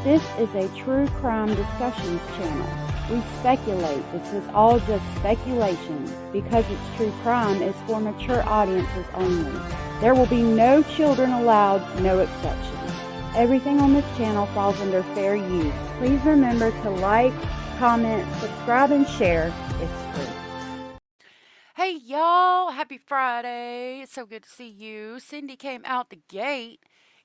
This is a true crime discussions channel. We speculate. This is all just speculation. Because it's true crime, it's for mature audiences only. There will be no children allowed, no exceptions. Everything on this channel falls under fair use. Please remember to like, comment, subscribe, and share. It's free. Hey y'all, happy Friday. It's so good to see you. Cindy came out the gate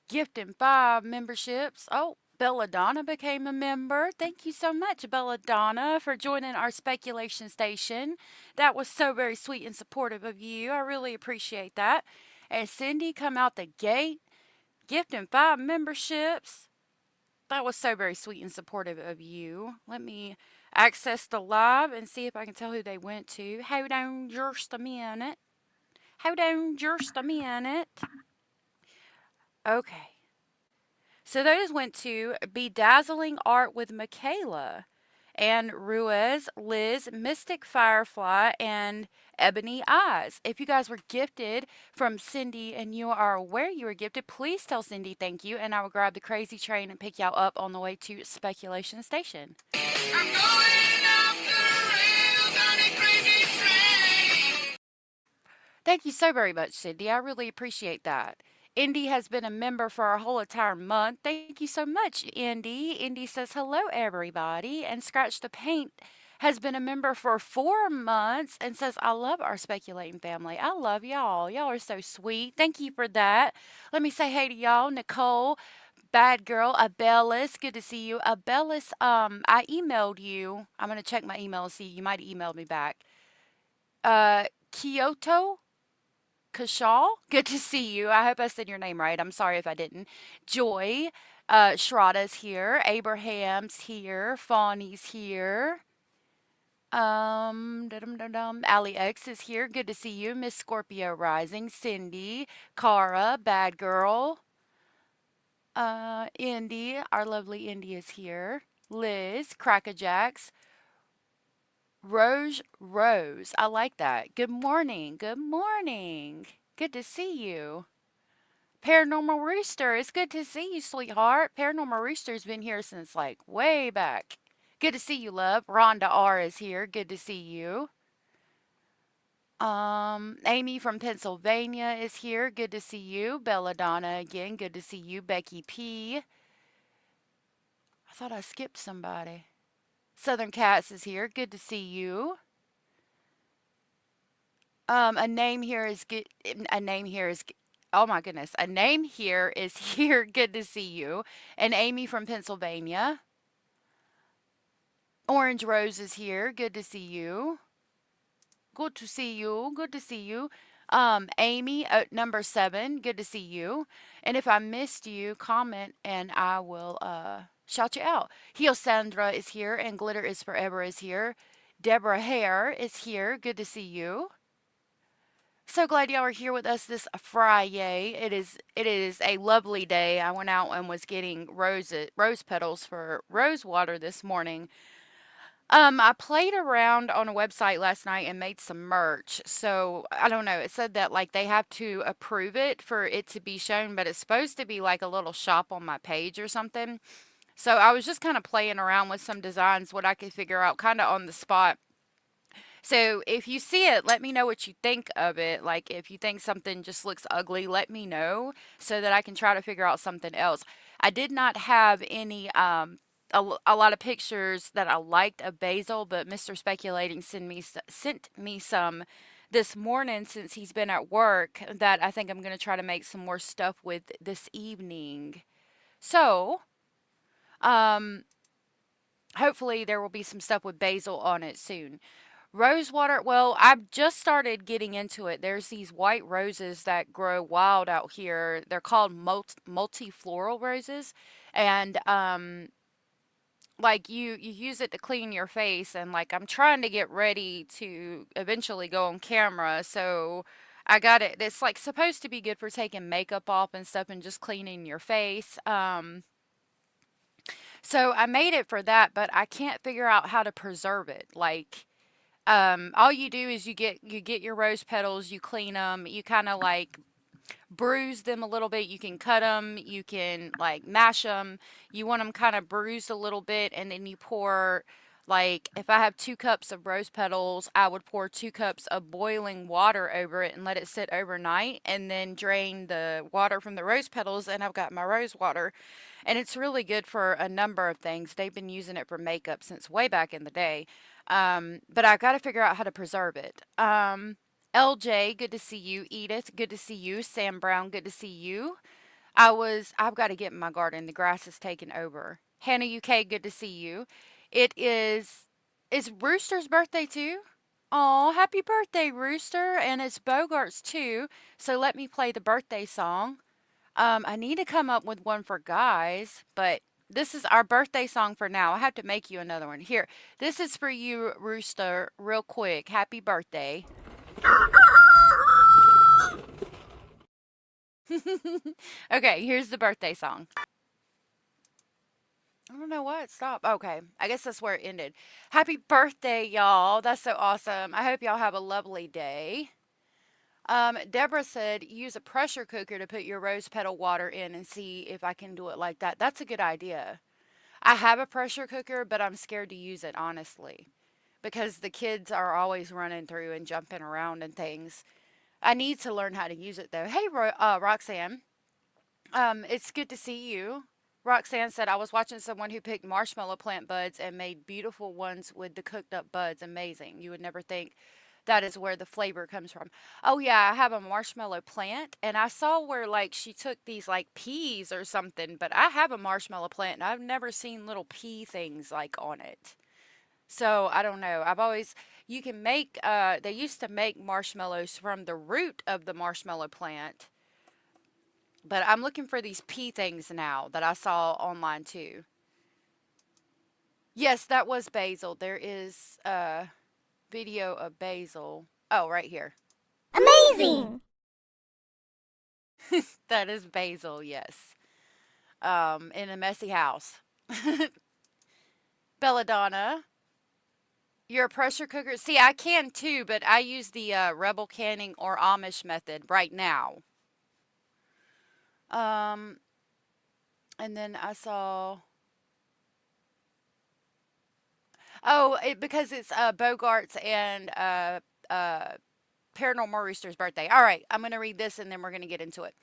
gifting 5 memberships. Oh, Belladonna became a member. Thank you so much, Belladonna, for joining our speculation station. That was so very sweet and supportive of you. I really appreciate that. And Cindy come out the gate gifting 5 memberships. That was so very sweet and supportive of you. Let me access the live and see if I can tell who they went to. Hold on just a minute. Hold on just a minute. Okay. So those went to Bedazzling Art with Michaela, and Ruiz, Liz, Mystic Firefly, and Ebony Eyes. If you guys were gifted from Cindy and you are aware you were gifted, please tell Cindy thank you, and I will grab the crazy train and pick y'all up on the way to Speculation Station. I'm going off the rails on a crazy train. Thank you so very much, Cindy. I really appreciate that. Indy has been a member for our whole entire month. Thank you so much, Indy. Indy says, hello, everybody. And Scratch the Paint has been a member for 4 months and says, I love our speculating family. I love y'all. Y'all are so sweet. Thank you for that. Let me say hey to y'all. Nicole, Bad Girl, Abelis, good to see you. Abelis, I emailed you. I'm going to check my email and see. You might have emailed me back. Kyoto Kashal, good to see you. I hope I said your name right. I'm sorry if I didn't. Joy, Shrada's here. Abraham's here. Fawny's here. Ali X is here. Good to see you. Miss Scorpio Rising. Cindy. Cara, Bad Girl. Indy, our lovely Indy is here. Liz, Crackerjacks. Rose. I like that. Good morning. Good morning. Good to see you. Paranormal Rooster, it's good to see you, sweetheart. Paranormal Rooster's been here since like way back. Good to see you, love. Rhonda R is here. Good to see you. Amy from Pennsylvania is here. Good to see you. Belladonna again. Good to see you. Becky P. I thought I skipped somebody. Southern Cats is here. Good to see you. A name here is good. A name here is. Oh my goodness. A name here is here. Good to see you. And Amy from Pennsylvania. Orange Rose is here. Good to see you. Good to see you. Good to see you. Amy, number 7. Good to see you. And if I missed you, comment and I will shout you out. Sandra is here and Glitter is Forever is here. Deborah Hare is here. Good to see you. So glad y'all are here with us this Friday. It is a lovely day. I went out and was getting rose petals for rose water this morning. I played around on a website last night and made some merch. So I don't know. It said that like they have to approve it for it to be shown, but it's supposed to be like a little shop on my page or something. So I was just kind of playing around with some designs, what I could figure out kind of on the spot. So if you see it, let me know what you think of it. Like if you think something just looks ugly, let me know so that I can try to figure out something else. I did not have any a lot of pictures that I liked of basil, but Mr. Speculating sent me some this morning since he's been at work that I think I'm going to try to make some more stuff with this evening. So, hopefully there will be some stuff with basil on it soon. Rosewater, well, I've just started getting into it. There's these white roses that grow wild out here. They're called multifloral roses. And like you use it to clean your face, and like I'm trying to get ready to eventually go on camera. So I got it. It's like supposed to be good for taking makeup off and stuff and just cleaning your face. So I made it for that, but I can't figure out how to preserve it. Like all you do is you get your rose petals, you clean them, you kind of like bruise them a little bit. You can cut them, you can like mash them. You want them kind of bruised a little bit, and then you pour, like, if I have 2 cups of rose petals, I would pour 2 cups of boiling water over it and let it sit overnight, and then drain the water from the rose petals, and I've got my rose water. And it's really good for a number of things. They've been using it for makeup since way back in the day. But I got to figure out how to preserve it. LJ, good to see you. Edith, good to see you. Sam Brown, good to see you. I've got to get in my garden. The grass is taking over. Hannah UK, good to see you. Is Rooster's birthday too? Oh, happy birthday, Rooster. And it's Bogart's too. So let me play the birthday song. I need to come up with one for guys, but this is our birthday song for now. I have to make you another one. Here, this is for you, Rooster, real quick. Happy birthday. Okay, here's the birthday song. I don't know why it stopped. Okay, I guess that's where it ended. Happy birthday, y'all. That's so awesome. I hope y'all have a lovely day. Deborah said, use a pressure cooker to put your rose petal water in and see if I can do it like that. That's a good idea. I have a pressure cooker, but I'm scared to use it, honestly, because the kids are always running through and jumping around and things. I need to learn how to use it, though. Hey, Roxanne. It's good to see you. Roxanne said, I was watching someone who picked marshmallow plant buds and made beautiful ones with the cooked up buds. Amazing. You would never think that is where the flavor comes from. Oh, yeah, I have a marshmallow plant, and I saw where, like, she took these, like, peas or something, but I have a marshmallow plant, and I've never seen little pea things, like, on it. So, I don't know. You can make, they used to make marshmallows from the root of the marshmallow plant, but I'm looking for these pea things now that I saw online too. Yes, that was basil. There is a video of basil. Oh, right here. Amazing! That is basil, yes. In a messy house. Belladonna, you're a pressure cooker. See, I can too, but I use the Rebel canning or Amish method right now. Um, and then I saw. Oh, because it's Bogart's and Paranormal Rooster's birthday. All right, I'm going to read this and then we're going to get into it.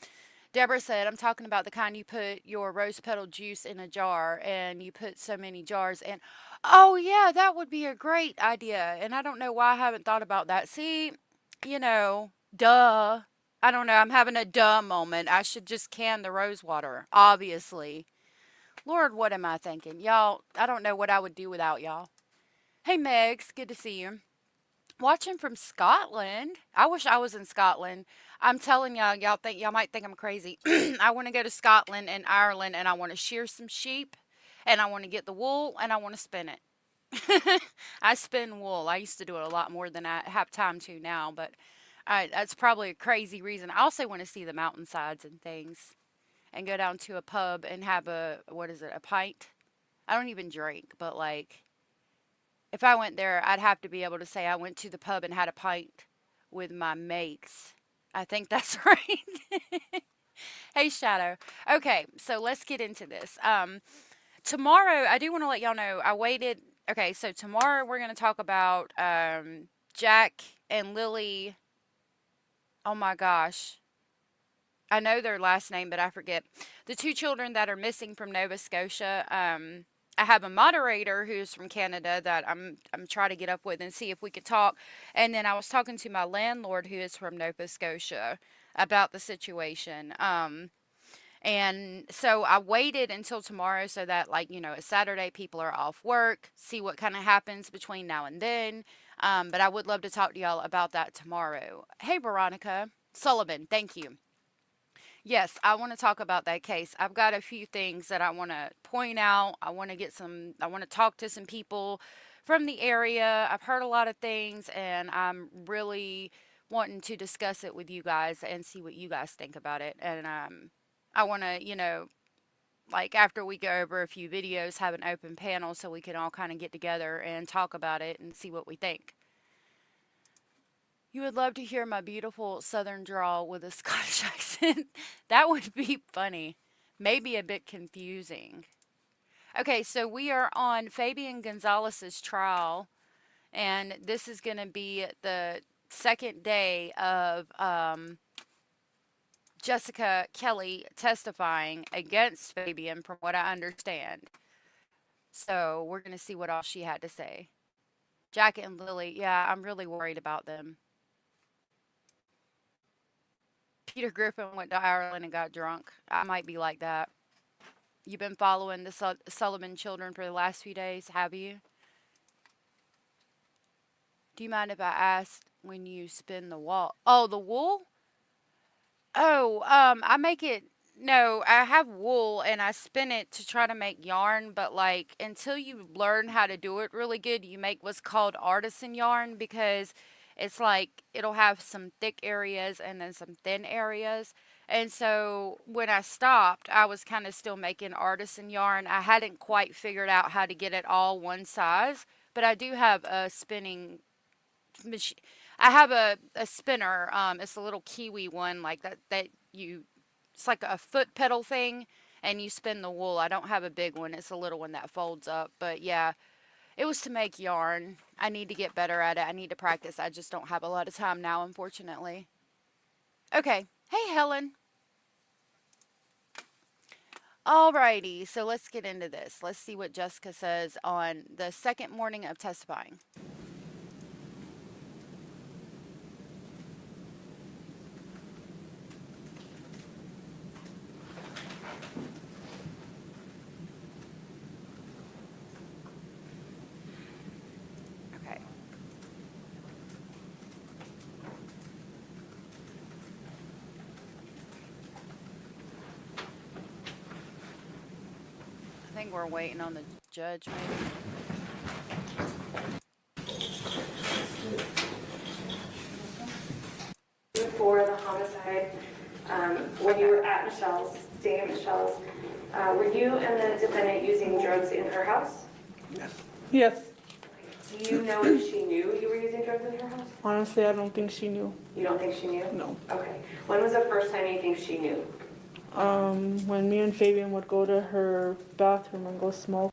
Deborah said, I'm talking about the kind you put your rose petal juice in a jar and you put so many jars in. Oh, yeah, that would be a great idea. And I don't know why I haven't thought about that. See, duh. I don't know. I'm having a duh moment. I should just can the rose water, obviously. Lord, what am I thinking? Y'all, I don't know what I would do without y'all. Hey, Megs, good to see you. Watching from Scotland. I wish I was in Scotland. I'm telling y'all, y'all might think I'm crazy. I want to go to Scotland and Ireland and I want to shear some sheep and I want to get the wool and I want to spin it. I spin wool. I used to do it a lot more than I have time to now, but that's probably a crazy reason. I also want to see the mountainsides and things and go down to a pub and have what is it, a pint? I don't even drink, but like if I went there, I'd have to be able to say I went to the pub and had a pint with my mates. I think that's right. Hey, Shadow. Okay, so let's get into this. Tomorrow, I do want to let y'all know I waited. Okay, so tomorrow we're going to talk about Jack and Lily. Oh my gosh. I know their last name, but I forget. The 2 children that are missing from Nova Scotia. I have a moderator who's from Canada that I'm trying to get up with and see if we could talk. And then I was talking to my landlord who is from Nova Scotia about the situation. And so I waited until tomorrow so that, like, it's Saturday, people are off work, see what kind of happens between now and then. But I would love to talk to y'all about that tomorrow. Hey, Veronica Sullivan, thank you. Yes, I want to talk about that case. I've got a few things that I want to point out. I want to talk to some people from the area. I've heard a lot of things and I'm really wanting to discuss it with you guys and see what you guys think about it. And I want to, like after we go over a few videos, have an open panel so we can all kind of get together and talk about it and see what we think. You would love to hear my beautiful southern drawl with a Scottish accent. That would be funny. Maybe a bit confusing. Okay, so we are on Fabian Gonzalez's trial, and this is going to be the second day of Jessica Kelly testifying against Fabian, from what I understand. So we're going to see what all she had to say. Jack and Lily, yeah, I'm really worried about them. Peter Griffin went to Ireland and got drunk. I might be like that. You've been following the Sullivan children for the last few days, have you? Do you mind if I ask when you spin the wall? Oh, the wool? Oh, I make it. No, I have wool and I spin it to try to make yarn, but like until you learn how to do it really good, you make what's called artisan yarn because it's like it'll have some thick areas and then some thin areas. And so when I stopped, I was kind of still making artisan yarn. I hadn't quite figured out how to get it all one size, but I do have a spinning machine. I have a spinner. It's a little kiwi one like that you. It's like a foot pedal thing, and you spin the wool. I don't have a big one. It's a little one that folds up. But yeah, it was to make yarn. I need to get better at it. I need to practice. I just don't have a lot of time now, unfortunately. Okay. Hey, Helen. Alrighty, so let's get into this. Let's see what Jessica says on the second morning of testifying. Okay. I think we're waiting on the judge, maybe. For the homicide, when you were at Michelle's, staying at Michelle's, were you and the defendant using drugs in her house? Yes. Do you know if she knew you were using drugs in her house? Honestly, I don't think she knew. You don't think she knew? No. Okay. When was the first time you think she knew? When me and Fabian would go to her bathroom and go smoke.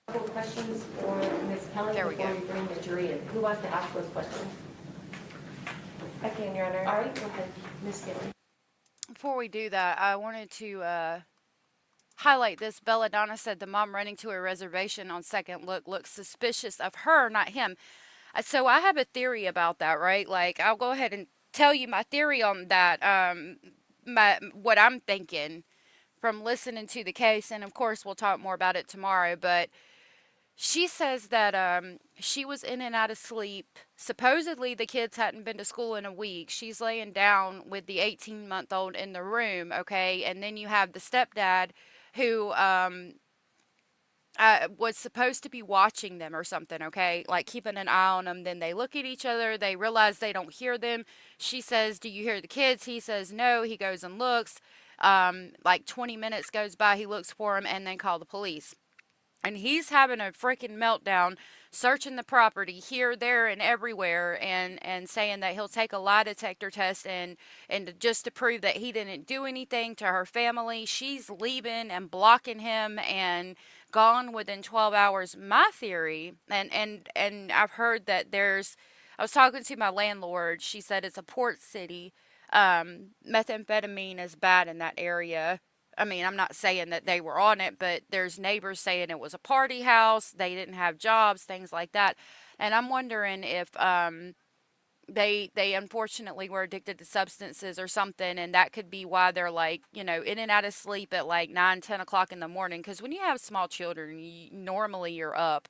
A couple questions for Ms. Kelly There we before go. we bring the jury in. Who wants to ask those questions? I can, Your Honor. All right, go ahead, Ms. Kelly. Before we do that, I wanted to highlight this. Belladonna said the mom running to a reservation on second look looks suspicious of her, not him. So I have a theory about that, right? Like, I'll go ahead and tell you my theory on that. What I'm thinking from listening to the case, and of course we'll talk more about it tomorrow. But she says that she was in and out of sleep. Supposedly the kids hadn't been to school in a week. She's laying down with the 18-month-old in the room, okay, and then you have the stepdad who was supposed to be watching them or something, okay? Like keeping an eye on them. Then they look at each other. They realize they don't hear them. She says, "Do you hear the kids?" He says, "No." He goes and looks. Like 20 minutes goes by. He looks for them and then call the police. And he's having a freaking meltdown, searching the property here, there, and everywhere, and saying that he'll take a lie detector test and just to prove that he didn't do anything to her family. She's leaving and blocking him and gone within 12 hours. My theory, and I've heard that I was talking to my landlord. She said it's a port city. Methamphetamine is bad in that area. I mean, I'm not saying that they were on it, but there's neighbors saying it was a party house. They didn't have jobs, things like that. And I'm wondering if they unfortunately were addicted to substances or something, and that could be why they're like, in and out of sleep at like 9, 10 o'clock in the morning. Because when you have small children, normally you're up.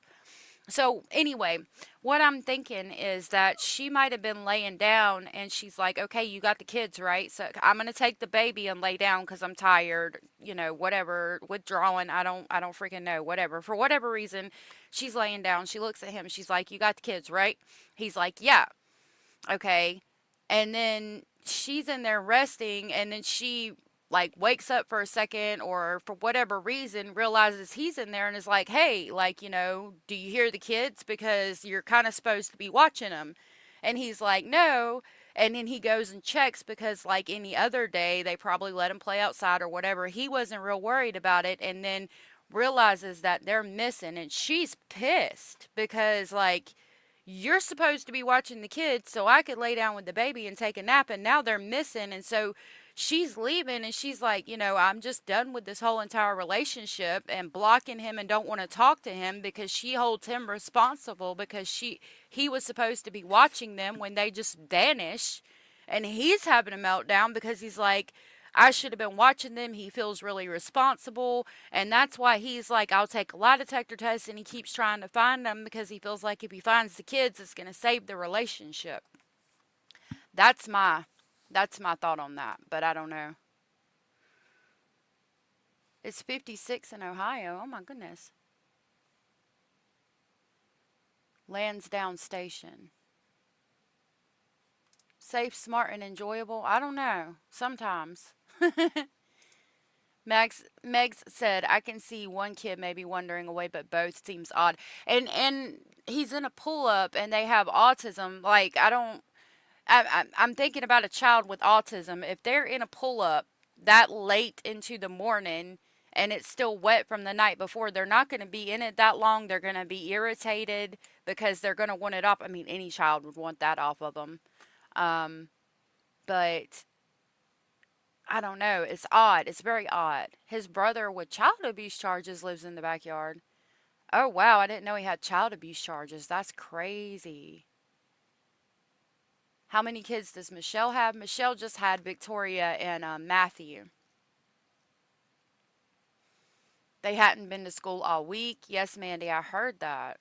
So anyway, what I'm thinking is that she might have been laying down and she's like, "Okay, you got the kids, right? So I'm going to take the baby and lay down cuz I'm tired, whatever, withdrawing, I don't freaking know, whatever. For whatever reason, she's laying down. She looks at him. She's like, "You got the kids, right?" He's like, "Yeah." Okay. And then she's in there resting and then she like wakes up for a second or for whatever reason realizes he's in there and is like, "Hey, like, do you hear the kids? Because you're kind of supposed to be watching them." And he's like, "No." And then he goes and checks because, like any other day, they probably let him play outside or whatever. He wasn't real worried about it, and then realizes that they're missing, and she's pissed because, like, you're supposed to be watching the kids so I could lay down with the baby and take a nap, and now they're missing. And so she's leaving, and she's like, I'm just done with this whole entire relationship, and blocking him and don't want to talk to him because she holds him responsible because he was supposed to be watching them when they just vanish. And he's having a meltdown because he's like, I should have been watching them. He feels really responsible. And that's why he's like, I'll take a lie detector test. And he keeps trying to find them because he feels like if he finds the kids, it's going to save the relationship. That's my thought on that. But I don't know. It's 56 in Ohio. Oh my goodness. Lansdowne Station. Safe, smart, and enjoyable? I don't know. Sometimes. Megs said, I can see one kid maybe wandering away, but both seems odd. And he's in a pull-up, and they have autism. Like, I'm thinking about a child with autism. If they're in a pull-up that late into the morning, and it's still wet from the night before, they're not going to be in it that long. They're going to be irritated because they're going to want it off. I mean, any child would want that off of them. But I don't know. It's odd. It's very odd. His brother with child abuse charges lives in the backyard. Oh, wow. I didn't know he had child abuse charges. That's crazy. How many kids does Michelle have? Michelle just had Victoria and Matthew. They hadn't been to school all week. Yes, Mandy, I heard that.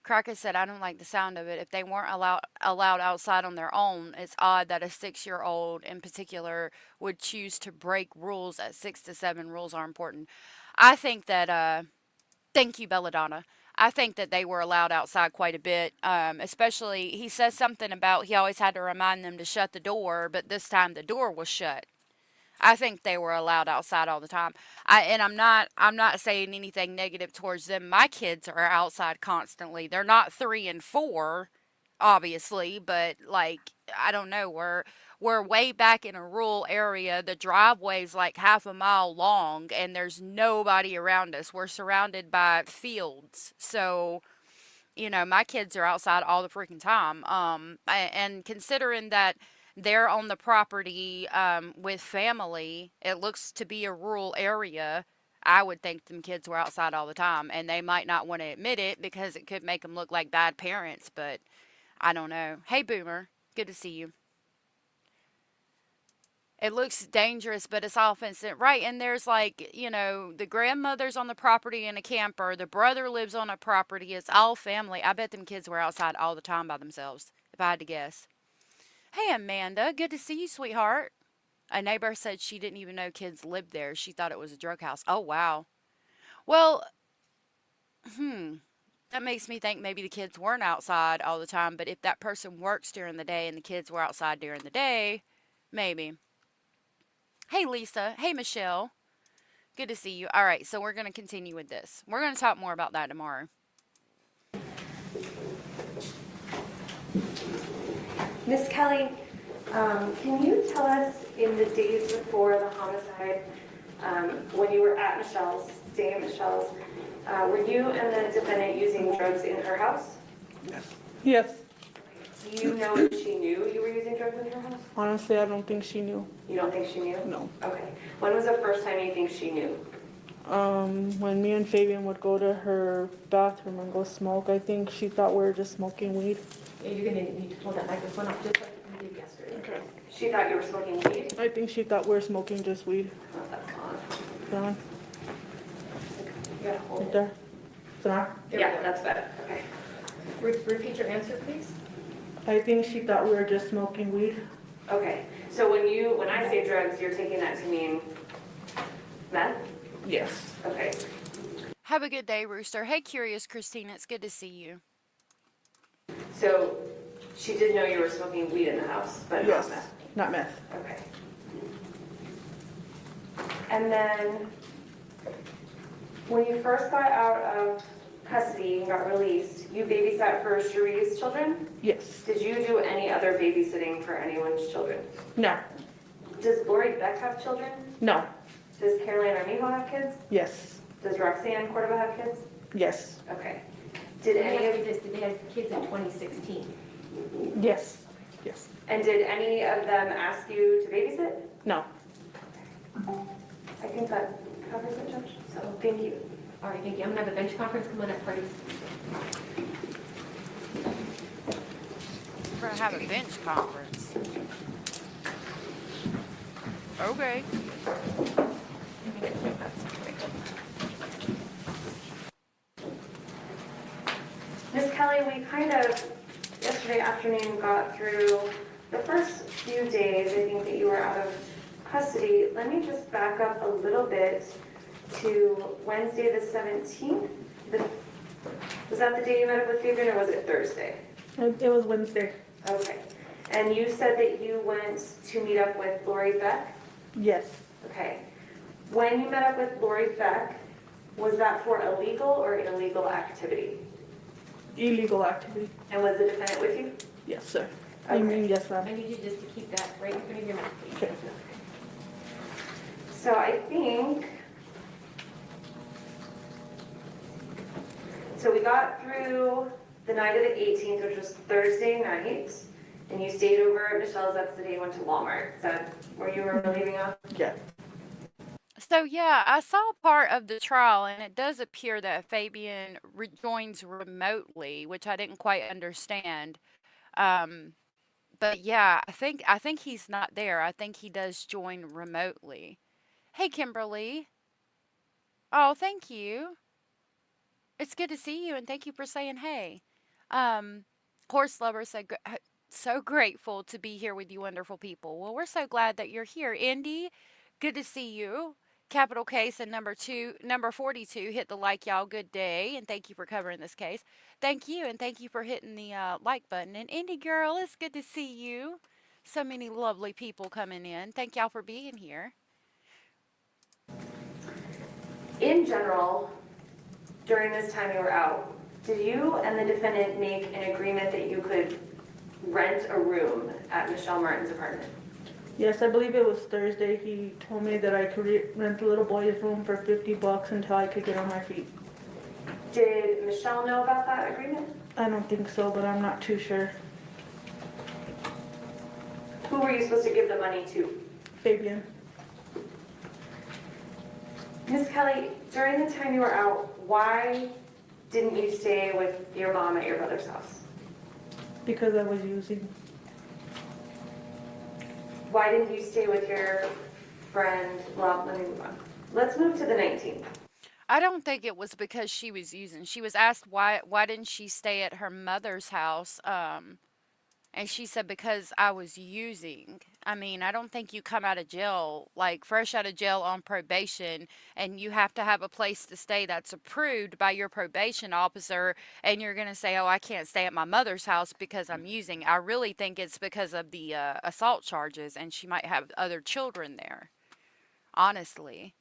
Crockett said, I don't like the sound of it. If they weren't allowed outside on their own, it's odd that a 6-year-old in particular would choose to break rules at 6 to 7. Rules are important. I think that, thank you, Belladonna. I think that they were allowed outside quite a bit, especially, he says something about he always had to remind them to shut the door, but this time the door was shut. I think they were allowed outside all the time. I'm not saying anything negative towards them. My kids are outside constantly. They're not 3 and 4, obviously, but like I don't know. We're way back in a rural area. The driveway's like half a mile long, and there's nobody around us. We're surrounded by fields, so my kids are outside all the freaking time. And considering that they're on the property with family, it looks to be a rural area. I would think them kids were outside all the time, and they might not want to admit it because it could make them look like bad parents, but I don't know. Hey, Boomer. Good to see you. It looks dangerous, but it's all fenced in. Right, and there's like, the grandmother's on the property in a camper. The brother lives on a property. It's all family. I bet them kids were outside all the time by themselves, if I had to guess. Hey, Amanda. Good to see you, sweetheart. A neighbor said she didn't even know kids lived there. She thought it was a drug house. Oh, wow. Well, that makes me think maybe the kids weren't outside all the time, but if that person works during the day and the kids were outside during the day, maybe. Hey, Lisa. Hey, Michelle. Good to see you. All right, so we're going to continue with this. We're going to talk more about that tomorrow. Miss Kelly, can you tell us in the days before the homicide, when you were at Michelle's, staying at Michelle's, were you and the defendant using drugs in her house? Yes. Do you know if she knew you were using drugs in her house? Honestly, I don't think she knew. You don't think she knew? No. Okay. When was the first time you think she knew? When me and Fabian would go to her bathroom and go smoke, I think she thought we were just smoking weed. Yeah, you're gonna need to hold that microphone up just like you did yesterday. Okay. She thought you were smoking weed? I think she thought we were smoking just weed. Oh, that's on. Put it on. You gotta hold Right it. there. Put it on. Yeah, that's better. Okay. Repeat your answer, please. I think she thought we were just smoking weed. Okay. So when I say drugs, you're taking that to mean meth? Yes. Okay. Have a good day, Rooster. Hey, Curious Christina. It's good to see you. So she did know you were smoking weed in the house, but Yes. not meth? Not meth. Okay. And then when you first got out of custody and got released, you babysat for Cherie's children? Yes. Did you do any other babysitting for anyone's children? No. Does Lori Beck have children? No. Does Caroline Armijo have kids? Yes. Does Roxanne Cordova have kids? Yes. Okay. Did Let me any ask of you this, did they have kids in 2016? Yes. Yes. and did any of them ask you to babysit? No. I think that covers it, Judge. So thank you. All right, thank you. I'm gonna have a bench conference. Come on up, please. We're gonna have a bench conference. Okay. Ms. Kelly, we kind of, yesterday afternoon, got through the first few days, I think, that you were out of custody. Let me just back up a little bit to Wednesday the 17th. Was that the day you met up with Fabian, or was it Thursday? It was Wednesday. Okay. And you said that you went to meet up with Lori Beck? Yes. Okay. When you met up with Lori Beck, was that for a legal or illegal activity? Illegal activity. And was the defendant with you? Yes, sir. Okay. I mean, yes, ma'am. I need you just to keep that right in front of your mouth, please. Okay. So I think, so we got through the night of the 18th, which was Thursday night, and you stayed over at Michelle's. That's the day you went to Walmart. Is that where you were leaving off? Yeah. So yeah, I saw part of the trial, and it does appear that Fabian joins remotely, which I didn't quite understand. But yeah, I think he's not there. I think he does join remotely. Hey, Kimberly. Oh, thank you. It's good to see you, and thank you for saying hey. Horse lover said, so grateful to be here with you wonderful people. Well, we're so glad that you're here. Indy, good to see you. Capital case and number 42, hit the like, y'all. Good day, and thank you for covering this case. Thank you, and thank you for hitting the like button. And Indy girl, it's good to see you. So many lovely people coming in. Thank y'all for being here. In general, during this time you were out, did you and the defendant make an agreement that you could rent a room at Michelle Martin's apartment? Yes, I believe it was Thursday. He told me that I could rent a little boy's room for $50 until I could get on my feet. Did Michelle know about that agreement? I don't think so, but I'm not too sure. Who were you supposed to give the money to? Fabian. Ms. Kelly, during the time you were out, why didn't you stay with your mom at your brother's house? Because I was using. Why didn't you stay with your friend? Well, let me move on. Let's move to the 19th. I don't think it was because she was using. She was asked why didn't she stay at her mother's house? And she said because I was using. I mean, I don't think you come out of jail, like fresh out of jail on probation, and you have to have a place to stay that's approved by your probation officer, and you're going to say, oh, I can't stay at my mother's house because I'm using. I really think it's because of the assault charges, and she might have other children there, honestly.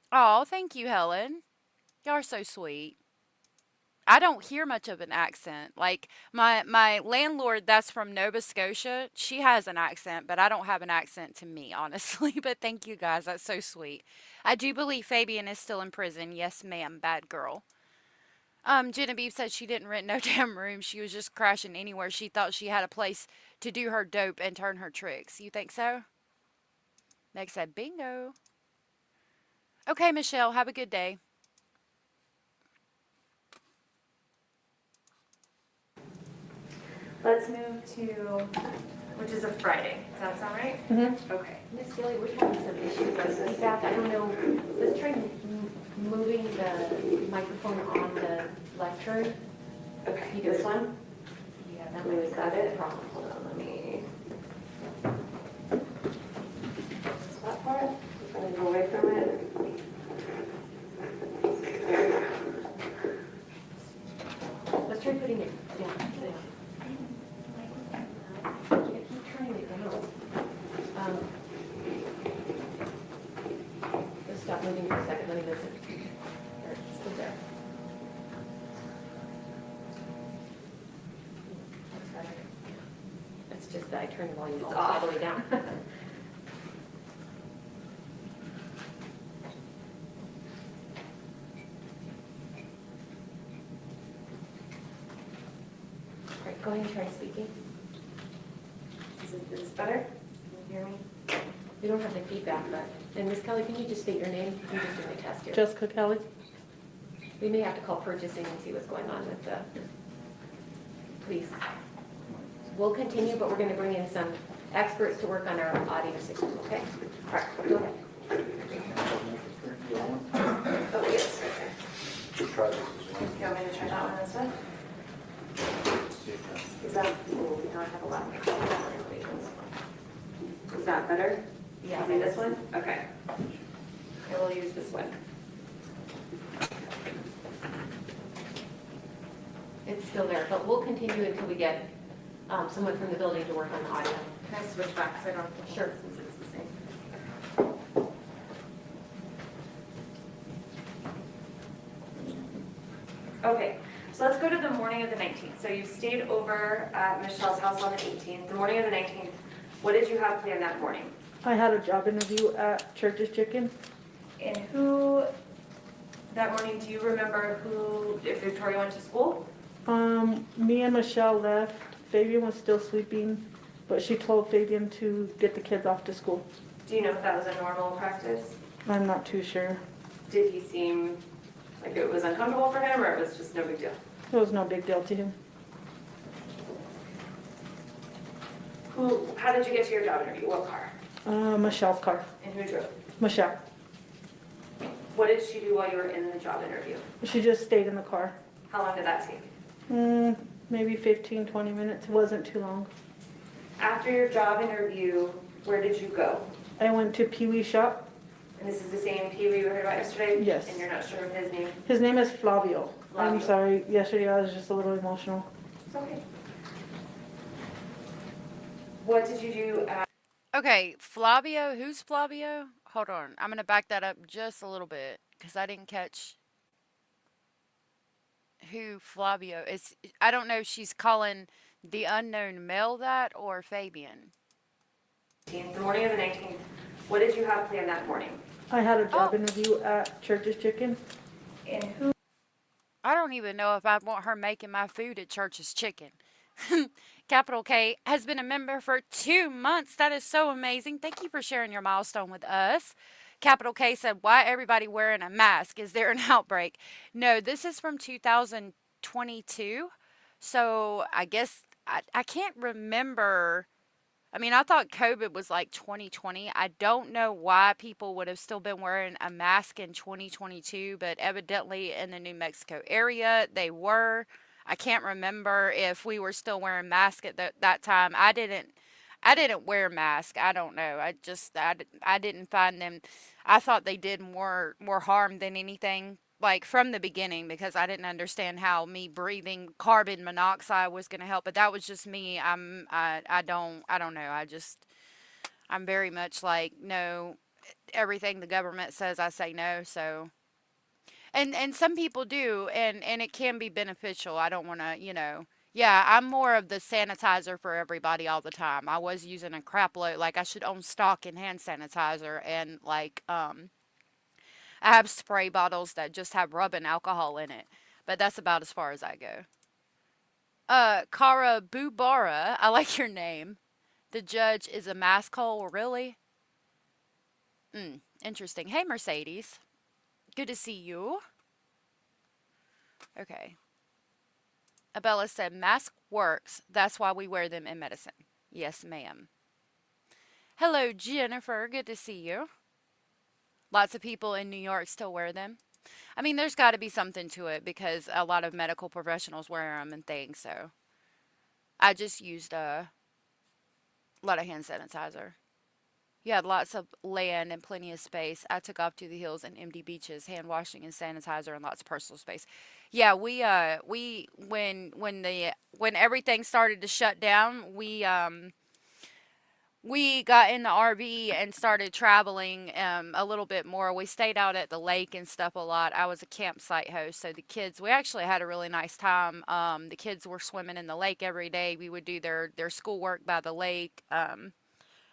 Oh, thank you, Helen. Y'all are so sweet. I don't hear much of an accent. Like my landlord that's from Nova Scotia, she has an accent, but I don't have an accent to me, honestly. But thank you guys. That's so sweet. I do believe Fabian is still in prison. Yes, ma'am. Bad girl. Genevieve said she didn't rent no damn room. She was just crashing anywhere she thought she had a place to do her dope and turn her tricks. You think so? Meg said bingo. Okay, Michelle, have a good day. Let's move to, which is a Friday. Does that sound right? Mm-hmm. Okay. Miss Gilly, we're having some issues. In fact, I don't know, let's try moving the microphone on the lectern. Okay, this one? Yeah, that Wait, might is be that the it? problem. Hold on, let me. That part? I'm gonna go away from it. Let's try putting it down. I keep turning it down. Let's stop moving for a second. Let me listen. It's just that I turned the volume all off. the way down. All right, go ahead and try speaking. Is this better? Can you hear me? We don't have the feedback, but, and Ms. Kelly, can you just state your name? I'm just doing a test here. Jessica Kelly. We may have to call purchasing and see what's going on with the, please. We'll continue, but we're going to bring in some experts to work on our audio system, okay? All right, go ahead. Oh, yes. Just try this as well. You want me to try that one instead? See if that's- Is that, oh, we don't have a lot. Is that better? Yeah. Maybe this one? Okay. I will use this one. It's still there, but we'll continue until we get someone from the building to work on the audio. Can I switch back so I don't have to Sure. since it's the same? Okay, so let's go to the morning of the 19th. So you stayed over at Michelle's house on the 18th. The morning of the 19th, what did you have planned that morning? I had a job interview at Church's Chicken. And who, that morning, do you remember who, if Victoria went to school? Me and Michelle left. Fabian was still sleeping, but she told Fabian to get the kids off to school. Do you know if that was a normal practice? I'm not too sure. Did he seem like it was uncomfortable for him, or it was just no big deal? It was no big deal to him. How did you get to your job interview? What car? Michelle's car. And who drove? Michelle. What did she do while you were in the job interview? She just stayed in the car. How long did that take? Maybe 15, 20 minutes. It wasn't too long. After your job interview, where did you go? I went to Pee Wee's shop. And this is the same Pee Wee we heard about yesterday? Yes. And you're not sure of his name? His name is Flavio. I'm Flavio. sorry. Yesterday I was just a little emotional. It's okay. What did you do at Okay, Flavio, who's Flavio? Hold on, I'm going to back that up just a little bit because I didn't catch who Flavio is. I don't know if she's calling the unknown male that or Fabian. the morning of the 19th? What did you have planned that morning? I had a job Oh. interview at Church's Chicken. And who? I don't even know if I want her making my food at Church's Chicken. Capital K has been a member for 2 months. That is so amazing. Thank you for sharing your milestone with us. Capital K said, why everybody wearing a mask? Is there an outbreak? No, this is from 2022. So I guess I can't remember. I mean, I thought COVID was like 2020. I don't know why people would have still been wearing a mask in 2022, but evidently in the New Mexico area, they were. I can't remember if we were still wearing masks at that time. I didn't wear masks. I don't know. I didn't find them. I thought they did more harm than anything, like from the beginning, because I didn't understand how me breathing carbon monoxide was going to help. But that was just me. I don't know. I'm very much like, no, everything the government says, I say no. So, and some people do, and it can be beneficial. I don't want to, yeah, I'm more of the sanitizer for everybody all the time. I was using a crap load, like I should own stock in hand sanitizer, and like I have spray bottles that just have rubbing alcohol in it, but that's about as far as I go. Kara Bubara, I like your name. The judge is a mask hole, really? Interesting. Hey, Mercedes. Good to see you. Okay. Abella said, mask works. That's why we wear them in medicine. Yes, ma'am. Hello, Jennifer. Good to see you. Lots of people in New York still wear them. I mean, there's got to be something to it because a lot of medical professionals wear them and things. So I just used a lot of hand sanitizer. You had lots of land and plenty of space. I took off to the hills and empty beaches, hand washing and sanitizer, and lots of personal space. Yeah, when everything started to shut down, we got in the RV and started traveling a little bit more. We stayed out at the lake and stuff a lot. I was a campsite host, so the kids, we actually had a really nice time. The kids were swimming in the lake every day. We would do their schoolwork by the lake.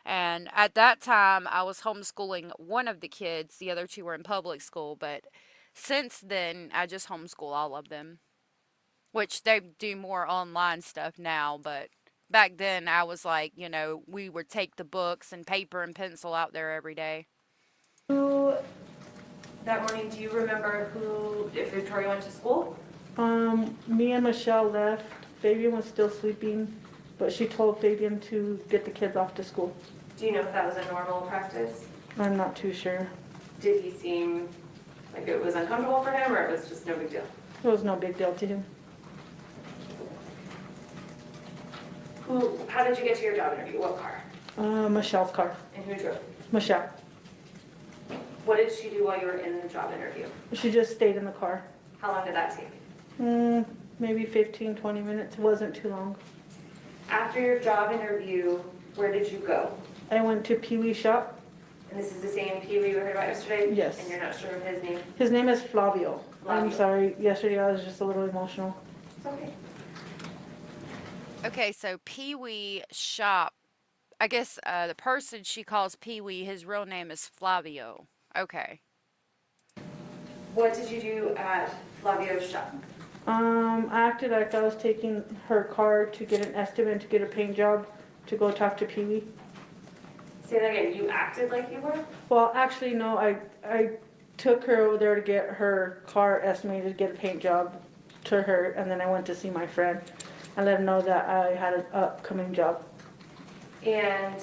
And at that time, I was homeschooling one of the kids. The other two were in public school, but since then, I just homeschool all of them, which they do more online stuff now, but back then I was like, we would take the books and paper and pencil out there every day. Who, that morning, do you remember if Victoria went to school? Me and Michelle left. Fabian was still sleeping, but she told Fabian to get the kids off to school. Do you know if that was a normal practice? I'm not too sure. Did he seem like it was uncomfortable for him, or it was just no big deal? It was no big deal to him. How did you get to your job interview? What car? Michelle's car. And who drove? Michelle. What did she do while you were in the job interview? She just stayed in the car. How long did that take? Maybe 15, 20 minutes. It wasn't too long. After your job interview, where did you go? I went to Pee Wee's shop. And this is the same Pee Wee you heard about yesterday? Yes. And you're not sure of his name? His name is Flavio. I'm Flavio. sorry. Yesterday I was just a little emotional. It's okay. Okay, so Pee Wee shop. I guess the person she calls Pee Wee, his real name is Flavio. Okay. What did you do at Flavio's shop? I acted like I was taking her car to get an estimate to get a paint job to go talk to Pee Wee. Say that again. You acted like you were? Well, actually, no. I took her over there to get her car estimated to get a paint job to her, and then I went to see my friend and let him know that I had an upcoming job. And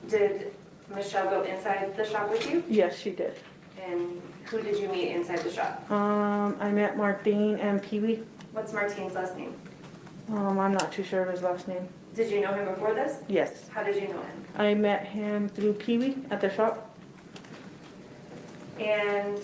did Michelle go inside the shop with you? Yes, she did. And who did you meet inside the shop? I met Martine and Pee Wee. What's Martine's last name? I'm not too sure of his last name. Did you know him before this? Yes. How did you know him? I met him through Pee Wee at the shop. And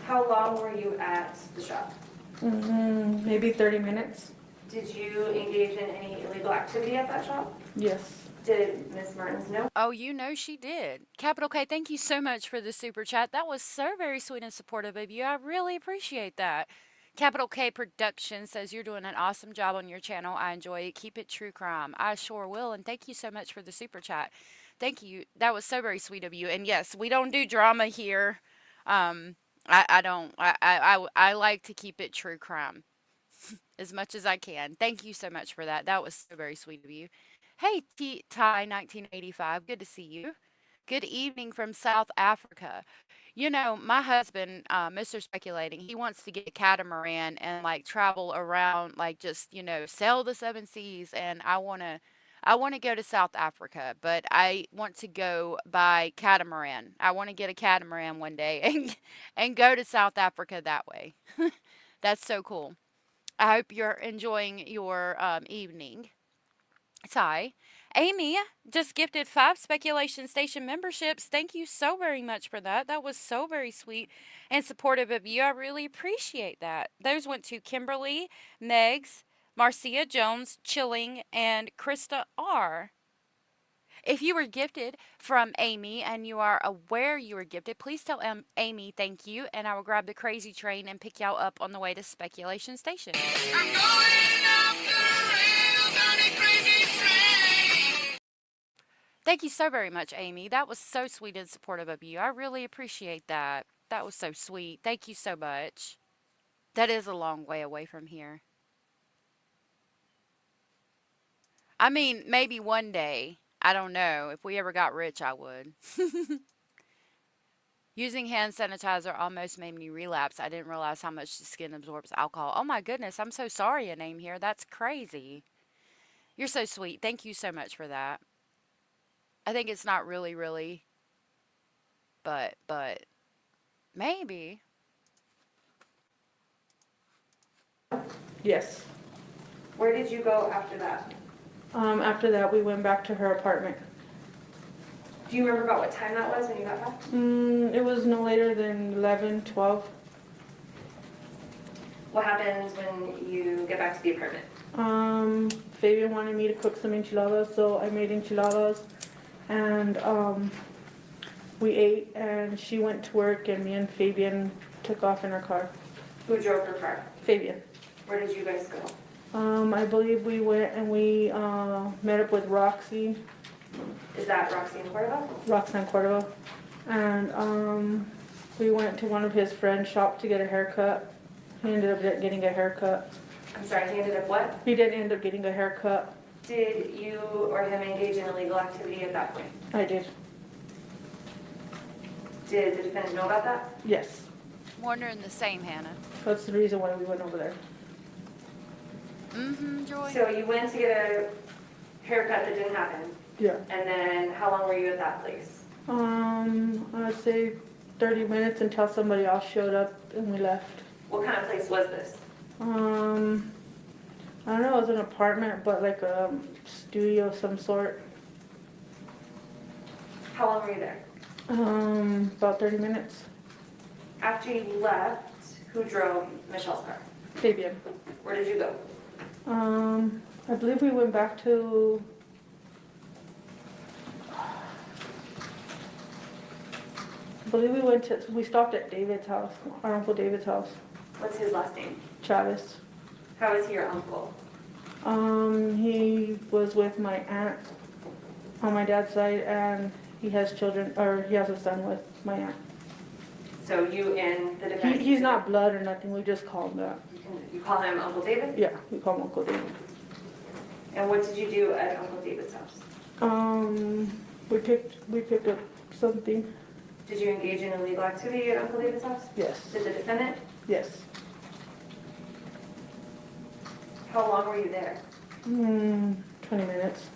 how long were you at the shop? Maybe 30 minutes. Did you engage in any illegal activity at that shop? Yes. Did Miss Martins know? Oh, she did. Capital K, thank you so much for the super chat. That was so very sweet and supportive of you. I really appreciate that. Capital K Production says you're doing an awesome job on your channel. I enjoy it. Keep it true crime. I sure will. And thank you so much for the super chat. Thank you. That was so very sweet of you. And yes, we don't do drama here. I don't. I like to keep it true crime as much as I can. Thank you so much for that. That was so very sweet of you. Hey, Ty 1985. Good to see you. Good evening from South Africa. My husband, Mr. Speculating, he wants to get a catamaran and like travel around, like just, sail the seven seas. And I want to go to South Africa, but I want to go by catamaran. I want to get a catamaran one day and go to South Africa that way. That's so cool. I hope you're enjoying your evening. Ty. Amy just gifted 5 Speculation Station memberships. Thank you so very much for that. That was so very sweet and supportive of you. I really appreciate that. Those went to Kimberly, Megs, Marcia Jones, Chilling, and Krista R. If you were gifted from Amy and you are aware you were gifted, please tell Amy thank you, and I will grab the crazy train and pick y'all up on the way to Speculation Station. I'm going off the rails on a crazy train. Thank you so very much, Amy. That was so sweet and supportive of you. I really appreciate that. That was so sweet. Thank you so much. That is a long way away from here. I mean, maybe one day. I don't know. If we ever got rich, I would. Using hand sanitizer almost made me relapse. I didn't realize how much the skin absorbs alcohol. Oh my goodness, I'm so sorry, a name here. That's crazy. You're so sweet. Thank you so much for that. I think it's not really, but maybe. Yes. Where did you go after that? After that, we went back to her apartment. Do you remember about what time that was when you got back? It was no later than 11, 12. What happens when you get back to the apartment? Fabian wanted me to cook some enchiladas, so I made enchiladas. and we ate, and she went to work, and me and Fabian took off in her car. Who drove her car? Fabian. Where did you guys go? I believe we went and we met up with Roxy, Is that Roxy and Cordova? Roxanne Cordova, and we went to one of his friend's shop to get a haircut. He ended up getting a haircut. I'm sorry, he ended up what? He didn't end up getting a haircut. Did you or him engage in illegal activity at that point? I did. Did the defendant know about that? Yes. Wondering the same, Hannah. That's the reason why we went over there. Joy. So you went to get a haircut that didn't happen, Yeah. and then how long were you at that place? I'd say 30 minutes until somebody else showed up and we left. What kind of place was this? I don't know, it was an apartment, but like a studio of some sort. How long were you there? About 30 minutes. After you left, who drove Michelle's car? Fabian. Where did you go? I believe we went back to, we stopped at David's house, our Uncle David's house, What's his last name? Travis. How is he your uncle? He was with my aunt on my dad's side, and he has children, or he has a son with my aunt. So you and the defendant? He's not blood or nothing, we just call him that. You call him Uncle David? Yeah, we call him Uncle David. And what did you do at Uncle David's house? We picked up something. Did you engage in illegal activity at Uncle David's house? Yes, Did the defendant? yes. How long were you there? 20 minutes.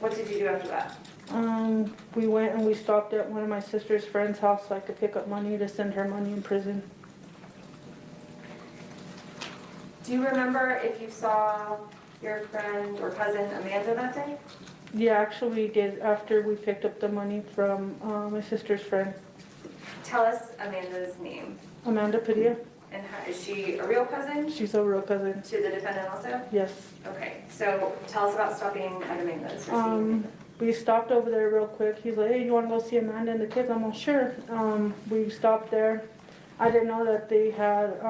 What did you do after that? We went and we stopped at one of my sister's friend's house so I could pick up money to send her money in prison. Do you remember if you saw your friend or cousin Amanda that day? Yeah, actually we did after we picked up the money from my sister's friend, Tell us Amanda's name. Amanda Padilla. And how, is she a real cousin She's a real cousin. to the defendant also? Yes. Okay, so tell us about stopping at Amanda's. or seeing We stopped over there real quick. He's like, hey, you want to go see Amanda and the kids? I'm all, sure. We stopped there. I didn't know that they had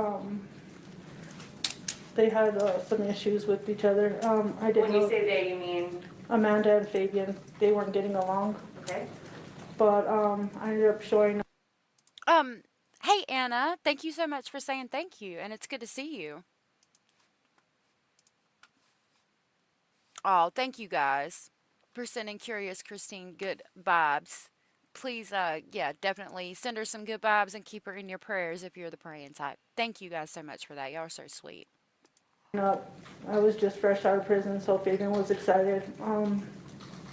some issues with each other. I didn't When you know say they, you mean, Amanda and Fabian, they weren't getting along. okay? But I ended up showing. Hey, Anna. Thank you so much for saying thank you, and it's good to see you. Oh, thank you guys for sending Curious Christine good vibes. Please, yeah, definitely send her some good vibes and keep her in your prayers if you're the praying type. Thank you guys so much for that. Y'all are so sweet. Up. I was just fresh out of prison, so Fabian was excited.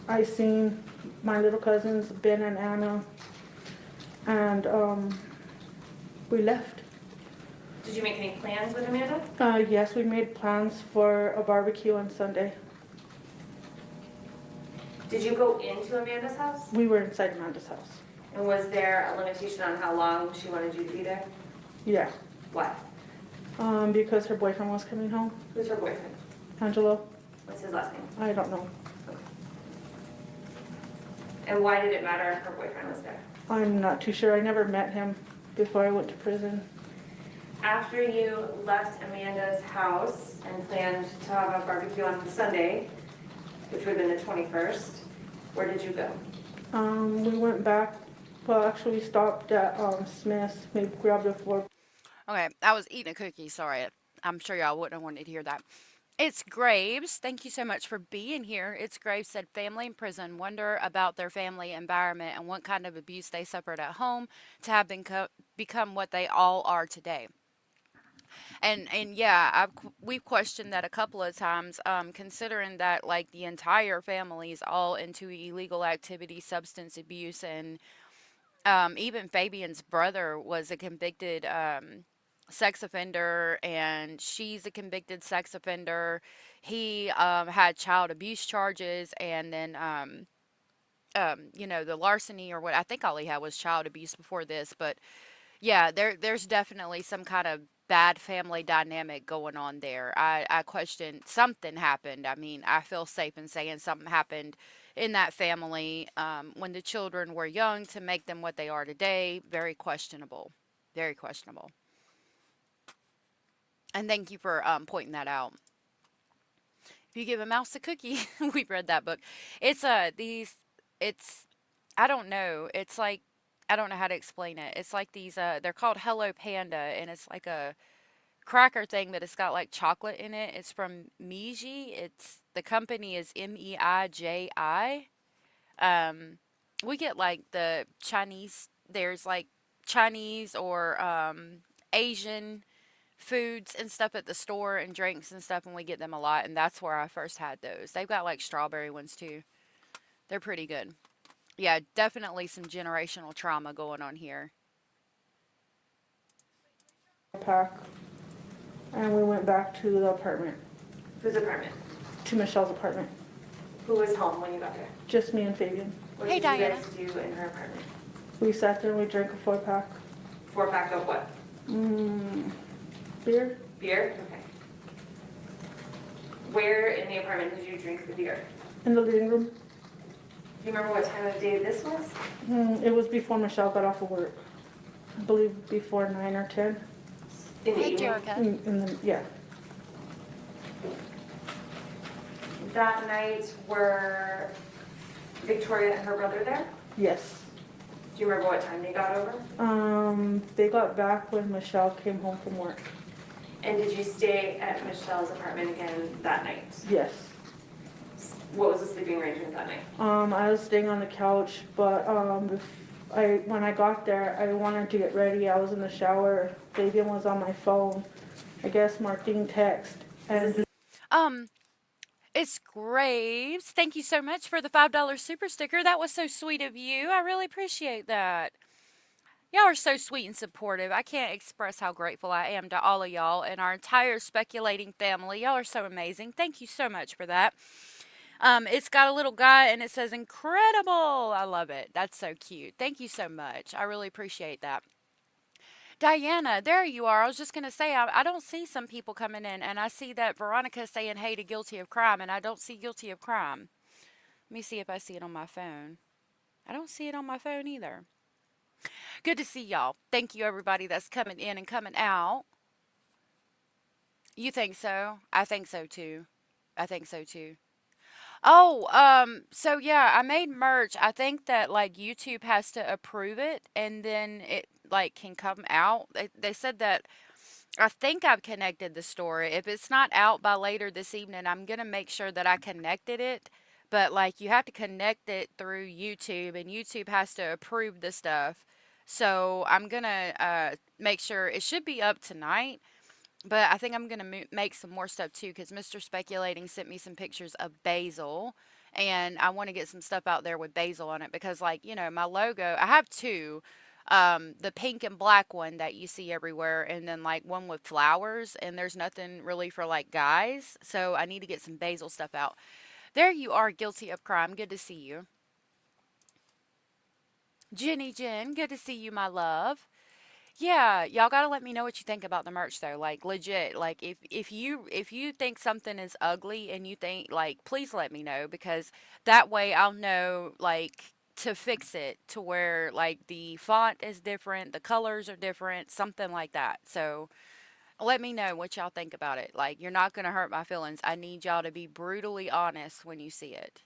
I seen my little cousins, Ben and Anna, and we left. Did you make any plans with Amanda? Yes, we made plans for a barbecue on Sunday. Did you go into Amanda's house? We were inside Amanda's house. And was there a limitation on how long she wanted you to be there? Yeah, Why? because her boyfriend was coming home, Who's her boyfriend? Angelo. What's his last name? I don't know. And why did it matter if her boyfriend was there? I'm not too sure. I never met him before I went to prison. After you left Amanda's house and planned to have a barbecue on Sunday, which would have been the 21st, where did you go? We went back. Well, actually, we stopped at Smith's. Maybe grabbed a fork. Okay, I was eating a cookie. Sorry. I'm sure y'all wouldn't have wanted to hear that. It's Graves. Thank you so much for being here. It's Graves said family in prison wonder about their family environment and what kind of abuse they suffered at home to have become what they all are today. And yeah, we've questioned that a couple of times, considering that like the entire family is all into illegal activity, substance abuse, and even Fabian's brother was a convicted sex offender, and she's a convicted sex offender. He had child abuse charges, and then the larceny or what I think all he had was child abuse before this. But yeah, there's definitely some kind of bad family dynamic going on there. I question something happened. I mean, I feel safe in saying something happened in that family when the children were young to make them what they are today. Very questionable. Very questionable. And thank you for pointing that out. If you give a mouse a cookie, we've read that book. It's it's I don't know. It's like I don't know how to explain it. It's like these they're called Hello Panda, and it's like a cracker thing that it's got like chocolate in it. It's from Meiji. It's the company is Meiji. We get like the Chinese. There's like Chinese or Asian foods and stuff at the store and drinks and stuff, and we get them a lot. And that's where I first had those. They've got like strawberry ones too. They're pretty good. Yeah, definitely some generational trauma going on here. Pack, and we went back to the apartment, Whose apartment? to Michelle's apartment. Who was home when you got there? Just me and Fabian. What Hey, did Diana. you guys do in her apartment? We sat there and we drank a 4-pack. 4-pack of what? Beer. Beer? Okay. Where in the apartment did you drink the beer? In the living room. Do you remember what time of day this was? It was before Michelle got off of work. I believe before 9 or 10. In the Hey, evening? Jerica. Yeah. That night, were Victoria and her brother there? Yes. Do you remember what time they got over? They got back when Michelle came home from work. And did you stay at Michelle's apartment again that night? Yes. What was the sleeping arrangement that night? I was staying on the couch, but when I got there, I wanted to get ready. I was in the shower. Fabian was on my phone. I guess Martine text. And It's Graves. Thank you so much for the $5 super sticker. That was so sweet of you. I really appreciate that. Y'all are so sweet and supportive. I can't express how grateful I am to all of y'all and our entire speculating family. Y'all are so amazing. Thank you so much for that. It's got a little guy and it says incredible. I love it. That's so cute. Thank you so much. I really appreciate that. Diana, there you are. I was just going to say, I don't see some people coming in, and I see that Veronica's saying, hey, to guilty of crime, and I don't see guilty of crime. Let me see if I see it on my phone. I don't see it on my phone either. Good to see y'all. Thank you, everybody that's coming in and coming out. You think so? I think so, too. I think so, too. Oh, so yeah, I made merch. I think that like YouTube has to approve it and then it like can come out. They said that I think I've connected the story. If it's not out by later this evening, I'm gonna make sure that I connected it. But like you have to connect it through YouTube and YouTube has to approve the stuff. So I'm gonna make sure it should be up tonight. But I think I'm going to make some more stuff too because Mr. Speculating sent me some pictures of basil. And I want to get some stuff out there with basil on it because, like, you know, my logo, I have two. The pink and black one that you see everywhere, and then like one with flowers. And there's nothing really for like guys. So I need to get some basil stuff out. There you are, guilty of crime. Good to see you. Jenny Jen, good to see you, my love. Yeah, y'all gotta let me know what you think about the merch though. Like legit, like if you think something is ugly and you think like please let me know because that way I'll know like to fix it to where like the font is different, the colors are different, something like that. So let me know what y'all think about it. Like you're not gonna hurt my feelings. I need y'all to be brutally honest when you see it.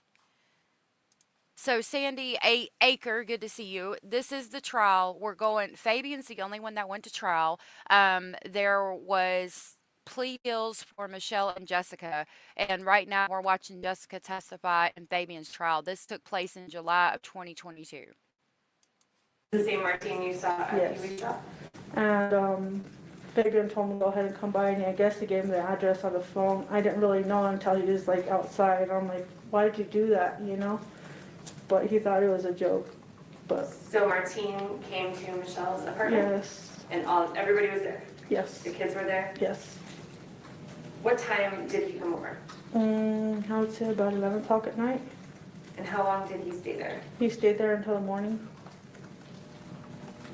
So Sandy Acre, good to see you. This is the trial. We're going. Fabian's the only one that went to trial. There was plea deals for Michelle and Jessica, and right now we're watching Jessica testify in Fabian's trial. This took place in July of 2022. The same Martine you saw at Pee Wee Shop? And Fabian told me to go ahead and come by, and I guess he gave me the address on the phone. I didn't really know until he was like outside. I'm like, why did you do that, you know? But he thought it was a joke. But So Martine came to Michelle's apartment? yes, And everybody was there? yes, The kids were there? yes. What time did he come over? I would say about 11 o'clock at night. And how long did he stay there? He stayed there until the morning.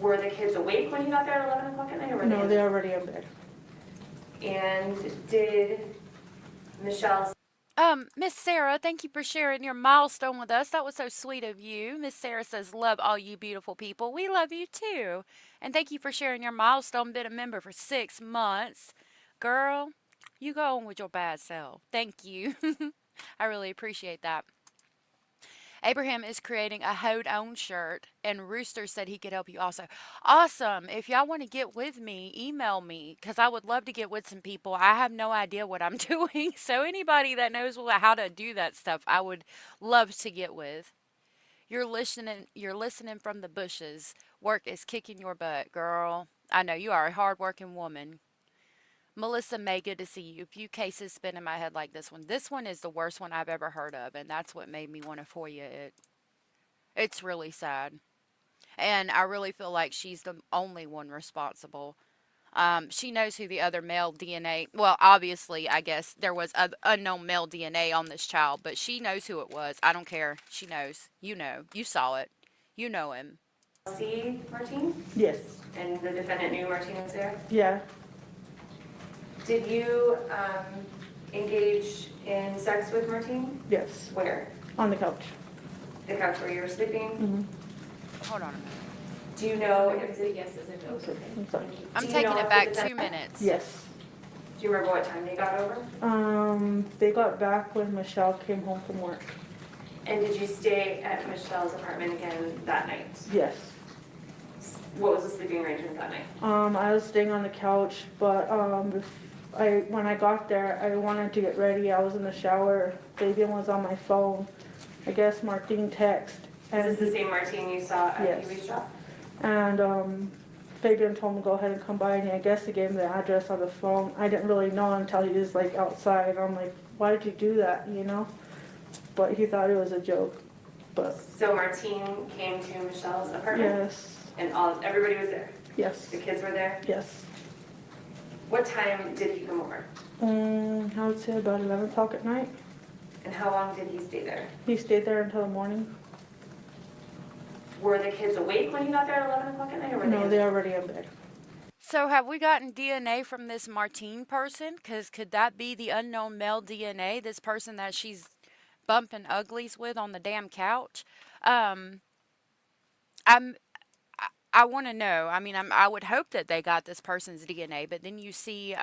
Were the kids awake when he got there at 11 o'clock at night? Or were No, they they're already in bed. And did Michelle Miss Sarah, thank you for sharing your milestone with us. That was so sweet of you. Miss Sarah says, love all you beautiful people. We love you too. And thank you for sharing your milestone. Been a member for 6 months. Girl, you go on with your bad self. Thank you. I really appreciate that. Abraham is creating a Hold On shirt, and Rooster said he could help you also. Awesome. If y'all want to get with me, email me because I would love to get with some people. I have no idea what I'm doing. So, anybody that knows how to do that stuff, I would love to get with. You're listening from the bushes. Work is kicking your butt, girl. I know you are a hardworking woman. Melissa May, good to see you. A few cases spin in my head like this one. This one is the worst one I've ever heard of, and that's what made me want to FOIA it. It's really sad. And I really feel like she's the only one responsible. She knows who the other male DNA, well, obviously, I guess there was unknown male DNA on this child, but she knows who it was. I don't care. She knows. You know. You saw it. You know him. see Martine? Yes. And the defendant knew Martine was there? Yeah. Did you engage in sex with Martine? Yes. Where? On the couch. The couch where you were sleeping? Mm-hmm. Hold on a minute. Do you know We're going if to say yeses and nos, okay? I'm sorry. I'm Do you taking know it if back the 2 minutes. Yes. Do you remember what time they got over? They got back when Michelle came home from work. And did you stay at Michelle's apartment again that night? Yes. What was the sleeping arrangement that night? I was staying on the couch, but when I got there, I wanted to get ready. I was in the shower. Fabian was on my phone. I guess Martine texted. Is this the same Martine you saw at Yes. Pee-wee's shop? And Fabian told me to go ahead and come by, and I guess he gave me the address on the phone. I didn't really know until he was like outside. I'm like, why did you do that, you know? But he thought it was a joke. But So Martine came to Michelle's apartment? yes, And everybody was there? yes, The kids were there? yes. What time did he come over? I would say about 11 o'clock at night. And how long did he stay there? He stayed there until the morning. Were the kids awake when you got there at 11 o'clock at night? Or were No, they they're already in bed. So, have we gotten DNA from this Martine person? Because could that be the unknown male DNA? This person that she's bumping uglies with on the damn couch? I'm. I want to know. I mean, I would hope that they got this person's DNA, but then you see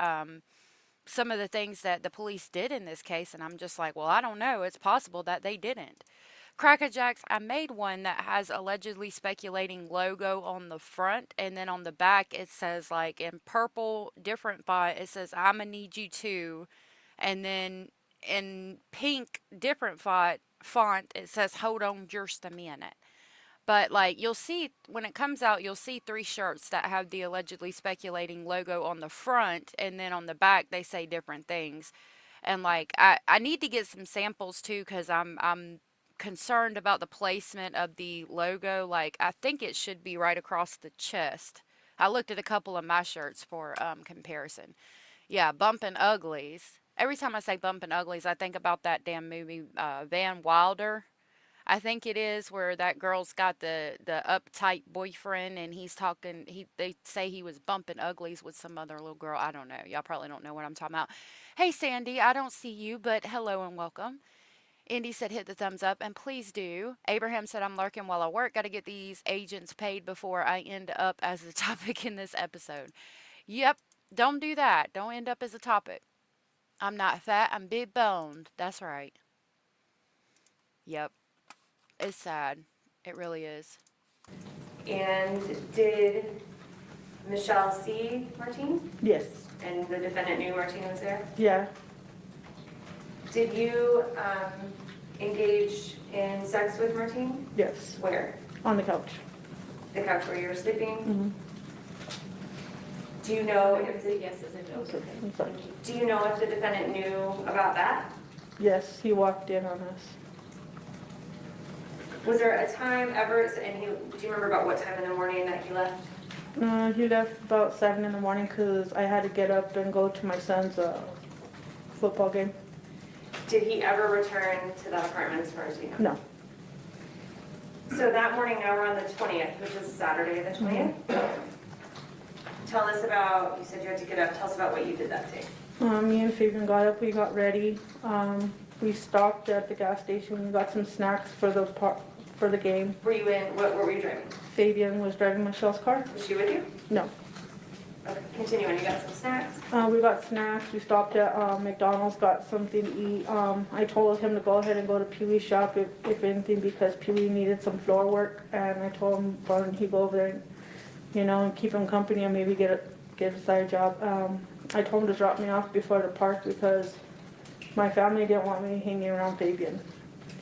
some of the things that the police did in this case, and I'm just like, well, I don't know. It's possible that they didn't. Crackerjacks, I made one that has allegedly speculating logo on the front, and then on the back it says, like, in purple, different font, it says, I'ma need you too. And then in pink, different font, it says, hold on just a minute. But, like, you'll see, when it comes out, you'll see 3 shirts that have the allegedly speculating logo on the front, and then on the back, they say different things. And, like, I need to get some samples, too, because I'm concerned about the placement of the logo. Like, I think it should be right across the chest. I looked at a couple of my shirts for comparison. Yeah, Bumpin' Uglies. Every time I say Bumpin' Uglies, I think about that damn movie, Van Wilder. I think it is where that girl's got the uptight boyfriend and he's talking. They say he was bumping uglies with some other little girl. I don't know. Y'all probably don't know what I'm talking about. Hey Sandy, I don't see you, but hello and welcome. Indy said hit the thumbs up and please do. Abraham said I'm lurking while I work. Got to get these agents paid before I end up as a topic in this episode. Yep, don't do that. Don't end up as a topic. I'm not fat. I'm big boned. That's right. Yep. It's sad. It really is. And did Michelle see Martine? Yes. And the defendant knew Martine was there? Yeah. Did you engage in sex with Martine? Yes. Where? On the couch. The couch where you were sleeping? Mm-hmm. Do you know We're going to if say yeses and nos, okay? I'm sorry. Do you know if the defendant knew about that? Yes, he walked in on us. Was there a time ever, and do you remember about what time in the morning that he left? He left about 7 in the morning because I had to get up and go to my son's football game. Did he ever return to that apartment as far as you know? No. So that morning, now we're on the 20th, which is Saturday the 20th. tell us about, you said you had to get up, tell us about what you did that day. Me and Fabian got up, we got ready. We stopped at the gas station, we got some snacks for the game. Were you in, what were you driving? Fabian was driving Michelle's car. Was she with you? No. Okay, continue on, you got some snacks? We got snacks, we stopped at McDonald's, got something to eat. I told him to go ahead and go to Pee Wee's shop if anything, because Pee Wee needed some floor work, and I told him why don't he go over there and, and keep him company and maybe get a side job. I told him to drop me off before the park because my family didn't want me hanging around Fabian.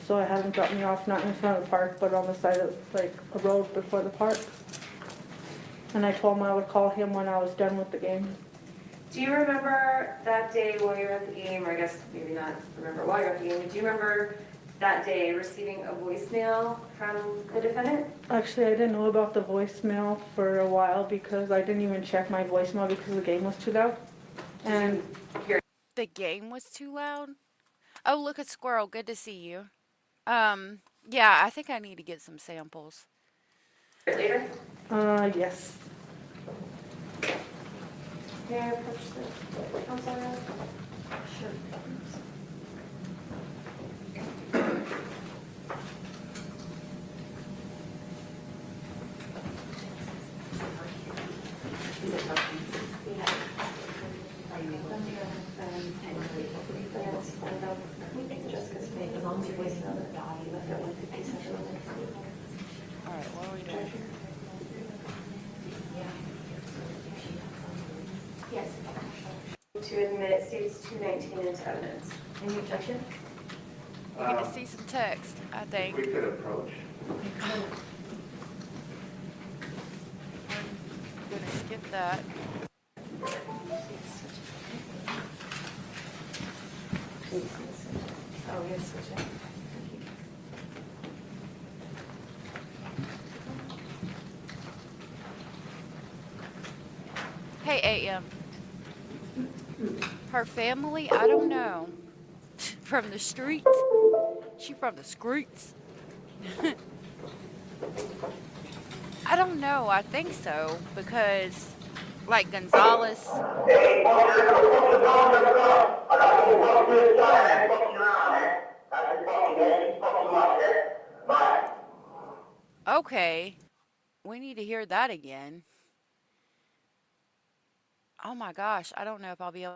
So I had him drop me off not in front of the park, but on the side of like a road before the park. And I told him I would call him when I was done with the game. Do you remember that day while you were at the game, or I guess maybe not remember while you were at the game, but do you remember that day receiving a voicemail from the defendant? Actually, I didn't know about the voicemail for a while because I didn't even check my voicemail because the game was too loud. And The game was too loud? Oh, look at Squirrel. Good to see you. Yeah, I think I need to get some samples. Later? Yes. May I approach the council now? Sure. Alright, what are we doing? Yes. To admit states 219 into evidence. Any objection? You're going to see some text, I think. We could approach. I'm going to skip that. Oh, yes, switch it. Hey, AM. Her family? I don't know. From the streets? She from the streets? I don't know. I think so. Because, like, Gonzalez... Okay. We need to hear that again. Oh my gosh. I don't know if I'll be able...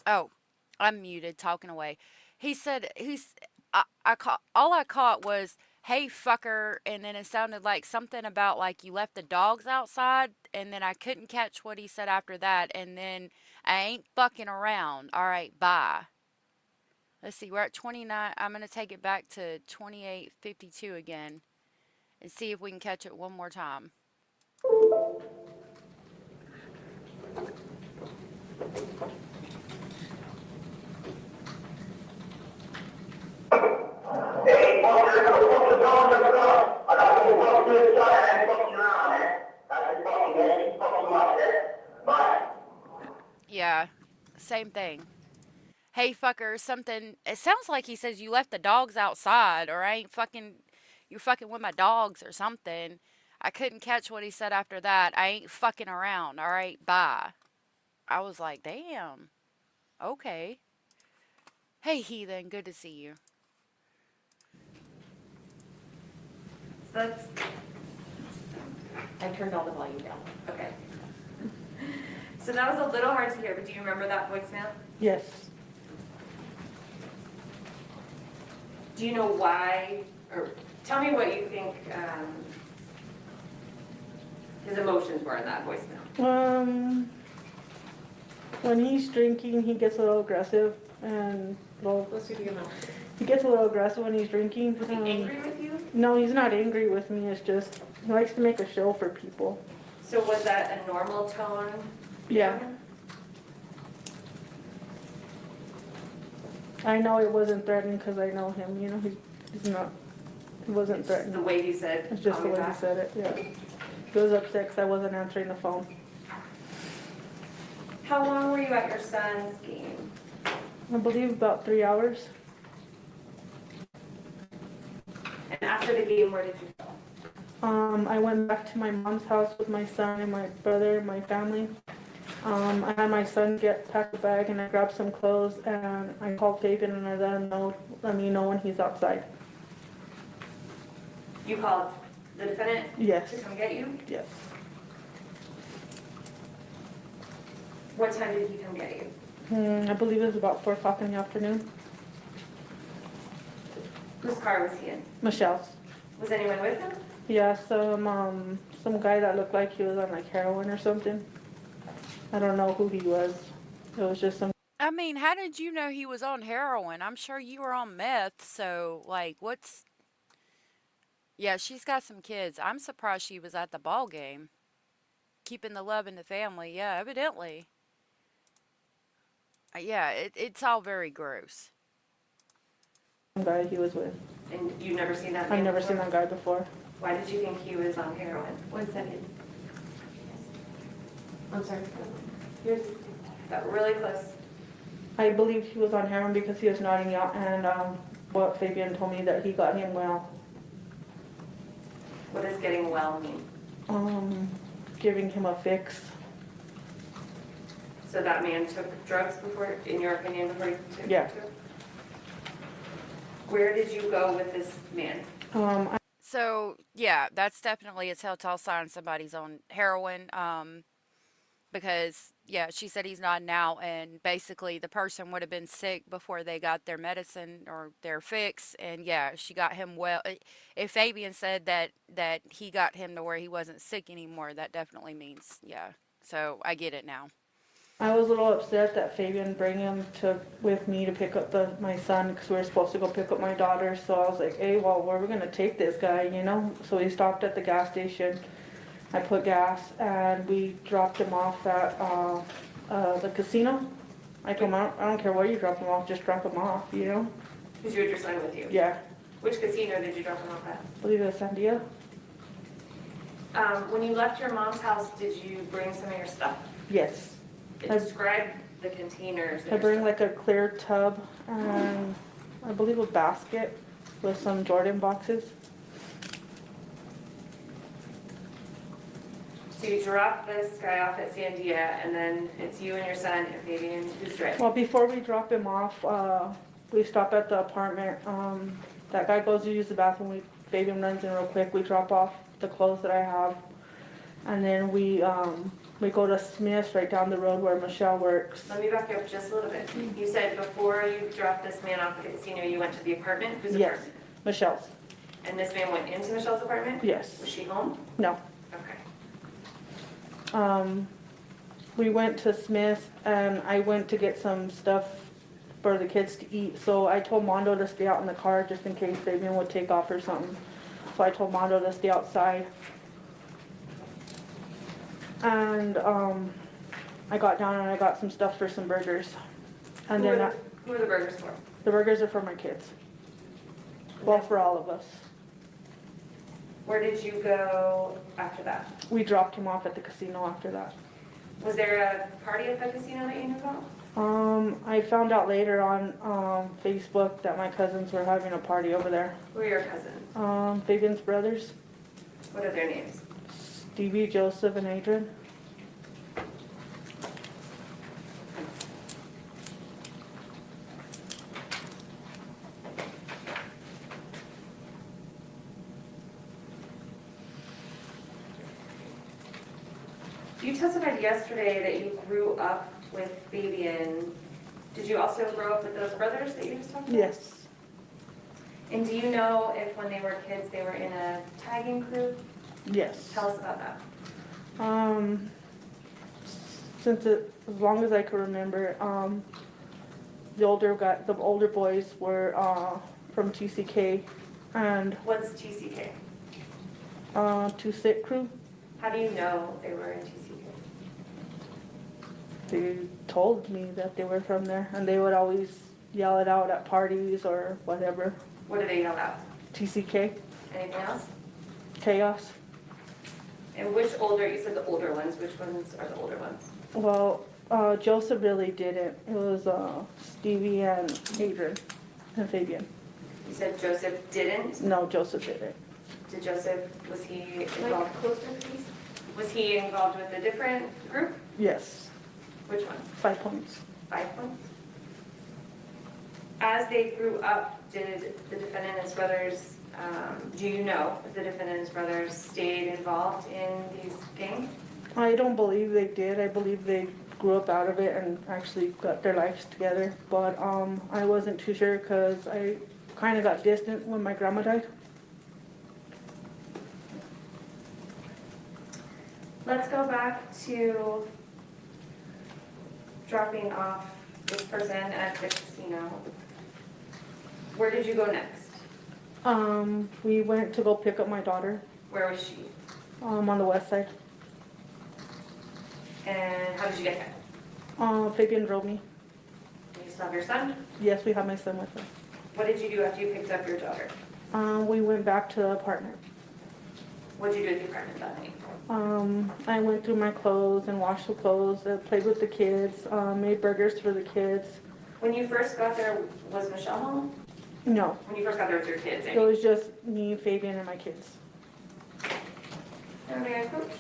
Oh, I'm muted, talking away. He said, all I caught was, hey, fucker, and then it sounded like something about, like, you left the dogs outside, and then I couldn't catch what he said after that, and then I ain't fucking around. All right, bye. Let's see, we're at 29. I'm going to take it back to 28:52 again and see if we can catch it one more time. Yeah, same thing. Hey, fucker, something. It sounds like he says you left the dogs outside, or I ain't fucking. You're fucking with my dogs, or something. I couldn't catch what he said after that. I ain't fucking around. All right, bye. I was like, damn. Okay. Hey, heathen, good to see you. So that's, I turned all the volume down. okay. So that was a little hard to hear, but do you remember that voicemail? Yes. Do you know why, or tell me what you think his emotions were in that voicemail? When he's drinking, he gets a little aggressive, and little, What's he doing now? he gets a little aggressive when he's drinking. Was he angry with you? No, he's not angry with me. It's just he likes to make a show for people. So was that a normal tone? Yeah. I know it wasn't threatening because I know him. You know, he's not. He wasn't It's just threatening. the way he said. It's just the way he said it. Yeah. He was upset because I wasn't answering the phone. How long were you at your son's game? I believe about 3 hours. And after the game, where did you go? I went back to my mom's house with my son and my brother and my family. I had my son pack a bag and I grabbed some clothes and I called Fabian and I let me know when he's outside. You called the defendant Yes. to come get you? Yes. What time did he come get you? I believe it was about 4 o'clock in the afternoon. Whose car was he in? Michelle's. Was anyone with him? Yeah, some guy that looked like he was on like heroin or something. I don't know who he was. It was just some. I mean, how did you know he was on heroin? I'm sure you were on meth, so, like, what's... Yeah, she's got some kids. I'm surprised she was at the ball game. Keeping the love in the family. Yeah, evidently. Yeah, it's all very gross. Some guy he was with. And you've never seen that man I've never before? seen that guy before. Why did you think he was on heroin? 1 second. I'm sorry. Yours got really close. I believe he was on heroin because he was nodding out and what Fabian told me that he got him well. What does getting well mean? Giving him a fix. So that man took drugs before, in your opinion, before he took Yeah. drugs? Where did you go with this man? So, yeah, that's definitely a telltale sign somebody's on heroin. Because, yeah, she said he's nodding out, and basically the person would have been sick before they got their medicine or their fix, and yeah, she got him well. If Fabian said that he got him to where he wasn't sick anymore, that definitely means, yeah. So I get it now. I was a little upset that Fabian bring him with me to pick up my son because we were supposed to go pick up my daughter. So I was like, hey, well, where are we gonna take this guy, you know? So we stopped at the gas station. I put gas and we dropped him off at the casino. I told him, I don't care where you drop him off, just drop him off, you know? Because you had your son with you? Yeah, Which casino did you drop him off at? I believe it was Sandia. When you left your mom's house, did you bring some of your stuff? Yes. Describe the containers. I bring like a clear tub and I believe a basket with some Jordan boxes. So you drop this guy off at Sandia, and then it's you and your son and Fabian. Who's driving? Well, before we drop him off, we stop at the apartment. That guy goes to use the bathroom. Fabian runs in real quick. We drop off the clothes that I have, and then we go to Smith's right down the road where Michelle works. Let me back you up just a little bit. You said before you dropped this man off at the casino, you went to the apartment? Whose Yes, apartment? Michelle's. And this man went into Michelle's apartment? Yes. Was she home? No. Okay. We went to Smith's and I went to get some stuff for the kids to eat. So I told Mondo to stay out in the car just in case Fabian would take off or something. So I told Mondo to stay outside. And I got down and I got some stuff for some burgers. And Who then are the burgers for? the burgers are for my kids. Well, for all of us. Where did you go after that? We dropped him off at the casino after that. Was there a party at the casino that you knew about? I found out later on Facebook that my cousins were having a party over there. Who are your cousins? Fabian's brothers, What are their names? Stevie, Joseph, and Adrian. You testified yesterday that you grew up with Fabian. Did you also grow up with those brothers that you just talked about? Yes. And do you know if when they were kids they were in a tagging crew? Yes. Tell us about that. As long as I can remember, the older boys were from TCK and What's TCK? Two Sit Crew. How do you know they were in TCK? They told me that they were from there, and they would always yell it out at parties or whatever. What do they yell out? TCK, Anything else? chaos. And which older, you said the older ones, which ones are the older ones? Well, Joseph really didn't. It was Stevie and Adrian and Fabian. You said Joseph didn't? No, Joseph didn't. Did Joseph, was he Mike, involved? closer, please. Was he involved with a different group? Yes, Which one? 5 points. 5 points? As they grew up, did the defendant and his brothers, do you know if the defendant and his brothers stayed involved in these gangs? I don't believe they did. I believe they grew up out of it and actually got their lives together. But I wasn't too sure because I kind of got distant when my grandma died. Let's go back to dropping off this person at the casino. Where did you go next? We went to go pick up my daughter Where was she? on the west side. And how did you get there? Fabian drove me. Do you still have your son? Yes, we have my son with us. What did you do after you picked up your daughter? We went back to the apartment. What did you do with the apartment that night? I went through my clothes and washed the clothes, played with the kids, made burgers for the kids. When you first got there, was Michelle home? No, When you first got there with your kids, it was just me, Fabian, and my kids. And may I coach?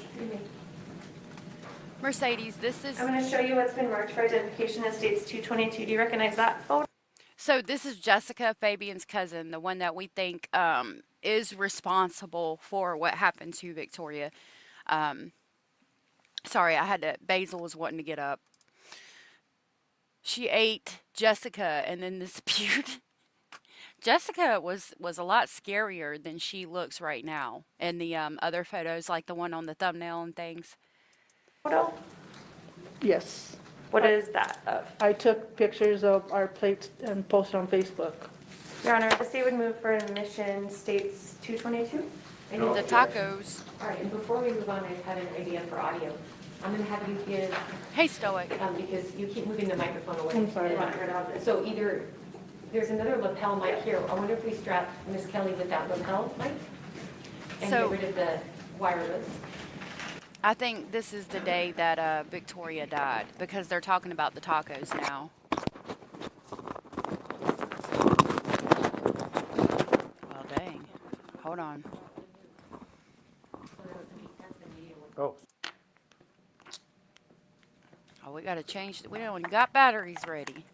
Mercedes, this is I'm going to show you what's been marked for identification as states 222. Do you recognize that photo? so this is Jessica, Fabian's cousin, the one that we think is responsible for what happened to Victoria. Sorry, Basil was wanting to get up. She ate Jessica and then disputed. Jessica was a lot scarier than she looks right now in the other photos, like the one on the thumbnail and things. Photo? Yes. What is that of? I took pictures of our plates and posted on Facebook. Your Honor, the state would move for admission states 222. The tacos. All right, and before we move on, I've had an idea for audio. I'm going to have you give, Hey, Stoic. because you keep moving the microphone away. I'm sorry. And so either, there's another lapel mic here. I wonder if we strap Miss Kelly with that lapel mic and So- get rid of the wireless. I think this is the day that Victoria died because they're talking about the tacos now. Well, dang. Hold on. Oh, Oh, we gotta change. We don't even got batteries ready.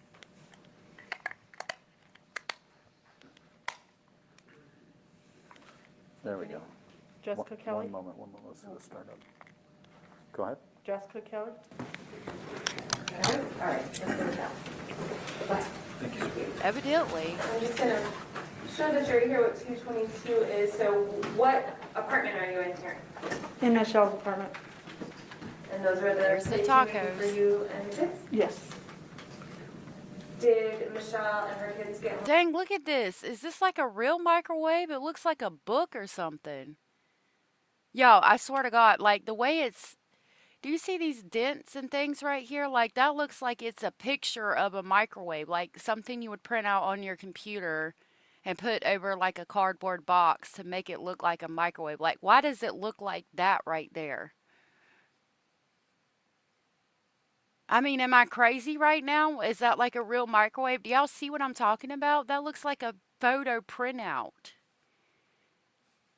there we go. Jessica Kelly? One moment, let's do the startup. Go ahead. Jessica Kelly? All right, let's go with that. Evidently. I'm just going to show the jury here what 222 is. So what apartment are you in here? In Michelle's apartment. And those are the There's the plates you made tacos. for you and the kids? Yes. Did Michelle and her kids get home? Dang, look at this. Is this like a real microwave? It looks like a book or something. Yo, I swear to God, like the way it's. Do you see these dents and things right here? Like that looks like it's a picture of a microwave, like something you would print out on your computer and put over like a cardboard box to make it look like a microwave. Like, why does it look like that right there? I mean, am I crazy right now? Is that like a real microwave? Do y'all see what I'm talking about? That looks like a photo printout.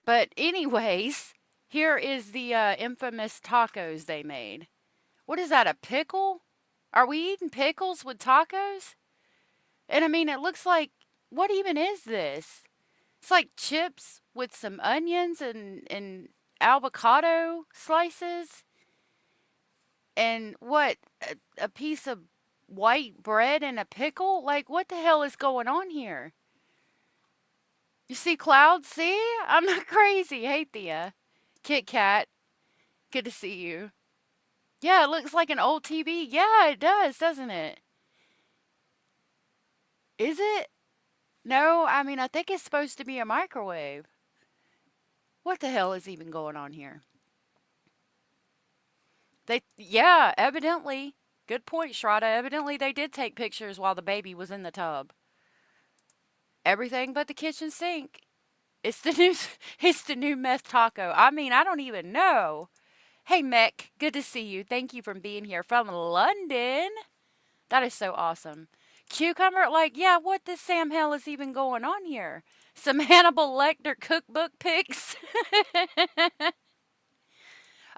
But anyways, here is the infamous tacos they made. What is that, a pickle? Are we eating pickles with tacos? And I mean, it looks like, what even is this? It's like chips with some onions and avocado slices. And what, a piece of white bread and a pickle? Like, what the hell is going on here? You see clouds? See? I'm not crazy. Hey, Thea. Kit Kat. Good to see you. Yeah, it looks like an old TV. Yeah, it does, doesn't it? Is it? No, I mean, I think it's supposed to be a microwave. What the hell is even going on here? Yeah, evidently. Good point, Shraddha. Evidently, they did take pictures while the baby was in the tub. Everything but the kitchen sink. It's the new, it's the new meth taco. I mean, I don't even know. Hey, Mech, good to see you. Thank you for being here from London. That is so awesome. Cucumber, like, yeah, what the Sam hell is even going on here? Some Hannibal Lecter cookbook pics.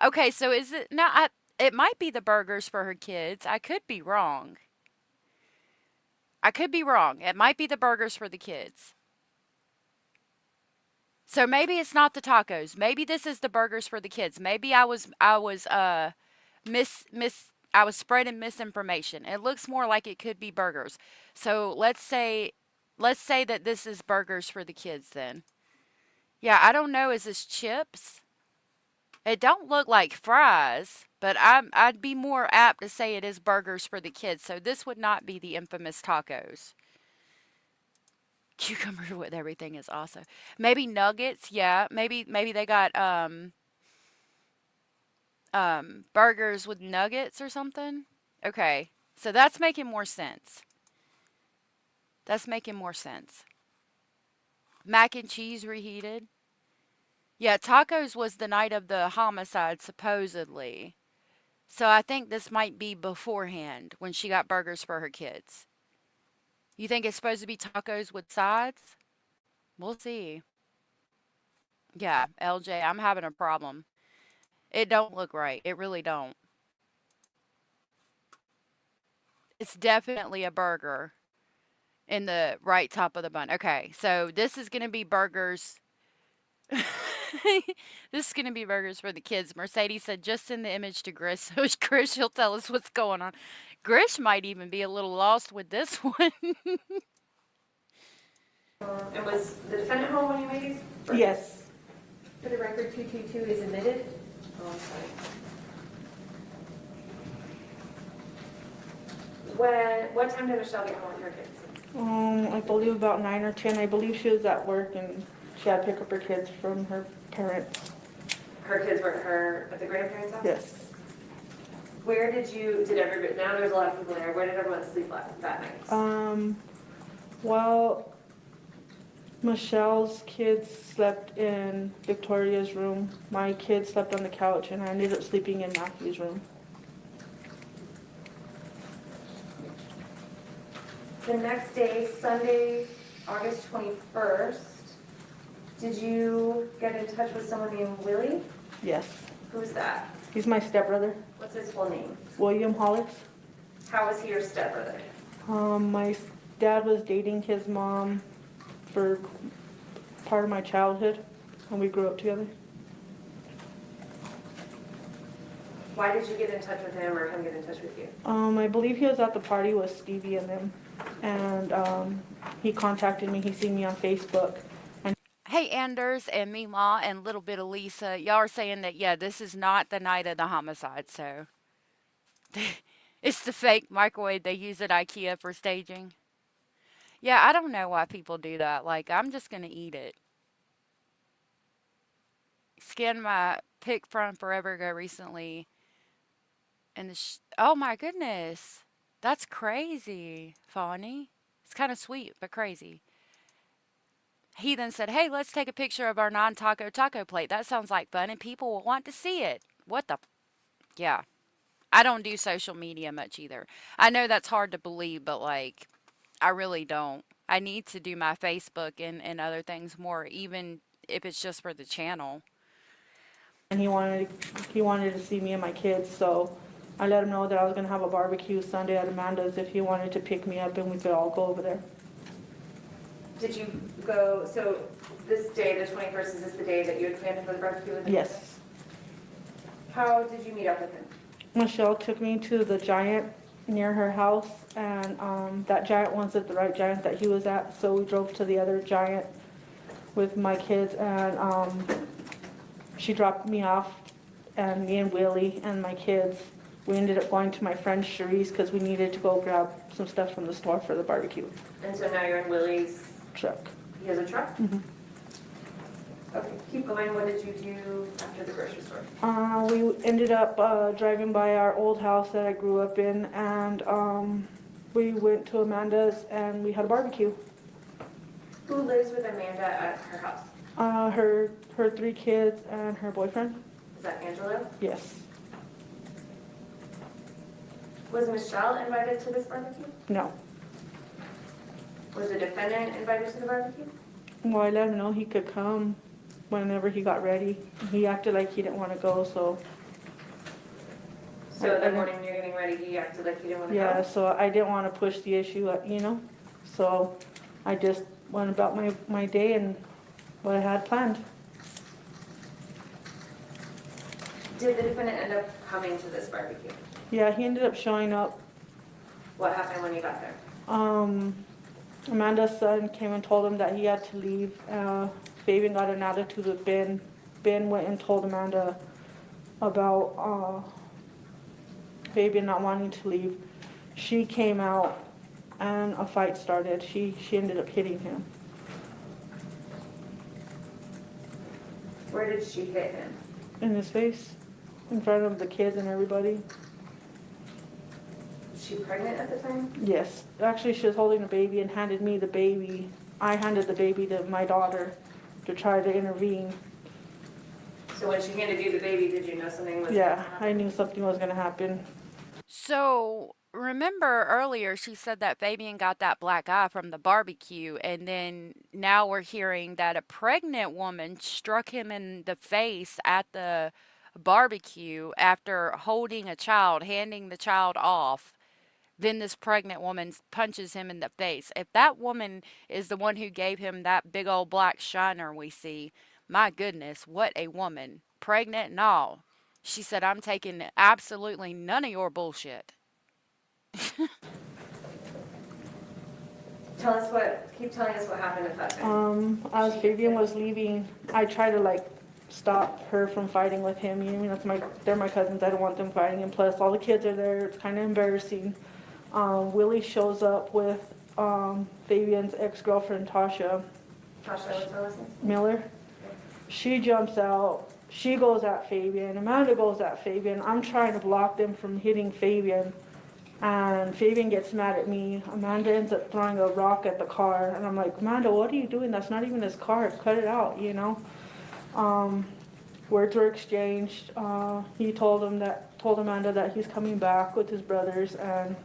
Okay, so is it not? It might be the burgers for her kids. I could be wrong. I could be wrong. It might be the burgers for the kids. So maybe it's not the tacos. Maybe this is the burgers for the kids. Maybe I was I was spreading misinformation. It looks more like it could be burgers. So let's say that this is burgers for the kids then. Yeah, I don't know, is this chips? It don't look like fries, but I'd be more apt to say it is burgers for the kids. So this would not be the infamous tacos. Cucumber with everything is awesome. Maybe nuggets, yeah. Maybe they got burgers with nuggets or something. Okay. So that's making more sense. That's making more sense. Mac and cheese reheated. Yeah, tacos was the night of the homicide, supposedly. So I think this might be beforehand when she got burgers for her kids. You think it's supposed to be tacos with sides? We'll see. Yeah, LJ, I'm having a problem. It don't look right. It really don't. It's definitely a burger in the right top of the bun. Okay, so this is going to be burgers. This is going to be burgers for the kids. Mercedes said, just send the image to Grish. So Grish, he'll tell us what's going on. Grish might even be a little lost with this one. And was the defendant home when you made these? Yes. For the record, 222 is admitted. Oh, I'm sorry. What time did Michelle get home with her kids? I believe about 9 or 10. I believe she was at work and she had to pick up her kids from her parents. Her kids were at the grandparents' house? Yes. Where did everybody, now there's a lot of people there, where did everyone sleep that night? Well, Michelle's kids slept in Victoria's room. My kids slept on the couch, and I ended up sleeping in Matthew's room. The next day, Sunday, August 21st, did you get in touch with someone named Willie? Yes. Who's that? He's my stepbrother, What's his full name? William Hollis. How was he your stepbrother? My dad was dating his mom for part of my childhood, and we grew up together. Why did you get in touch with him or him get in touch with you? I believe he was at the party with Stevie and them, and he contacted me. He seen me on Facebook. Hey, Anders and Mima and little bit of Lisa, y'all are saying that, yeah, this is not the night of the homicide, so it's the fake microwave they use at IKEA for staging. Yeah, I don't know why people do that. Like, I'm just going to eat it. Skinned my pig from forever ago recently. And oh my goodness. That's crazy, Fawny. It's kind of sweet, but crazy. He then said, hey, let's take a picture of our non-taco taco plate. That sounds like fun, and people will want to see it. What the? Yeah. I don't do social media much either. I know that's hard to believe, but, like, I really don't. I need to do my Facebook and other things more, even if it's just for the channel. And he wanted to see me and my kids, so I let him know that I was going to have a barbecue Sunday at Amanda's if he wanted to pick me up and we could all go over there. Did you go, so this day, the 21st, is this the day that you had planned for the barbecue with him? Yes. How did you meet up with him? Michelle took me to the Giant near her house, and that Giant wasn't the right Giant that he was at, so we drove to the other Giant with my kids, and she dropped me off, and me and Willie and my kids we ended up going to my friend Cherie's because we needed to go grab some stuff from the store for the barbecue And so now you're in Willie's, truck. he has a truck? Mhm. Okay, keep going. What did you do after the grocery store? We ended up driving by our old house that I grew up in, and we went to Amanda's and we had a barbecue. Who lives with Amanda at her house? Her 3 kids and her boyfriend. Is that Angela? Yes. Was Michelle invited to this barbecue? No. Was the defendant invited to the barbecue? Well, I let him know he could come whenever he got ready. He acted like he didn't want to go, so. So the morning you're getting ready, he acted like he didn't want to go? Yeah, so I didn't want to push the issue, so I just went about my day and what I had planned. Did the defendant end up coming to this barbecue? Yeah, he ended up showing up. What happened when you got there? Amanda's son came and told him that he had to leave. Fabian got an attitude with Ben. Ben went and told Amanda about Fabian not wanting to leave. She came out and a fight started. She ended up hitting him. Where did she hit him? In his face, in front of the kids and everybody. Was she pregnant at the time? Yes. Actually, she was holding a baby and handed me the baby. I handed the baby to my daughter to try to intervene. So when she handed you the baby, did you know something was Yeah, gonna happen? I knew something was going to happen. So remember earlier she said that Fabian got that black eye from the barbecue, and then now we're hearing that a pregnant woman struck him in the face at the barbecue after holding a child, handing the child off. Then this pregnant woman punches him in the face. If that woman is the one who gave him that big old black shiner we see, my goodness, what a woman. Pregnant and all. She said, I'm taking absolutely none of your bullshit. Keep telling us what happened at that time. As Fabian was leaving, I tried to stop her from fighting with him. They're my cousins. I don't want them fighting, and plus all the kids are there. It's kind of embarrassing. Willie shows up with Fabian's ex-girlfriend Tasha Tasha, what's her last name? Miller. She jumps out. She goes at Fabian. Amanda goes at Fabian. I'm trying to block them from hitting Fabian. And Fabian gets mad at me. Amanda ends up throwing a rock at the car. And I'm like, Amanda, what are you doing? That's not even his car. Cut it out, Words were exchanged. He told Amanda that he's coming back with his brothers. And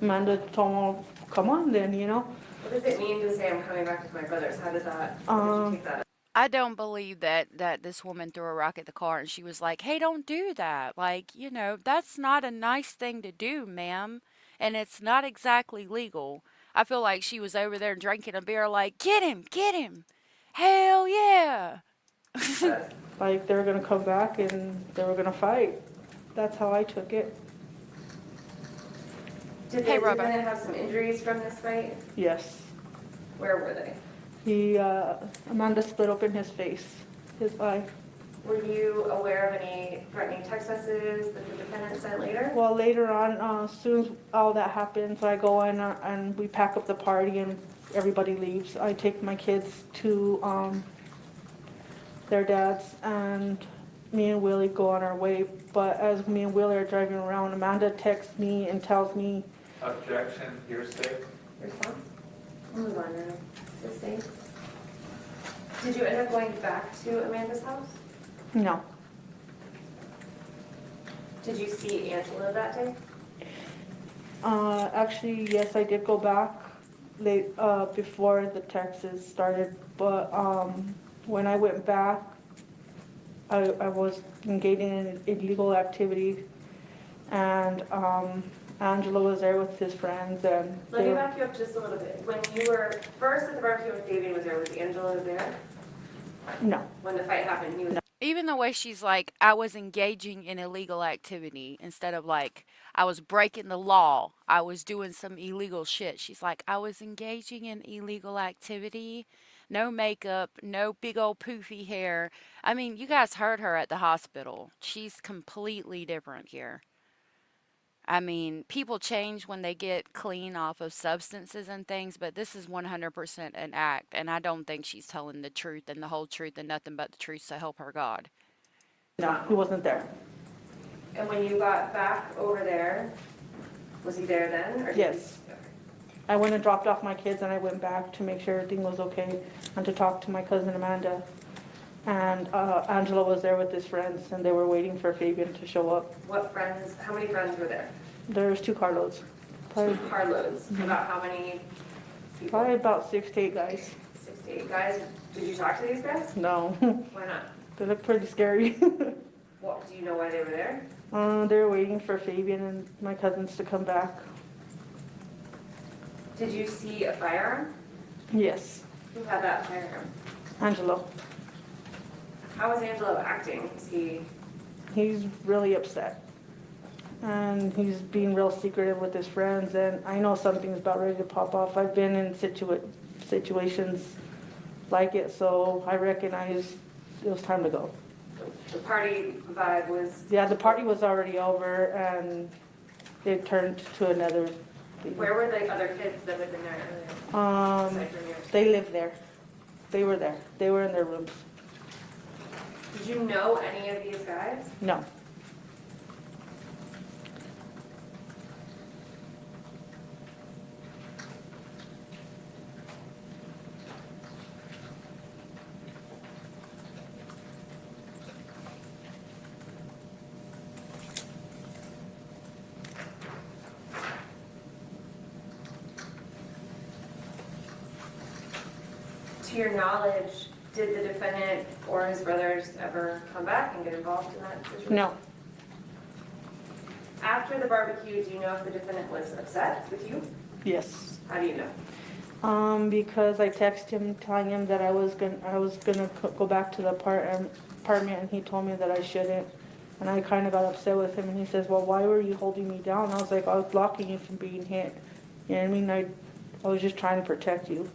Amanda told him, come on then, What does it mean to say I'm coming back with my brothers? How did you take that? I don't believe that this woman threw a rock at the car and she was like, "Hey, don't do that." Like, that's not a nice thing to do, ma'am, and it's not exactly legal. I feel like she was over there drinking a beer like, "Get him, get him." Hell yeah. Like they were going to come back and they were going to fight. That's how I took it. Did Hey, the Robo. defendant have some injuries from this fight? Yes. Where were they? Amanda split open his face, his eye. Were you aware of any threatening text messages that the defendant sent later? Well, later on, as soon as all that happens, I go in and we pack up the party and everybody leaves. I take my kids to their dad's and me and Willie go on our way. But as me and Willie are driving around, Amanda texts me and tells me, Objection, hearsay. Response? Move on now. Just say. Did you end up going back to Amanda's house? no. Did you see Angela that day? Actually, yes, I did go back late before the taxes started, but when I went back, I was engaging in illegal activity, and Angela was there with his friends, and Let me back you up just a little bit. When you were first at the barbecue with Fabian was there, was Angela there? no. When the fight happened, he was Even the way she's like, I was engaging in illegal activity instead of like, I was breaking the law, I was doing some illegal shit. She's like, I was engaging in illegal activity. No makeup, no big old poofy hair. I mean, you guys heard her at the hospital. She's completely different here. I mean, people change when they get clean off of substances and things, but this is 100% an act, and I don't think she's telling the truth and the whole truth and nothing but the truth to help her God. No, he wasn't there. And when you got back over there, was he there then? Or did Yes. you- I went and dropped off my kids and I went back to make sure everything was okay and to talk to my cousin Amanda. And Angela was there with his friends and they were waiting for Fabian to show up. What friends, how many friends were there? There's 2 carloads. Probably, Two carloads. About how many people? probably about 6 to 8 guys. 6 to 8 guys. Did you talk to these guys? No, Why not? they look pretty scary. What, do you know why they were there? They were waiting for Fabian and my cousins to come back. Did you see a firearm? Yes, Who had that firearm? Angelo. How was Angelo acting? Is he, He's really upset. And he's being real secretive with his friends, and I know something's about ready to pop off. I've been in situations like it, so I recognized it was time to go. the party vibe was, Yeah, the party was already over, and it turned to another thing. where were the other kids that had been there earlier? Aside from yours? They lived there. They were there. They were in their rooms. Did you know any of these guys? No. To your knowledge, did the defendant or his brothers ever come back and get involved in that situation? No. After the barbecue, do you know if the defendant was upset with you? Yes. How do you know? Because I texted him telling him that I was gonna go back to the apartment, and he told me that I shouldn't. And I kind of got upset with him, and he says, "Well, why were you holding me down?" I was like, "I was blocking you from being hit." You know what I mean? I was just trying to protect you.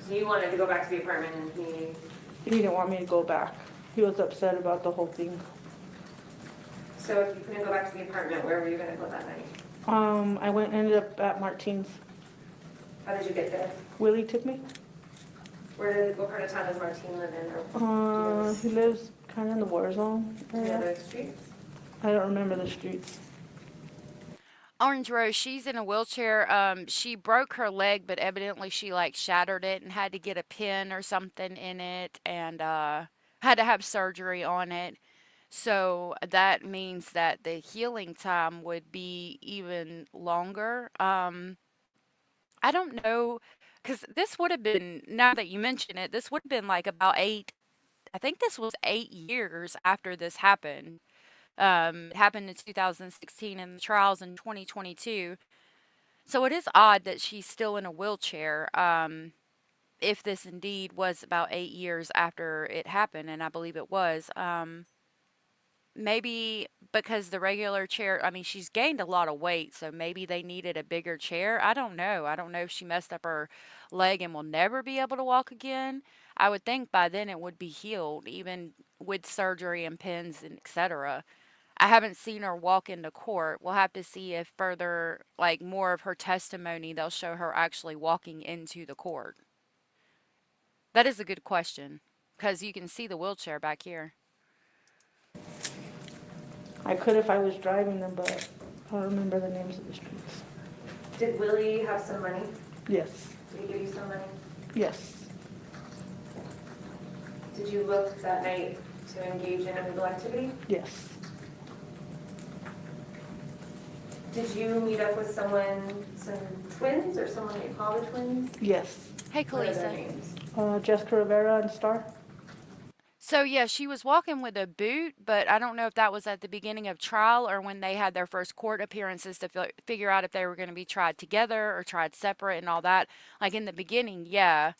So you wanted to go back to the apartment and He didn't want me to go back. He was upset about the whole thing. so if you couldn't go back to the apartment, where were you gonna go that night? I ended up at Martine's. How did you get there? Willie took me. What part of town does Martine live in? Or do you know He lives kind of in the war zone any area. other streets? I don't remember the streets. Orange Rose, she's in a wheelchair. She broke her leg, but evidently she like shattered it and had to get a pin or something in it and had to have surgery on it. So that means that the healing time would be even longer. I don't know, because this would have been, now that you mention it, this would have been like about I think this was 8 years after this happened. It happened in 2016 and the trials in 2022. So it is odd that she's still in a wheelchair, if this indeed was about 8 years after it happened, and I believe it was. Maybe because the regular chair, I mean, she's gained a lot of weight, so maybe they needed a bigger chair. I don't know. I don't know if she messed up her leg and will never be able to walk again. I would think by then it would be healed, even with surgery and pins and etc. I haven't seen her walk into court. We'll have to see if further, like more of her testimony, they'll show her actually walking into the court. That is a good question, because you can see the wheelchair back here. I could if I was driving them, but I don't remember the names of the streets. Did Willie have some money? Yes. Did he give you some money? Yes. Did you look that night to engage in illegal activity? Yes. Did you meet up with someone, some twins, or someone that you call the twins? Yes. Hey, What are their Kalisa. names? Jessica Rivera and Star. So yeah, she was walking with a boot, but I don't know if that was at the beginning of trial or when they had their first court appearances to figure out if they were going to be tried together or tried separate and all that. Like in the beginning, yeah.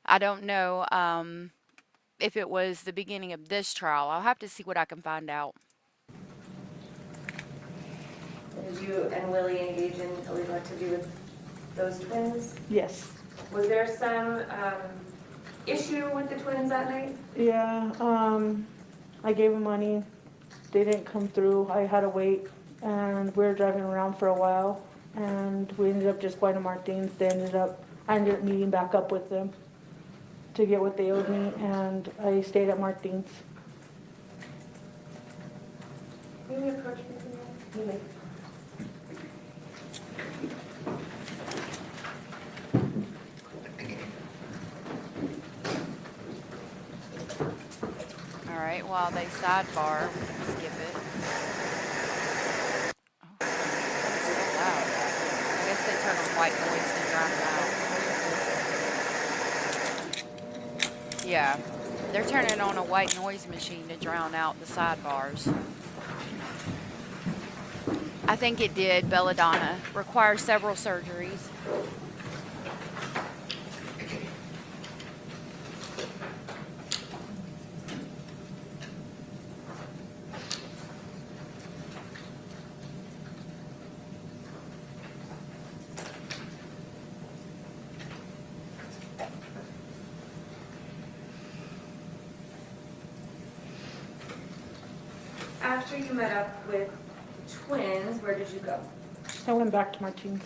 I don't know if it was the beginning of this trial. I'll have to see what I can find out. Did you and Willie engage in illegal activity with those twins? Yes. Was there some issue with the twins that night? Yeah. I gave them money. They didn't come through. I had to wait and we were driving around for a while, and we ended up just going to Martin's. I ended up meeting back up with them to get what they owed me, and I stayed at Martin's. Can you approach me? You may. All right, while they sidebar, we can skip it. Oh, that's so loud. I guess they turn on white noise to drown it out. Yeah, they're turning on a white noise machine to drown out the sidebars. I think it did, Belladonna. Requires several surgeries. After you met up with twins, where did you go? I went back to Martin's.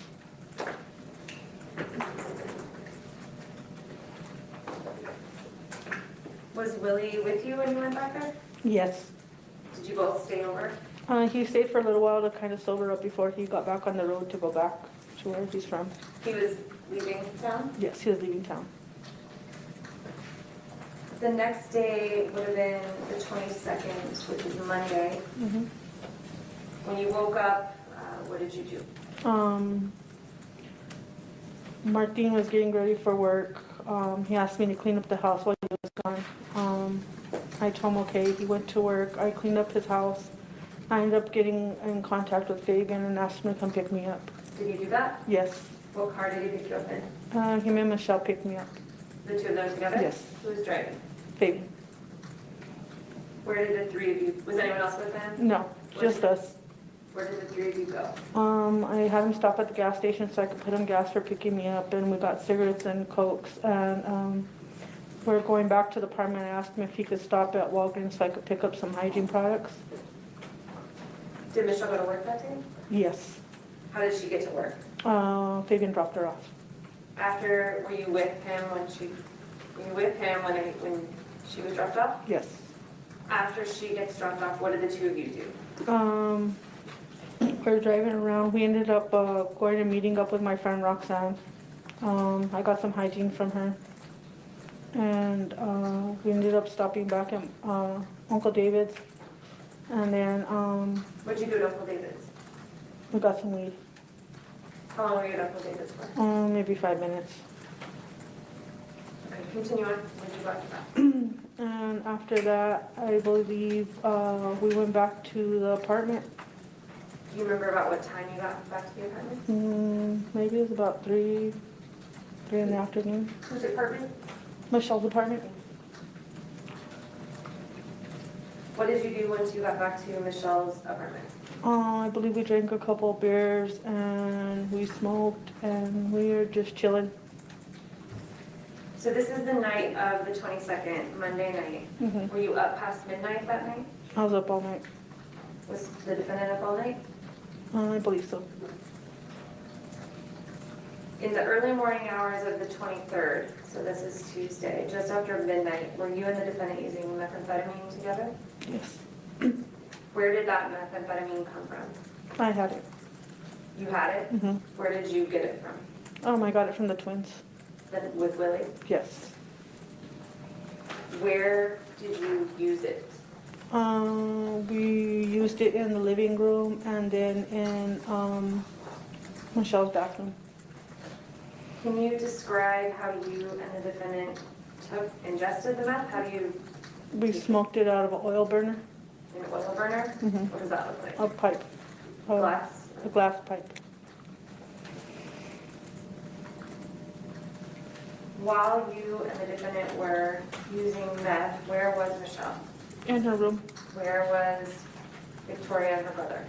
Was Willie with you when you went back there? Yes. Did you both stay over? He stayed for a little while to kind of sober up before he got back on the road to go back to where he's from. He was leaving town? Yes, he was leaving town. The next day would have been the 22nd, which is Monday. Mm-hmm. When you woke up, what did you do? Martin was getting ready for work. He asked me to clean up the house while he was gone. I told him okay. He went to work. I cleaned up his house. I ended up getting in contact with Fabian and asked him to come pick me up. Did you do that? Yes. What car did he pick you up in? Him and Michelle picked me up. The two of them together? Yes. Who was driving? Fabian. Where did the three of you, was anyone else with them? No, just us. Where did the three of you go? I had him stop at the gas station so I could put him gas for picking me up, and we got cigarettes and Cokes, and we're going back to the apartment. I asked him if he could stop at Walgreens so I could pick up some hygiene products. Did Michelle go to work that day? Yes. How did she get to work? Fabian dropped her off. After, were you with him when she was dropped off? Yes. After she gets dropped off, what did the two of you do? We're driving around. We ended up going and meeting up with my friend Roxanne. I got some hygiene from her. And we ended up stopping back at Uncle David's. And then What'd you do at Uncle David's? we got some weed. How long were you at Uncle David's for? Maybe 5 minutes. Okay, continue on. When did you go after that? And after that, I believe we went back to the apartment. Do you remember about what time you got back to the apartment? Maybe it was about 3 in the afternoon. Whose apartment? Michelle's apartment. What did you do once you got back to Michelle's apartment? I believe we drank a couple of beers and we smoked and we were just chilling. So this is the night of the 22nd, Monday night. Mhm. Were you up past midnight that night? I was up all night. Was the defendant up all night? I believe so. In the early morning hours of the 23rd, so this is Tuesday, just after midnight, were you and the defendant using methamphetamine together? Yes. Where did that methamphetamine come from? I had it. You had it? Mm-hmm. Where did you get it from? I got it from the twins. Then with Willie? Yes. Where did you use it? We used it in the living room and then in Michelle's bathroom. Can you describe how you and the defendant ingested the meth? How do you, We smoked it out of an oil burner, an oil burner? Mhm. What does that look like? a pipe, Glass? a glass pipe. While you and the defendant were using meth, where was Michelle? In her room. Where was Victoria and her brother?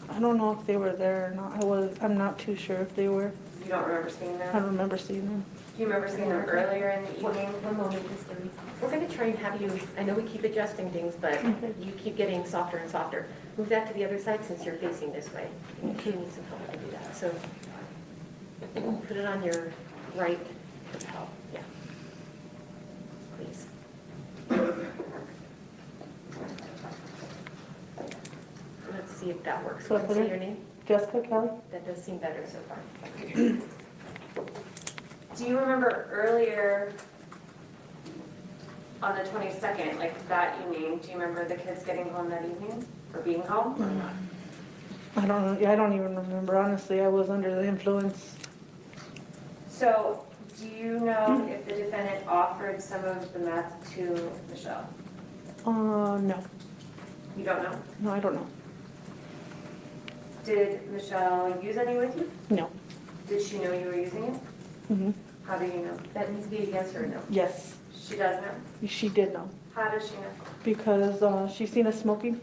I don't know if they were there or not. I'm not too sure if they were. You don't remember seeing I them? don't remember seeing them. Do you remember seeing them earlier in the evening? One moment, Miss Debbie. We're going to try and have you, I know we keep adjusting things, but you keep getting softer and softer. Move that to the other side since you're facing this way. She needs some help to do that. So put it on your right lapel. Yeah. Please. Let's see if that works. What's your name? Jessica Kelly? That does seem better so far. Do you remember earlier on the 22nd, like that evening, do you remember the kids getting home that evening or being home? I don't know. Yeah, I don't even remember. Honestly, I was under the influence. So do you know if the defendant offered some of the meth to Michelle? No. You don't know? No, I don't know. Did Michelle use any with you? No. Did she know you were using it? Mm-hmm. How do you know? That needs to be a yes or a no. Yes, She does know. she did know. How does she know? Because she's seen us smoking.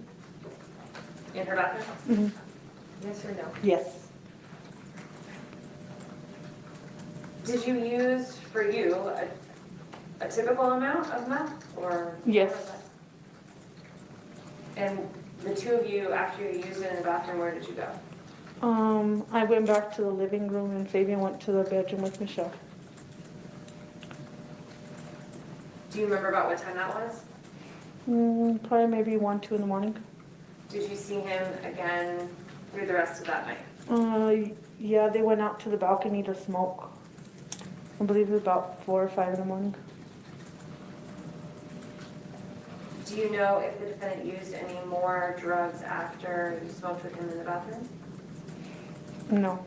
In her bathroom? Mm-hmm. Yes or no? Yes. Did you use, for you, a typical amount of meth or? Yes. or less? And the two of you, after you used it in the bathroom, where did you go? I went back to the living room and Fabian went to the bedroom with Michelle. Do you remember about what time that was? Probably maybe 1, 2 in the morning. Did you see him again through the rest of that night? Yeah, they went out to the balcony to smoke. I believe it was about 4 or 5 in the morning. Do you know if the defendant used any more drugs after you smoked with him in the bathroom? No.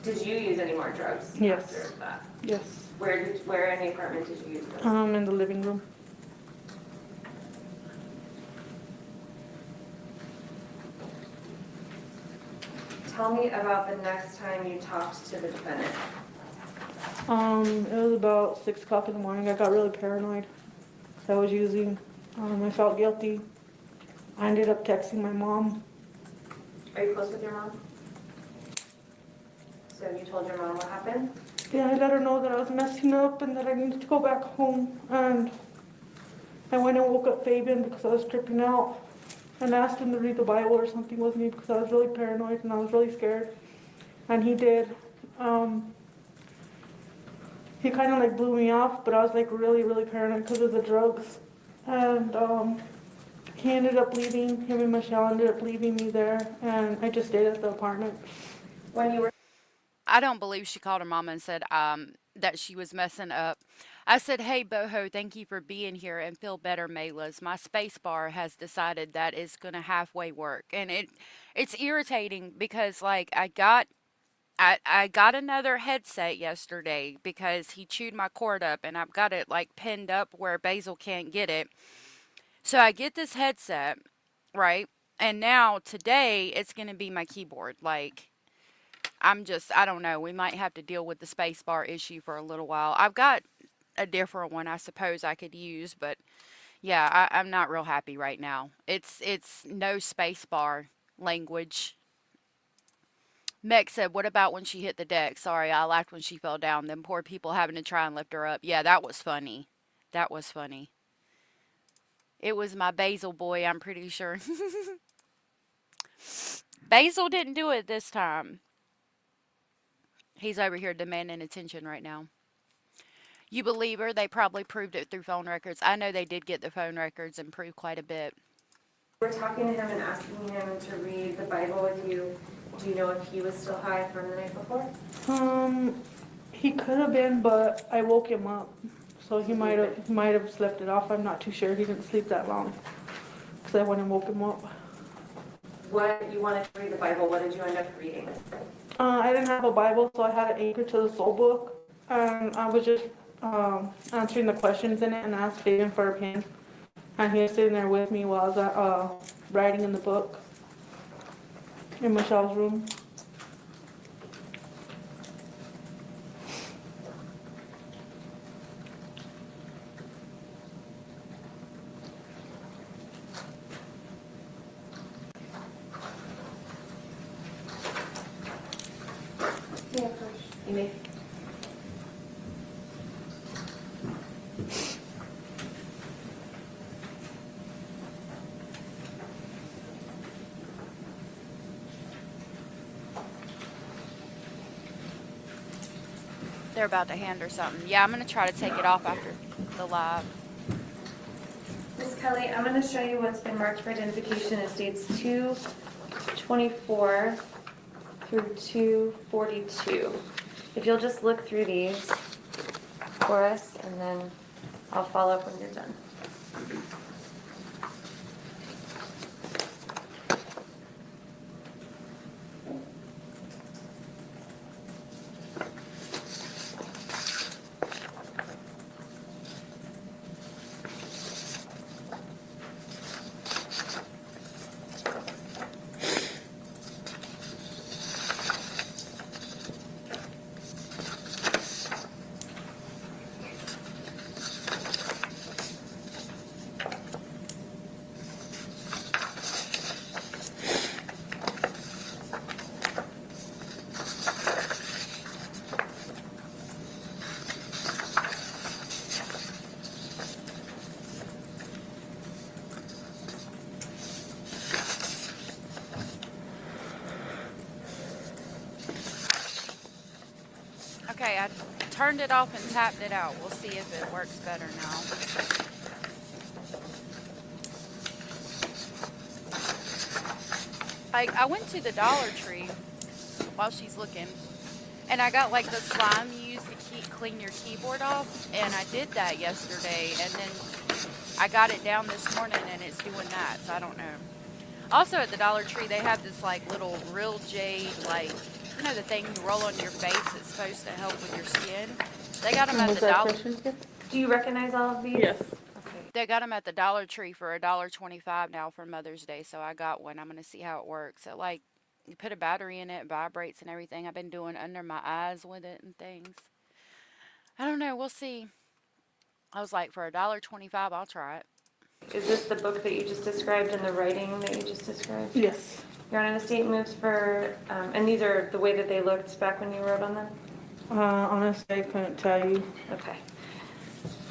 Did you use any more drugs Yes. after that? Yes. Where in the apartment did you use those? In the living room. Tell me about the next time you talked to the defendant. It was about 6 o'clock in the morning. I got really paranoid. I was using. I felt guilty. I ended up texting my mom. Are you close with your mom? So you told your mom what happened? Yeah, I let her know that I was messing up and that I needed to go back home. And I went and woke up Fabian because I was tripping out and asked him to read the Bible or something with me because I was really paranoid and I was really scared. And he did. He kind of like blew me off, but I was like really, really paranoid because of the drugs. And he ended up leaving, him and Michelle ended up leaving me there, and I just stayed at the apartment. When you were I don't believe she called her mama and said that she was messing up. I said, "Hey, Boho, thank you for being here and feel better, Maylas. My space bar has decided that it's gonna halfway work, and it's irritating because like I got another headset yesterday because he chewed my cord up and I've got it like pinned up where Basil can't get it. So I get this headset, right? And now today it's going to be my keyboard. Like I don't know. We might have to deal with the spacebar issue for a little while. I've got a different one I suppose I could use, but yeah, I'm not real happy right now. It's no spacebar language. Meg said, "What about when she hit the deck? Sorry, I laughed when she fell down. Them poor people having to try and lift her up." Yeah, that was funny. That was funny. It was my Basil boy, I'm pretty sure. Basil didn't do it this time. He's over here demanding attention right now. You believe her? They probably proved it through phone records. I know they did get the phone records and proved quite a bit. You were talking to him and asking him to read the Bible with you. Do you know if he was still high from the night before? He could have been, but I woke him up, so he might have slept it off. I'm not too sure. He didn't sleep that long, because I went and woke him up. What you wanted to read the Bible? What did you end up reading? I didn't have a Bible, so I had an anchor to the soul book, and I was just answering the questions in it and asked Fabian for a pen, and he was sitting there with me while I was writing in the book in Michelle's room. Yeah. You may. They're about to hand her something. Yeah, I'm going to try to take it off after the live. Miss Kelly, I'm going to show you what's been marked for identification. It states 224 through 242. If you'll just look through these for us, and then I'll follow up when you're done. Okay, I turned it off and tapped it out. We'll see if it works better now. I went to the Dollar Tree while she's looking, and I got like the slime you use to clean your keyboard off, and I did that yesterday, and then I got it down this morning, and it's doing that, so I don't know. Also at the Dollar Tree, they have this like little real jade, like, you know, the thing you roll on your face that's supposed to help with your skin. They got them at Was the that Dollar. question again? Do you recognize all of these? Yes. Okay. They got them at the Dollar Tree for $1.25 now for Mother's Day, so I got one. I'm gonna see how it works. It like you put a battery in it, vibrates and everything. I've been doing under my eyes with it and things. I don't know. We'll see. I was like, for $1.25, I'll try it. Is this the book that you just described and the writing that you just described? Yes. Your Honor, the state moves for, and these are the way that they looked back when you wrote on them? Honestly, I couldn't tell you. Okay.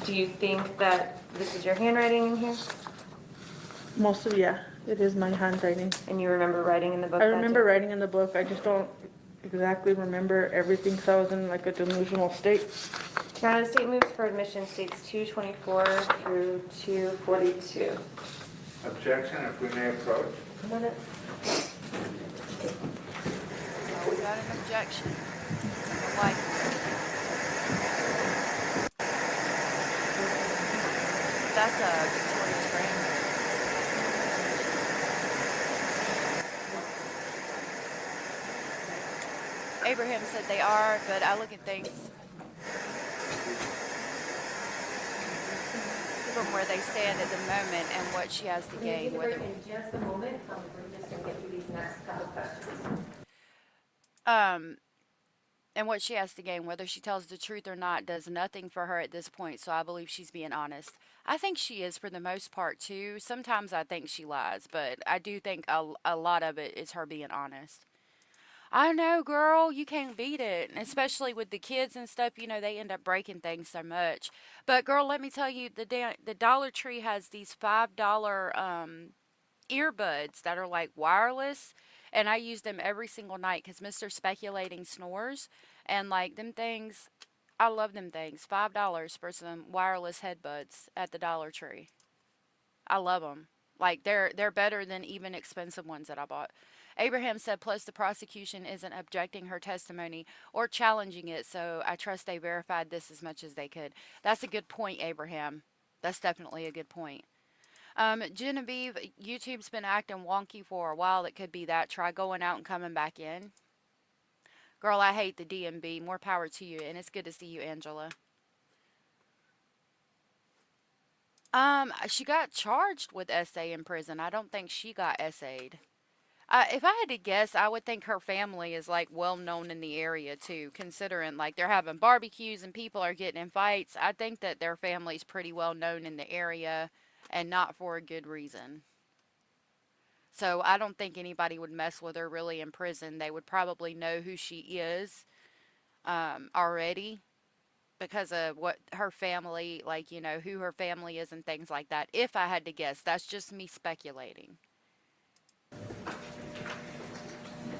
Do you think that this is your handwriting in here? Most of, yeah, it is my handwriting. And you remember writing in the book? I that remember day? writing in the book, I just don't exactly remember everything because I was in like a delusional state. Your Honor, the state moves for admission states 224 through 242. Objection, if we may approach. Come on up. Oh, we got an objection. I like it. That's a Victoria's grandmother. Abraham said they are, but I look at things from where they stand at the moment and what she has to We're gonna gain. take a Whether break in just a moment. We're just gonna get through these next couple questions. and what she has to gain, whether she tells the truth or not, does nothing for her at this point. So I believe she's being honest. I think she is for the most part too. Sometimes I think she lies, but I do think a lot of it is her being honest. I know, girl, you can't beat it. And especially with the kids and stuff, you know, they end up breaking things so much. But girl, let me tell you, the Dollar Tree has these $5 earbuds that are like wireless, and I use them every single night because Mr. Speculating snores, and like them things, I love them things. $5 for some wireless headbuds at the Dollar Tree. I love them. Like they're better than even expensive ones that I bought. Abraham said, plus the prosecution isn't objecting her testimony or challenging it, so I trust they verified this as much as they could. That's a good point, Abraham. That's definitely a good point. Genevieve, YouTube's been acting wonky for a while. It could be that. Try going out and coming back in. Girl, I hate the DMB. More power to you, and it's good to see you, Angela. She got charged with SA in prison. I don't think she got SA'd. If I had to guess, I would think her family is like well known in the area too, considering like they're having barbecues and people are getting in fights. I think that their family's pretty well known in the area and not for a good reason. So I don't think anybody would mess with her really in prison. They would probably know who she is. already because of what her family, like, who her family is and things like that. If I had to guess, that's just me speculating.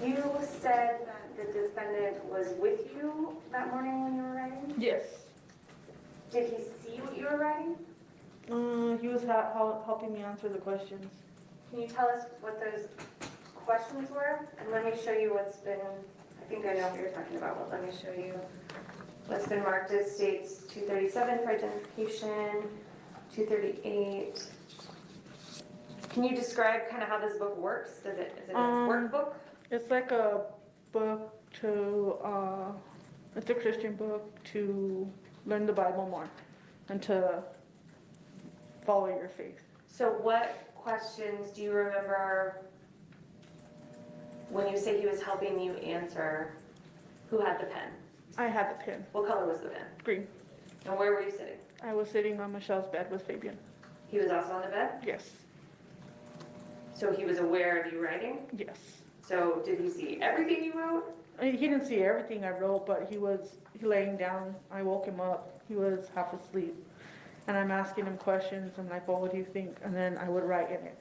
You said that the defendant was with you that morning when you were writing? Yes. Did he see what you were writing? He was helping me answer the questions. Can you tell us what those questions were? And let me show you what's been, I think I know what you're talking about, but let me show you what's been marked as states 237 for identification, 238. Can you describe kind of how this book works? Is it a workbook? It's like a book to, it's a Christian book to learn the Bible more and to follow your faith. So what questions do you remember when you say he was helping you answer? Who had the pen? I had the pen, What color was the pen? green. And where were you sitting? I was sitting on Michelle's bed with Fabian. He was also on the bed? Yes, So he was aware of you writing? yes. So did he see everything you wrote? I mean, he didn't see everything I wrote, but he laying down. I woke him up. He was half asleep. And I'm asking him questions. I'm like, well, what do you think? And then I would write in it.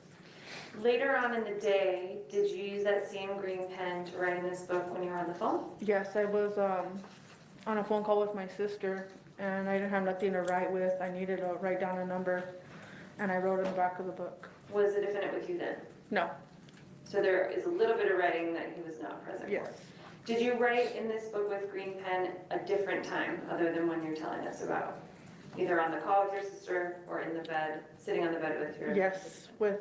Later on in the day, did you use that same green pen to write in this book when you were on the phone? Yes, I was on a phone call with my sister, and I didn't have nothing to write with. I needed to write down a number, and I wrote in the back of the book. Was the defendant with you then? No. So there is a little bit of writing that he was not present Yes. for. Did you write in this book with green pen a different time other than when you're telling us about? Either on the call with your sister or in the bed, sitting on the bed with your... Yes, with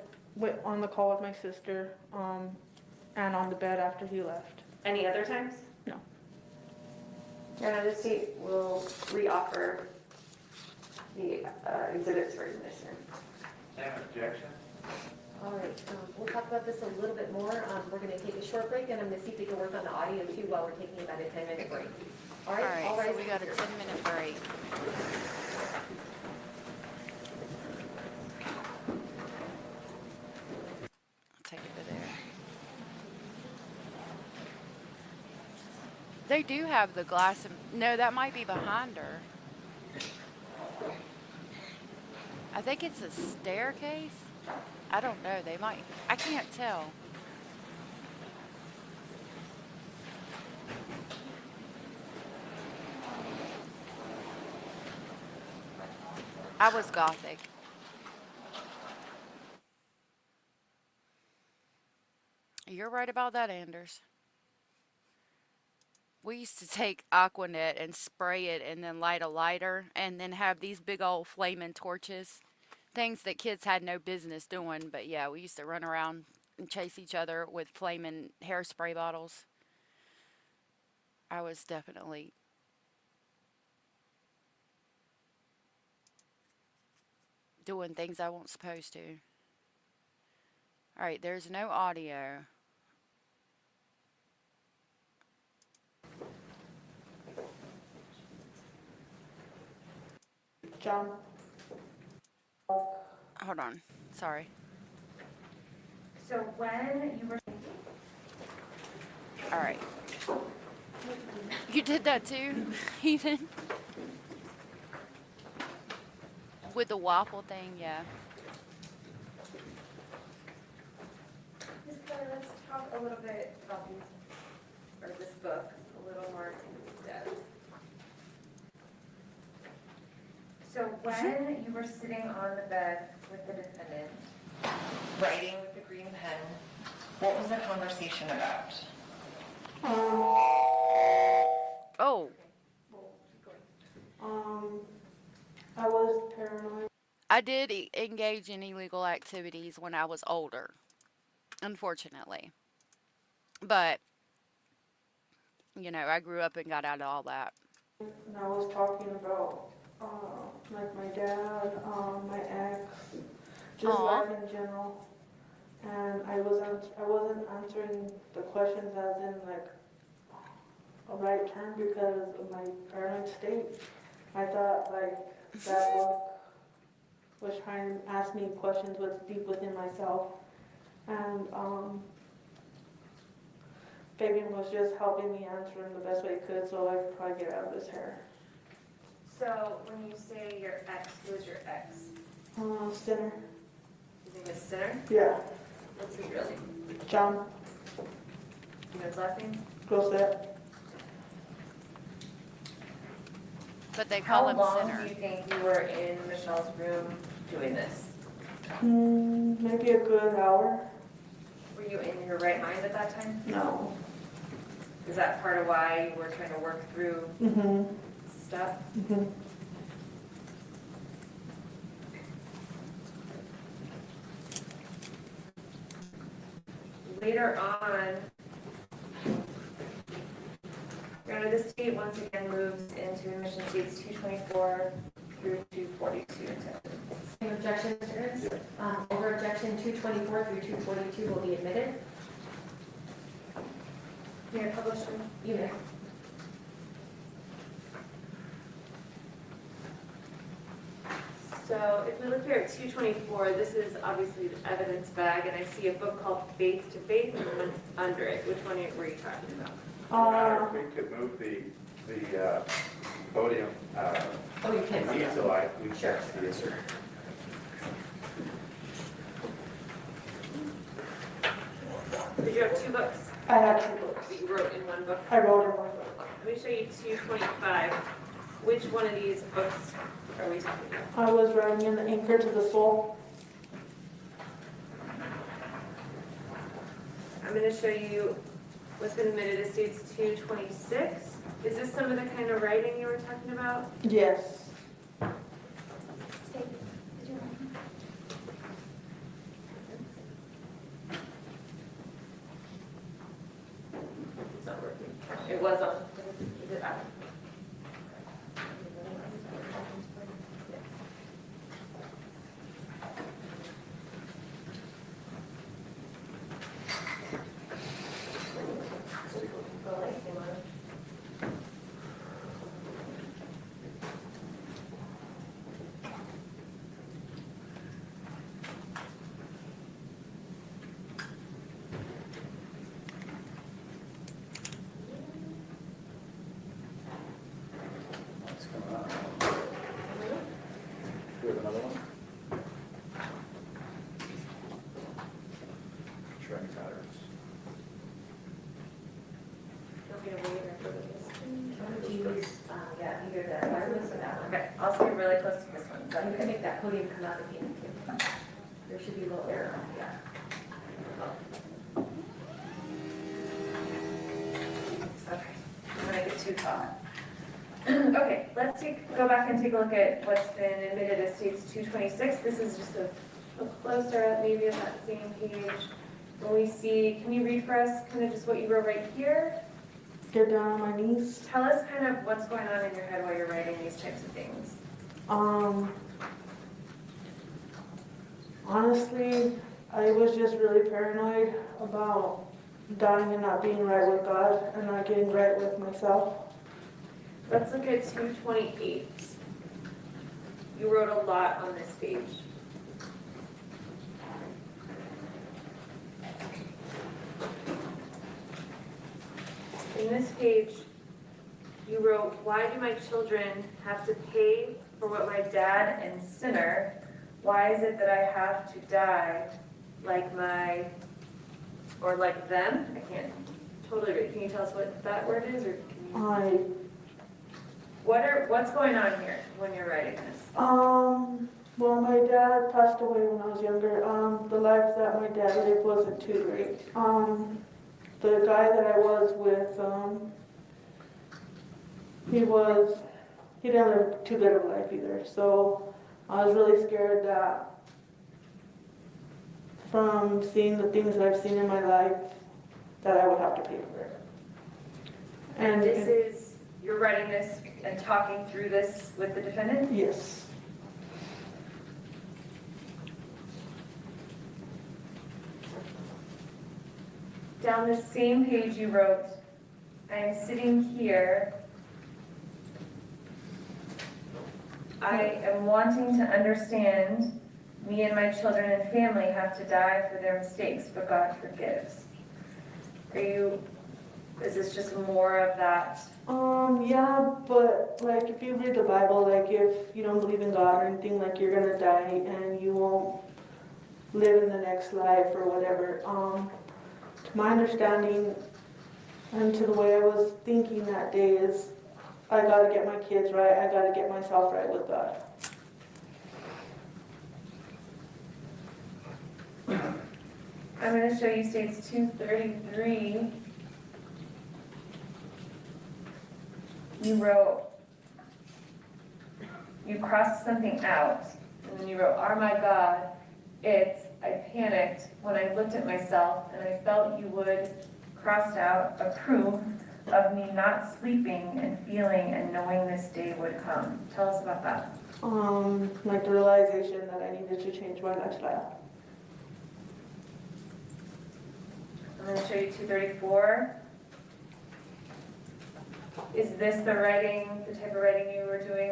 on the call with my sister, and on the bed after he left. Any other times? No. And the state will reoffer the exhibits for admission. Same objection? All right, we'll talk about this a little bit more. We're going to take a short break, and I'm going to see if we can work on the audio too while we're taking about a 10-minute break. All All right, right, so we got a 10-minute break. I'll take it to there. They do have the glass. No, that might be behind her. I think it's a staircase. I don't know. They might. I can't tell. I was gothic. You're right about that, Anders. We used to take Aquanet and spray it and then light a lighter and then have these big old flaming torches. Things that kids had no business doing, but yeah, we used to run around and chase each other with flaming hairspray bottles. I was definitely doing things I wasn't supposed to. All right, there's no audio. John. Hold on. Sorry. So when you were... All right. You did that too, Ethan? With the waffle thing, yeah. Let's talk a little bit about this book a little more in depth. So when you were sitting on the bed with the defendant, writing with the green pen, what was the conversation about? Oh, I was paranoid. I did engage in illegal activities when I was older, unfortunately. But, I grew up and got out of all that. And I was talking about, like my dad, my ex, just Aw. life in general. And I wasn't answering the questions as in like a right term because of my paranoid state. I thought like that book was trying to ask me questions what's deep within myself. And Fabian was just helping me answer him the best way he could, so I could probably get out of his hair. So when you say your ex, who is your ex? Sinner. His name is Sinner? Yeah. What's his real name? John. You know his last name? Grosset. But they call him How long Sinner. do you think you were in Michelle's room doing this? Maybe a good hour. Were you in your right mind at that time? No. Is that part of why you were trying to work through stuff? Later on, this state once again moves into admission states 224 through 242. Same objection, Mr. Ernst? Over objection 224 through 242 will be admitted. May I publish them? You may. So if we look here at 224, this is obviously the evidence bag, and I see a book called Faith to Faith, and one under it. Which one were you talking about? If we could move the podium, Oh, you can see it. so we can see Sure. it. Sure. Did you have two books I had 2 books. that you wrote in one book? I wrote in one book. Let me show you 225. Which one of these books are we talking about? I was writing in the Anchor to the Soul. I'm going to show you what's been admitted as states 226. Is this some of the kind of writing you were talking about? Yes. It's not working. It was on. Is it out? What's going on? Do you have another one? Trying patterns. Want me to wait or go to this? Yeah, either that or this or that one. Okay, I'll stay really close to this one. Is that You can okay? make that podium come out if you need to. There should be a little error on that. Okay, I'm gonna get too tall. Okay, let's go back and take a look at what's been admitted as states 226. This is just a closer up maybe of that same page. When we see, can you read for us kind of just what you wrote right here? Get down on my knees. Tell us kind of what's going on in your head while you're writing these types of things. Honestly, I was just really paranoid about dying and not being right with God and not getting right with myself. Let's look at 228. You wrote a lot on this page. In this page, you wrote, why do my children have to pay for what my dad and Sinner, why is it that I have to die like my, or like them? I can't totally read. Can you tell us what that word is, or can you? What's going on here when you're writing this? Well, my dad passed away when I was younger. The life that my dad lived wasn't too great. The guy that I was with, he didn't live too good of a life either. So I was really scared that from seeing the things that I've seen in my life, that I would have to pay for it. And this is, you're writing this and talking through this with the defendant? Yes. Down the same page you wrote, I am sitting here. I am wanting to understand me and my children and family have to die for their mistakes, but God forgives. Are you Is this just more of that? Yeah, but like if you read the Bible, like if you don't believe in God or anything, like you're gonna die and you won't live in the next life or whatever. To my understanding and to the way I was thinking that day is I gotta get my kids right, I gotta get myself right with God. I'm going to show you states 233. You crossed something out, and then you wrote, "Oh my God, I panicked when I looked at myself, and I felt you would," crossed out, "a proof of me not sleeping and feeling and knowing this day would come." Tell us about that. Like the realization that I needed to change my lifestyle. I'm going to show you 234. Is this the writing, the type of writing you were doing?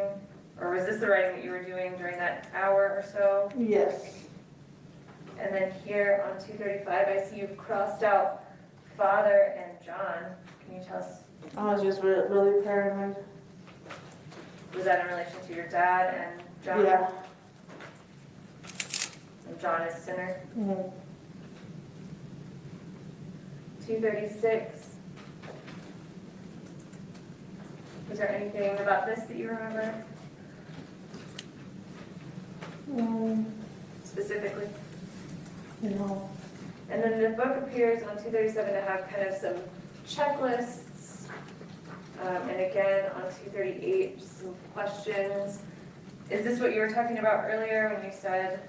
Or was this the writing that you were doing during that hour or so? Yes. And then here on 235, I see you've crossed out Father and John. Can you tell us, I was just really paranoid. was that in relation to your dad and John? Yeah. And John is sinner. Mm-hmm. 236. Is there anything about this that you remember specifically? No. And then the book appears on 237 to have kind of some checklists. And again, on 238, just some questions. Is this what you were talking about earlier when you said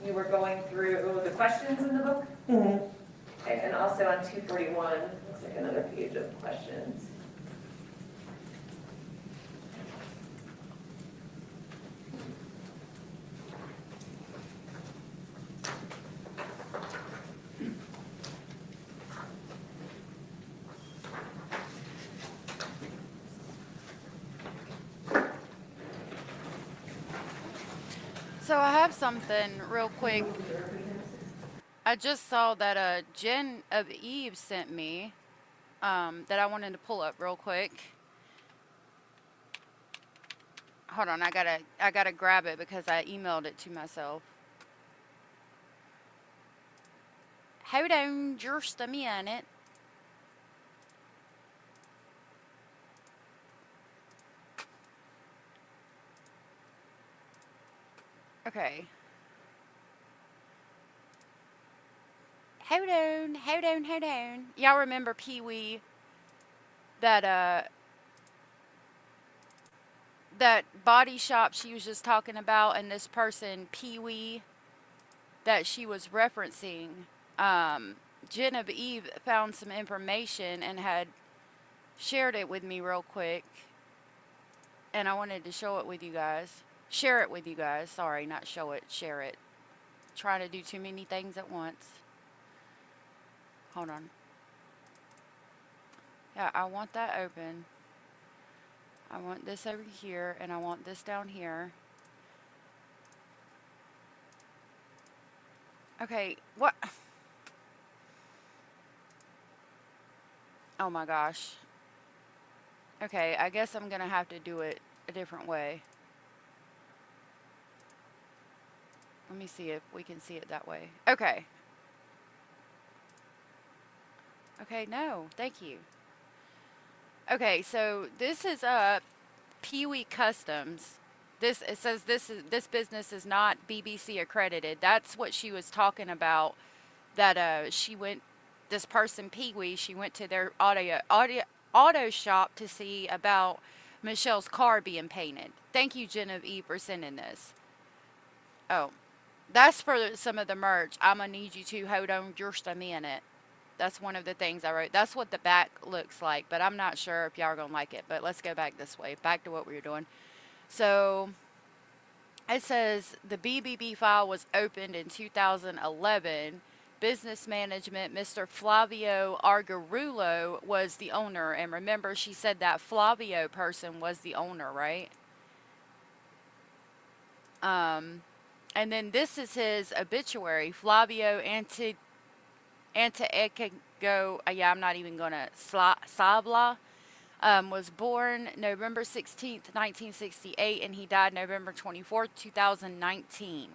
you were going through the questions in the book? Mm-hmm. Okay, and also on 241, looks like another page of questions. So I have something real quick. I just saw that Jen of Eve sent me that I wanted to pull up real quick. Hold on, I gotta grab it because I emailed it to myself. Hold on just a minute. Okay. Hold on. Y'all remember Pee Wee? That that body shop she was just talking about, and this person Pee Wee that she was referencing. Jen of Eve found some information and had shared it with me real quick, and I wanted to show it with you guys. Share it with you guys. Sorry, not show it. Share it. Trying to do too many things at once. Hold on. Yeah, I want that open. I want this over here, and I want this down here. Okay, what? Oh my gosh. Okay, I guess I'm gonna have to do it a different way. Let me see if we can see it that way. Okay. Okay, no, thank you. Okay, so this is Pee Wee Customs. It says this business is not BBC accredited. That's what she was talking about. That she went, this person Pee Wee, she went to their auto shop to see about Michelle's car being painted. Thank you, Genevieve, for sending this. Oh, that's for some of the merch. I'm gonna need you to hold on just a minute. That's one of the things I wrote. That's what the back looks like, but I'm not sure if y'all are going to like it. But let's go back this way, back to what we were doing. So it says the BBB file was opened in 2011. Business management, Mr. Flavio Argarulo was the owner. And remember, she said that Flavio person was the owner, right? And then this is his obituary, Flavio yeah, I'm not even going to, Sabla, was born November 16th, 1968, and he died November 24th, 2019.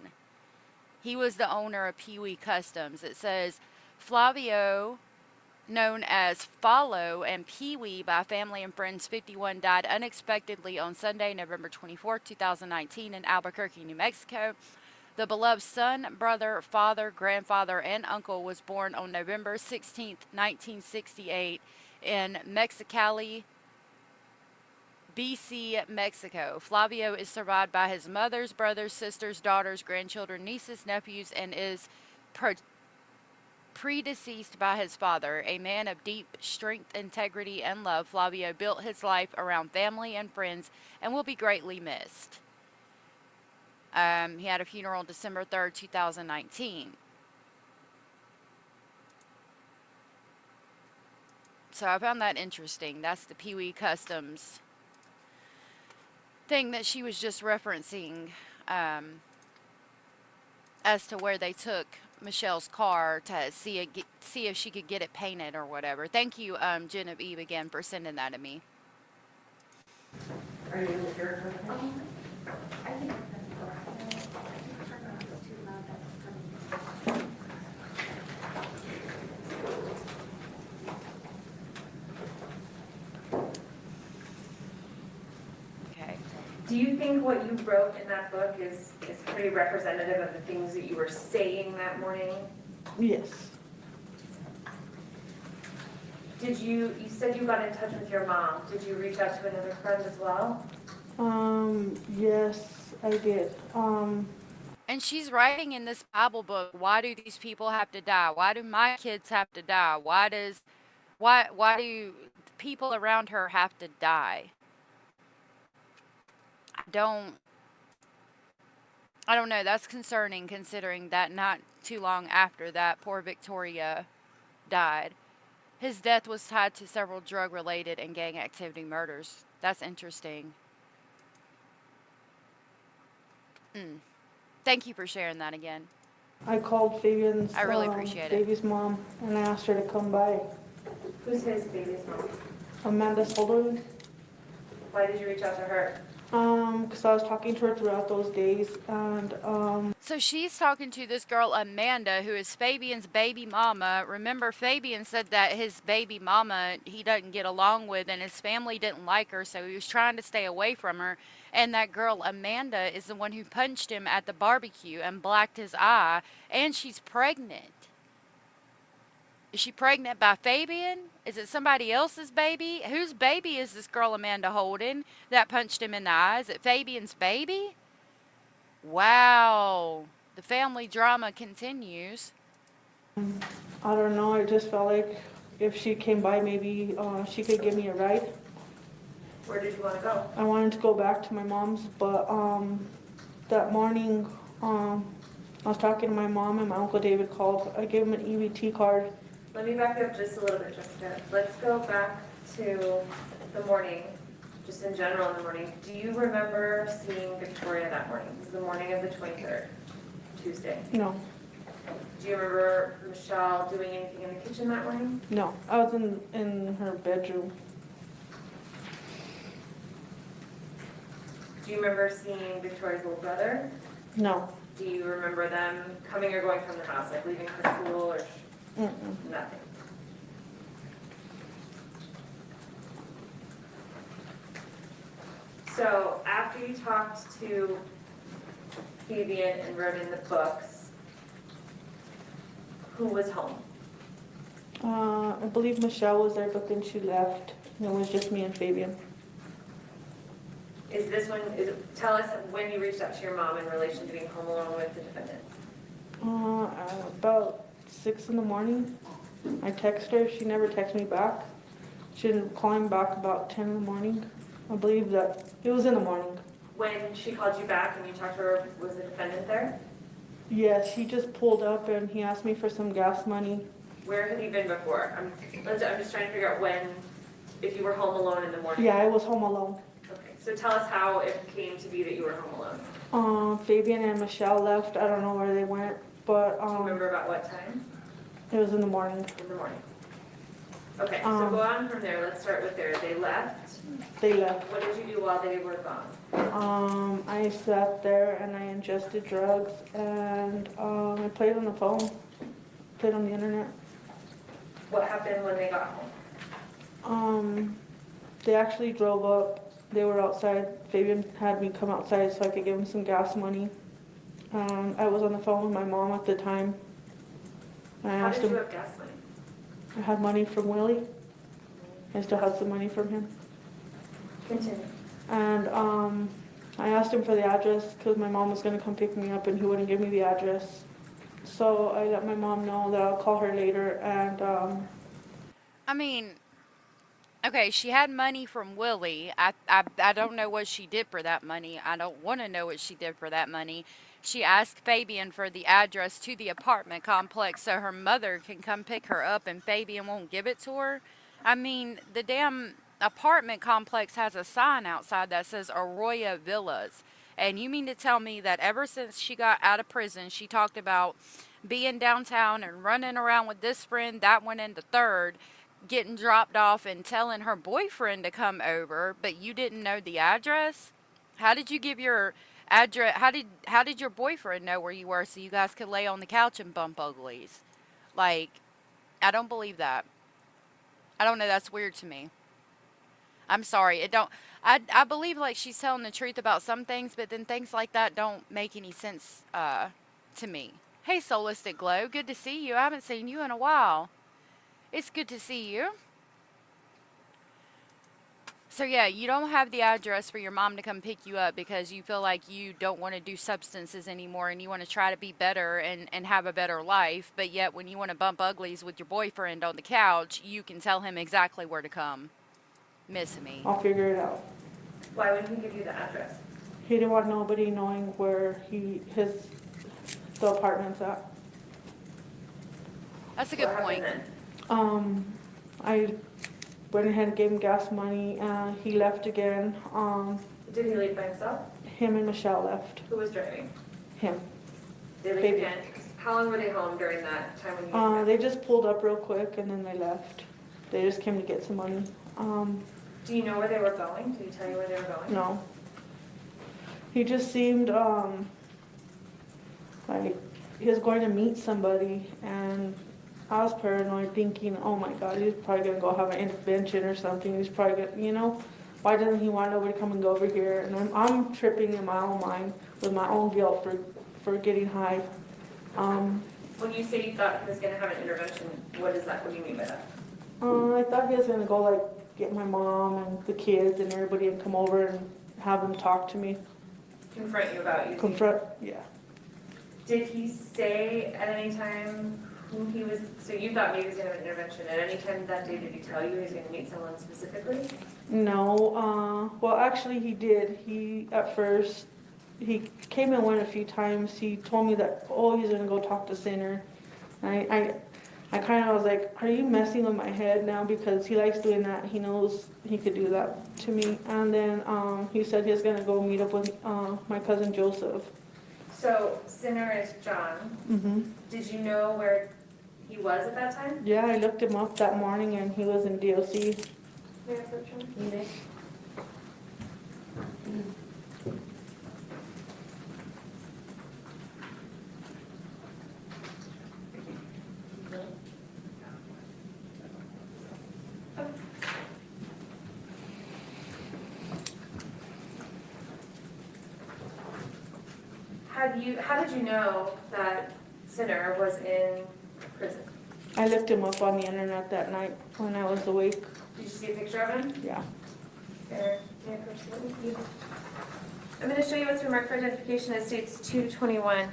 He was the owner of Pee Wee Customs. It says Flavio, known as Follow and Pee Wee by family and friends, 51, died unexpectedly on Sunday, November 24, 2019, in Albuquerque, New Mexico. The beloved son, brother, father, grandfather, and uncle was born on November 16, 1968, in Mexicali, BC, Mexico. Flavio is survived by his mother's brothers, sisters, daughters, grandchildren, nieces, nephews, and is predeceased by his father. A man of deep strength, integrity, and love, Flavio built his life around family and friends and will be greatly missed. He had a funeral December 3rd, 2019. So I found that interesting. That's the Pee Wee Customs thing that she was just referencing, as to where they took Michelle's car to see if she could get it painted or whatever. Thank you, Genevieve, again for sending that to me. Are you able to hear her? I think that's too loud. Okay. Do you think what you wrote in that book is pretty representative of the things that you were saying that morning? Yes. You said you got in touch with your mom. Did you reach out to another friend as well? Yes, I did. And she's writing in this Bible book, why do these people have to die? Why do my kids have to die? Why do people around her have to die? I don't know. That's concerning, considering that not too long after that, poor Victoria died. His death was tied to several drug-related and gang activity murders. That's interesting. Thank you for sharing that again. I called Fabian's, I really appreciate it. baby's mom and I asked her to come by. Who's his baby's mom? Amanda Solderman. Why did you reach out to her? Because I was talking to her throughout those days, and So she's talking to this girl, Amanda, who is Fabian's baby mama. Remember, Fabian said that his baby mama he doesn't get along with, and his family didn't like her, so he was trying to stay away from her. And that girl, Amanda, is the one who punched him at the barbecue and blacked his eye, and she's pregnant. Is she pregnant by Fabian? Is it somebody else's baby? Whose baby is this girl Amanda holding that punched him in the eye? Is it Fabian's baby? Wow. The family drama continues. I don't know, I just felt like if she came by, maybe she could give me a ride. Where did you want to go? I wanted to go back to my mom's, but that morning I was talking to my mom and my Uncle David called. I gave him an EBT card. Let me back up just a little bit, Jessica. Let's go back to the morning, just in general in the morning. Do you remember seeing Victoria that morning? It was the morning of the 23rd, Tuesday. No, Do you remember Michelle doing anything in the kitchen that morning? no, I was in her bedroom. Do you remember seeing Victoria's little brother? No. Do you remember them coming or going from the house, like leaving for school or nothing? So after you talked to Fabian and wrote in the books, who was home? I believe Michelle was there, but then she left. And it was just me and Fabian. Tell us when you reached out to your mom in relation to being home alone with the defendant. About 6 in the morning. I texted her. She never texted me back. She didn't call me back about 10 in the morning. I believe that it was in the morning. When she called you back and you talked to her, was the defendant there? Yes, he just pulled up and he asked me for some gas money. Where had he been before? I'm just trying to figure out if you were home alone in the morning. Yeah, I was home alone. Okay, so tell us how it came to be that you were home alone. Fabian and Michelle left. I don't know where they went, but Do you remember about what time? it was in the morning. In the morning. Okay, so go on from there. Let's start with there. They left. They left. What did you do while they were gone? I sat there and I ingested drugs and I played on the phone, played on the internet. What happened when they got home? They actually drove up. They were outside. Fabian had me come outside so I could give him some gas money. I was on the phone with my mom at the time. And I How asked did you him, have gas money? I had money from Willie. I still had some money from him. Continue. And I asked him for the address because my mom was going to come pick me up and he wouldn't give me the address. So I let my mom know that I'll call her later and I mean, okay, she had money from Willie. I don't know what she did for that money. I don't want to know what she did for that money. She asked Fabian for the address to the apartment complex so her mother can come pick her up and Fabian won't give it to her. I mean, the damn apartment complex has a sign outside that says Arroyo Villas. And you mean to tell me that ever since she got out of prison, she talked about being downtown and running around with this friend, that one, and the third, getting dropped off and telling her boyfriend to come over, but you didn't know the address? How did you give your address? How did your boyfriend know where you were so you guys could lay on the couch and bump uglies? Like, I don't believe that. I don't know, that's weird to me. I'm sorry. It don't I believe like she's telling the truth about some things, but then things like that don't make any sense to me. Hey Solistic Glow, good to see you. I haven't seen you in a while. It's good to see you. So yeah, you don't have the address for your mom to come pick you up because you feel like you don't want to do substances anymore and you want to try to be better and have a better life. But yet when you want to bump uglies with your boyfriend on the couch, you can tell him exactly where to come. Miss me. I'll figure it out. Why wouldn't he give you the address? He didn't want nobody knowing where the apartment's at. That's a good What point. happened then? I went ahead and gave him gas money. He left again. Did he leave by himself? Him and Michelle left. Who was driving? Him. They leave Baby. again. How long were they home during that time when you guys They just pulled up real quick and then they left. They just came to get some money. Do you know where they were going? Did he tell you where they were going? No. He just seemed like he was going to meet somebody, and I was paranoid, thinking, oh my God, he's probably gonna go have an intervention or something. He's probably gonna, why doesn't he want nobody to come and go over here? And I'm tripping in my own mind with my own guilt for getting high. When you say you thought he was going to have an intervention, what is that? What do you mean by that? I thought he was gonna go like get my mom and the kids and everybody and come over and have them talk to me. Confront you about you. Confront, yeah. Did he say at any time who he was, so you thought maybe he was going to have an intervention. At any time that day, did he tell you he was going to meet someone specifically? No, well actually he did. At first, he came and went a few times. He told me that, oh, he's gonna go talk to Sinner. I kind of was like, are you messing with my head now? Because he likes doing that. He knows he could do that to me. And then he said he was gonna go meet up with my cousin Joseph. So, Sinner is John. Mm-hmm. Did you know where he was at that time? Yeah, I looked him up that morning and he was in DOC. May I approach him? You may. How did you know that Sinner was in prison? I looked him up on the internet that night when I was awake. Did you see a picture of him? Yeah. There. May I approach him? I'm going to show you what's remarked for identification. It states 221.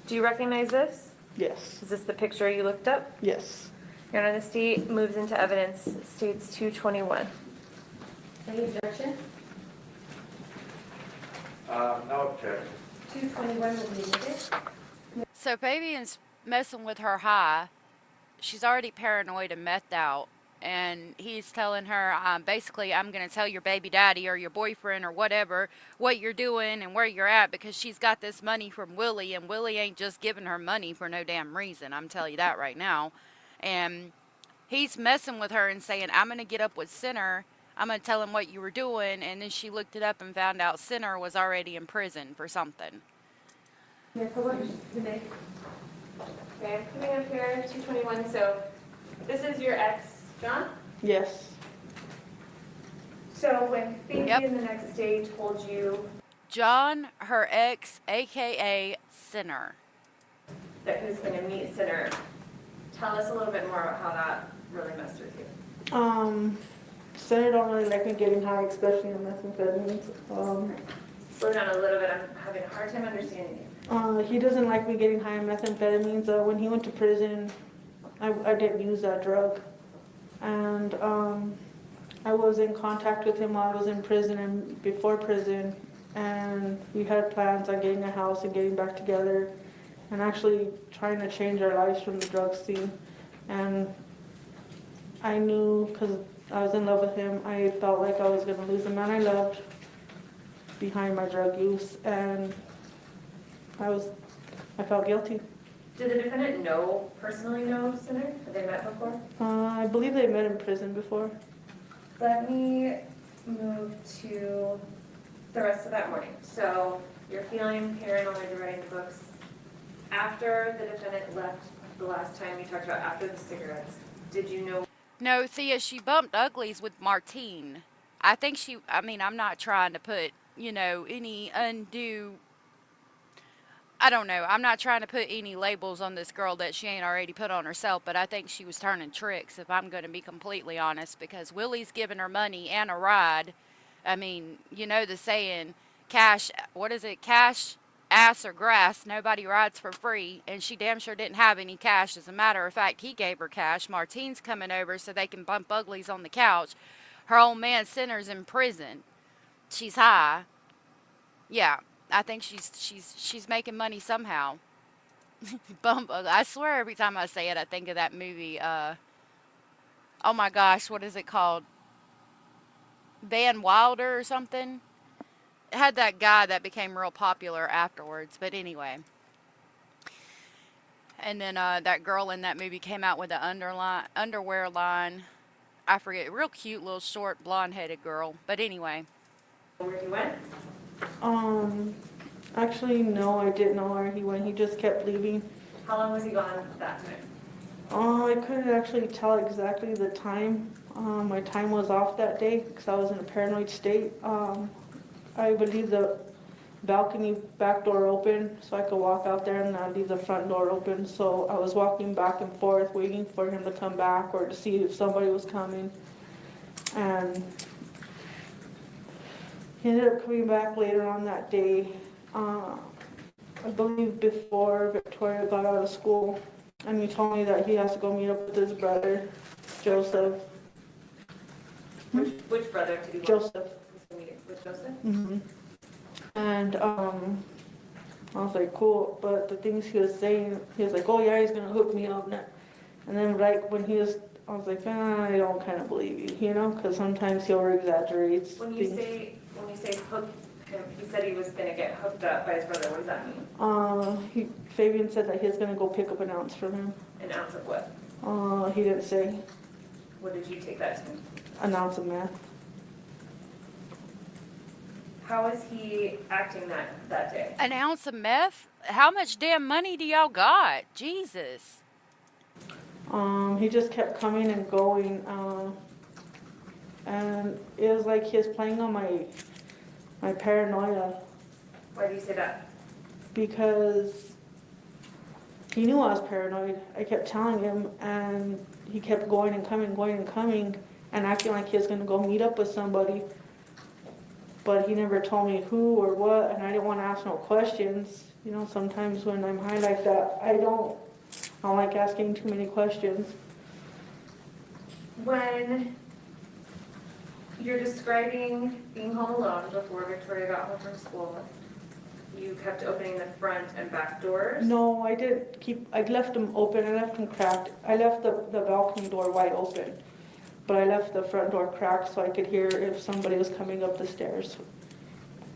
Do you recognize this? Yes. Is this the picture you looked up? Yes. Your Honor, the state moves into evidence. It states 221. Any objection? No objection. 221 will be admitted. So Fabian's messing with her high. She's already paranoid and methed out. And he's telling her, basically, I'm going to tell your baby daddy or your boyfriend or whatever what you're doing and where you're at because she's got this money from Willie. And Willie ain't just giving her money for no damn reason. I'm telling you that right now. And He's messing with her and saying, I'm going to get up with Sinner. I'm going to tell him what you were doing. And then she looked it up and found out Sinner was already in prison for something. Yeah, so what, Renee? Okay, I'm coming up here, 221, so this is your ex, John? Yes. So when Fabian Yep. the next day told you John, her ex, a.k.a. Sinner. That he was going to meet Sinner, tell us a little bit more about how that really messed with you. Senator don't really like me getting high, especially in methamphetamines. Slow down a little bit, I'm having a hard time understanding you. He doesn't like me getting high on methamphetamines. When he went to prison, I didn't use that drug. And I was in contact with him while I was in prison and before prison. And we had plans on getting a house and getting back together and actually trying to change our lives from the drug scene. And I knew, because I was in love with him, I felt like I was going to lose the man I loved behind my drug use. And I felt guilty. Did the defendant personally know Sinner? Have they met before? I believe they met in prison before. Let me move to the rest of that morning. So you're feeling paranoid, you're writing the books. After the defendant left the last time you talked about, after the cigarettes, did you know? No, Thea, she bumped uglies with Martine. I'm not trying to put, any undue, I don't know. I'm not trying to put any labels on this girl that she ain't already put on herself, but I think she was turning tricks, if I'm going to be completely honest, because Willie's giving her money and a ride. I mean, the saying, cash, what is it? Cash, ass, or grass, nobody rides for free, and she damn sure didn't have any cash. As a matter of fact, he gave her cash. Martine's coming over so they can bump uglies on the couch. Her old man Sinner's in prison. She's high. Yeah, I think she's making money somehow. Bump ugly. I swear every time I say it, I think of that movie. Oh my gosh, what is it called? Van Wilder or something. It had that guy that became real popular afterwards. But anyway. And then that girl in that movie came out with an underwear line. I forget. Real cute little short blonde-headed girl. But anyway. Where he went? Actually, no, I didn't know where he went. He just kept leaving. How long was he gone that time? I couldn't actually tell exactly the time. My time was off that day because I was in a paranoid state. I would leave the balcony back door open so I could walk out there, and I'd leave the front door open. So I was walking back and forth waiting for him to come back or to see if somebody was coming. And he ended up coming back later on that day, I believe before Victoria got out of school. And he told me that he has to go meet up with his brother, Joseph. Which brother did he want Joseph. to meet with Joseph? Mm-hmm. And I was like, cool. But the things he was saying, he was like, oh yeah, he's gonna hook me up. And then like when I was like, I don't kind of believe you, because sometimes he over-exaggerates When you things. say hook him, he said he was going to get hooked up by his brother. What does that mean? Fabian said that he was gonna go pick up an ounce from him. An ounce of what? He didn't say. What did you take that to? An ounce of meth. How is he acting that day? An ounce of meth? How much damn money do y'all got? Jesus. He just kept coming and going, and it was like he was playing on my paranoia. Why do you say that? Because he knew I was paranoid. I kept telling him, and he kept going and coming, and acting like he was going to go meet up with somebody. But he never told me who or what, and I didn't want to ask no questions. Sometimes when I'm high like that, I don't like asking too many questions. When you're describing being home alone before Victoria got home from school, you kept opening the front and back doors? No, I didn't I left them open, I left them cracked. I left the balcony door wide open, but I left the front door cracked so I could hear if somebody was coming up the stairs.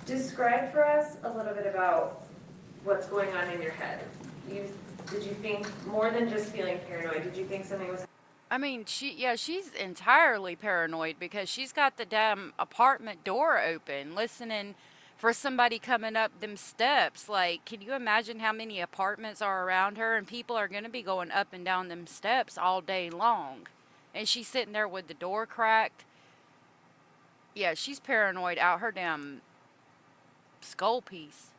Describe for us a little bit about what's going on in your head. Did you think more than just feeling paranoid? Did you think something was I mean, she's entirely paranoid because she's got the damn apartment door open, listening for somebody coming up them steps. Like, can you imagine how many apartments are around her and people are going to be going up and down them steps all day long? And she's sitting there with the door cracked. Yeah, she's paranoid out her damn skull piece.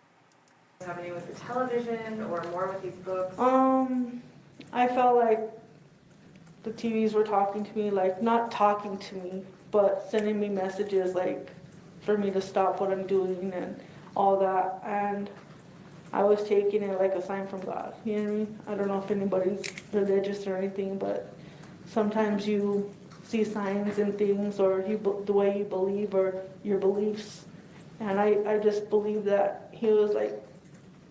Happening with the television or more with these books? I felt like the TVs were talking to me, like not talking to me, but sending me messages like for me to stop what I'm doing and all that. And I was taking it like a sign from God. You know what I mean? I don't know if anybody's religious or anything, but sometimes you see signs and things, or the way you believe or your beliefs. And I just believe that he was like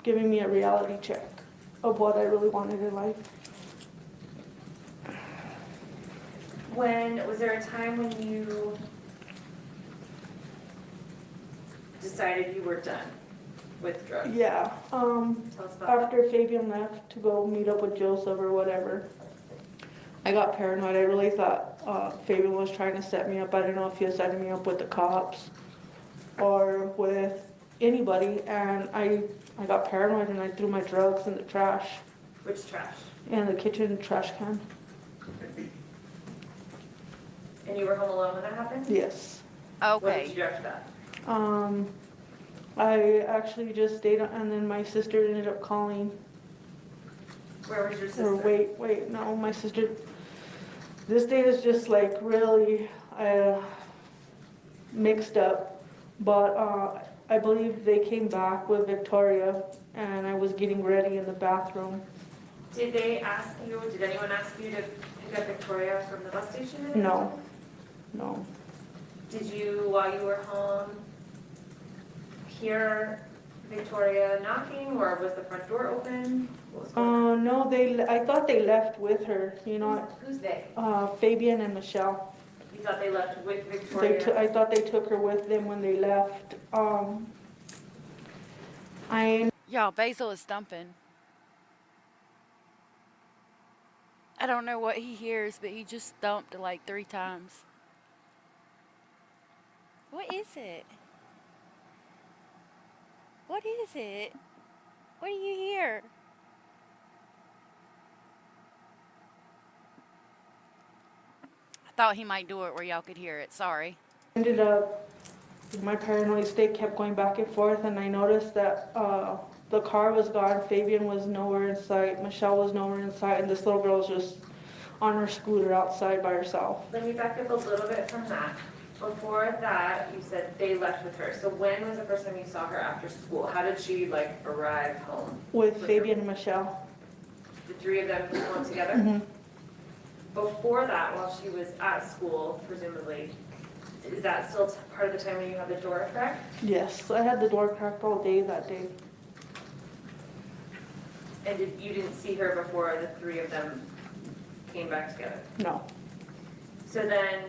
giving me a reality check of what I really wanted in life. Was there a time when you decided you were done with drugs? Yeah. Tell us about that. After Fabian left to go meet up with Joseph or whatever, I got paranoid. I really thought Fabian was trying to set me up. I don't know if he was setting me up with the cops or with anybody. And I got paranoid and I threw my drugs in the trash. Which trash? In the kitchen trash can. And you were home alone when that happened? Yes. What did Okay. you do after that? I actually just stayed, and then my sister ended up calling. Where was your sister? Or wait, no, my sister. This day is just like really mixed up, but I believe they came back with Victoria, and I was getting ready in the bathroom. Did anyone ask you to pick up Victoria from the bus station? No. No. Did you, while you were home, hear Victoria knocking, or was the front door open? What was going on? No, I thought they left with her, you know, Who's they? Fabian and Michelle. You thought they left with Victoria? I thought they took her with them when they left. Y'all, Basil is thumping. I don't know what he hears, but he just thumped like 3 times. What is it? What is it? What do you hear? I thought he might do it where y'all could hear it. Sorry. Ended up, my paranoid state kept going back and forth, and I noticed that the car was gone. Fabian was nowhere in sight. Michelle was nowhere in sight, and this little girl was just on her scooter outside by herself. Let me back up a little bit from that. Before that, you said they left with her. So when was the first time you saw her after school? How did she arrive home? With Fabian and Michelle. The 3 of them went together? Mm-hmm. Before that, while she was at school, presumably, is that still part of the time when you had the door cracked? Yes, I had the door cracked all day that day. And you didn't see her before the 3 of them came back together? No. So then,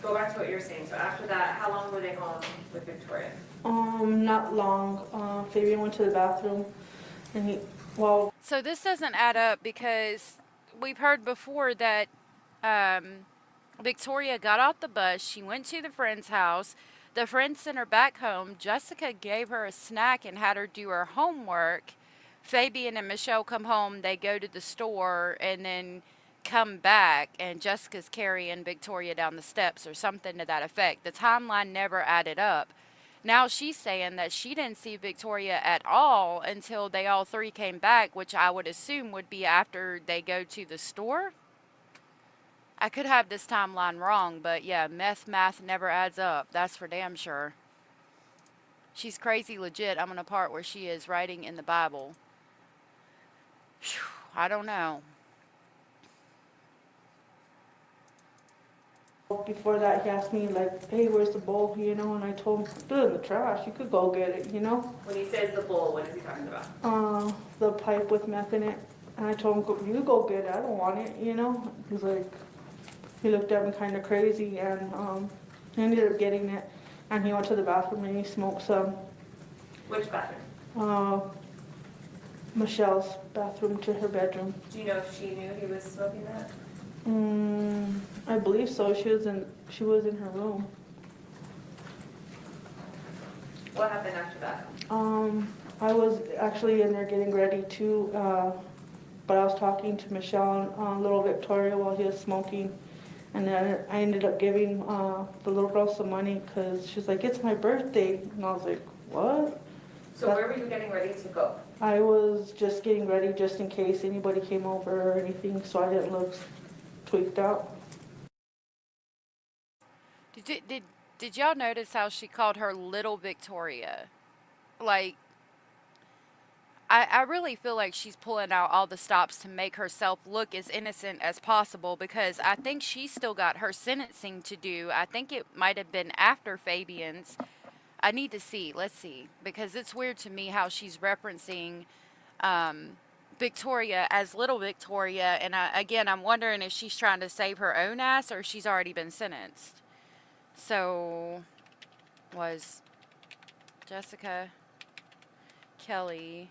go back to what you were saying. So after that, how long were they home with Victoria? Not long. Fabian went to the bathroom, and So this doesn't add up because we've heard before that Victoria got off the bus. She went to the friend's house. The friend sent her back home. Jessica gave her a snack and had her do her homework. Fabian and Michelle come home. They go to the store and then come back, and Jessica's carrying Victoria down the steps or something to that effect. The timeline never added up. Now she's saying that she didn't see Victoria at all until they all 3 came back, which I would assume would be after they go to the store. I could have this timeline wrong, but yeah, math never adds up. That's for damn sure. She's crazy legit. I'm in a part where she is writing in the Bible. Whew, I don't know. before that, he asked me like, hey, where's the bowl, you know, and I told him, put it in the trash, you could go get it, you know. When he says the bowl, what is he talking about? The pipe with meth in it, and I told him, you go get it, I don't want it, you know. He's like, he looked at me kind of crazy, and he ended up getting it, and he went to the bathroom and he smoked some. Which bathroom? Michelle's bathroom to her bedroom. Do you know if she knew he was smoking that? I believe so. She was in her room. What happened after that? I was actually in there getting ready too, but I was talking to Michelle and little Victoria while he was smoking, and then I ended up giving the little girl some money because she's like, "It's my birthday," and I was like, "What?" So where were you getting ready to go? I was just getting ready just in case anybody came over or anything, so I didn't look tweaked out. Did y'all notice how she called her little Victoria? Like, I really feel like she's pulling out all the stops to make herself look as innocent as possible, because I think she's still got her sentencing to do. I think it might have been after Fabian's. I need to see. Let's see. Because it's weird to me how she's referencing Victoria as little Victoria. And again, I'm wondering if she's trying to save her own ass or if she's already been sentenced. So, was Jessica Kelly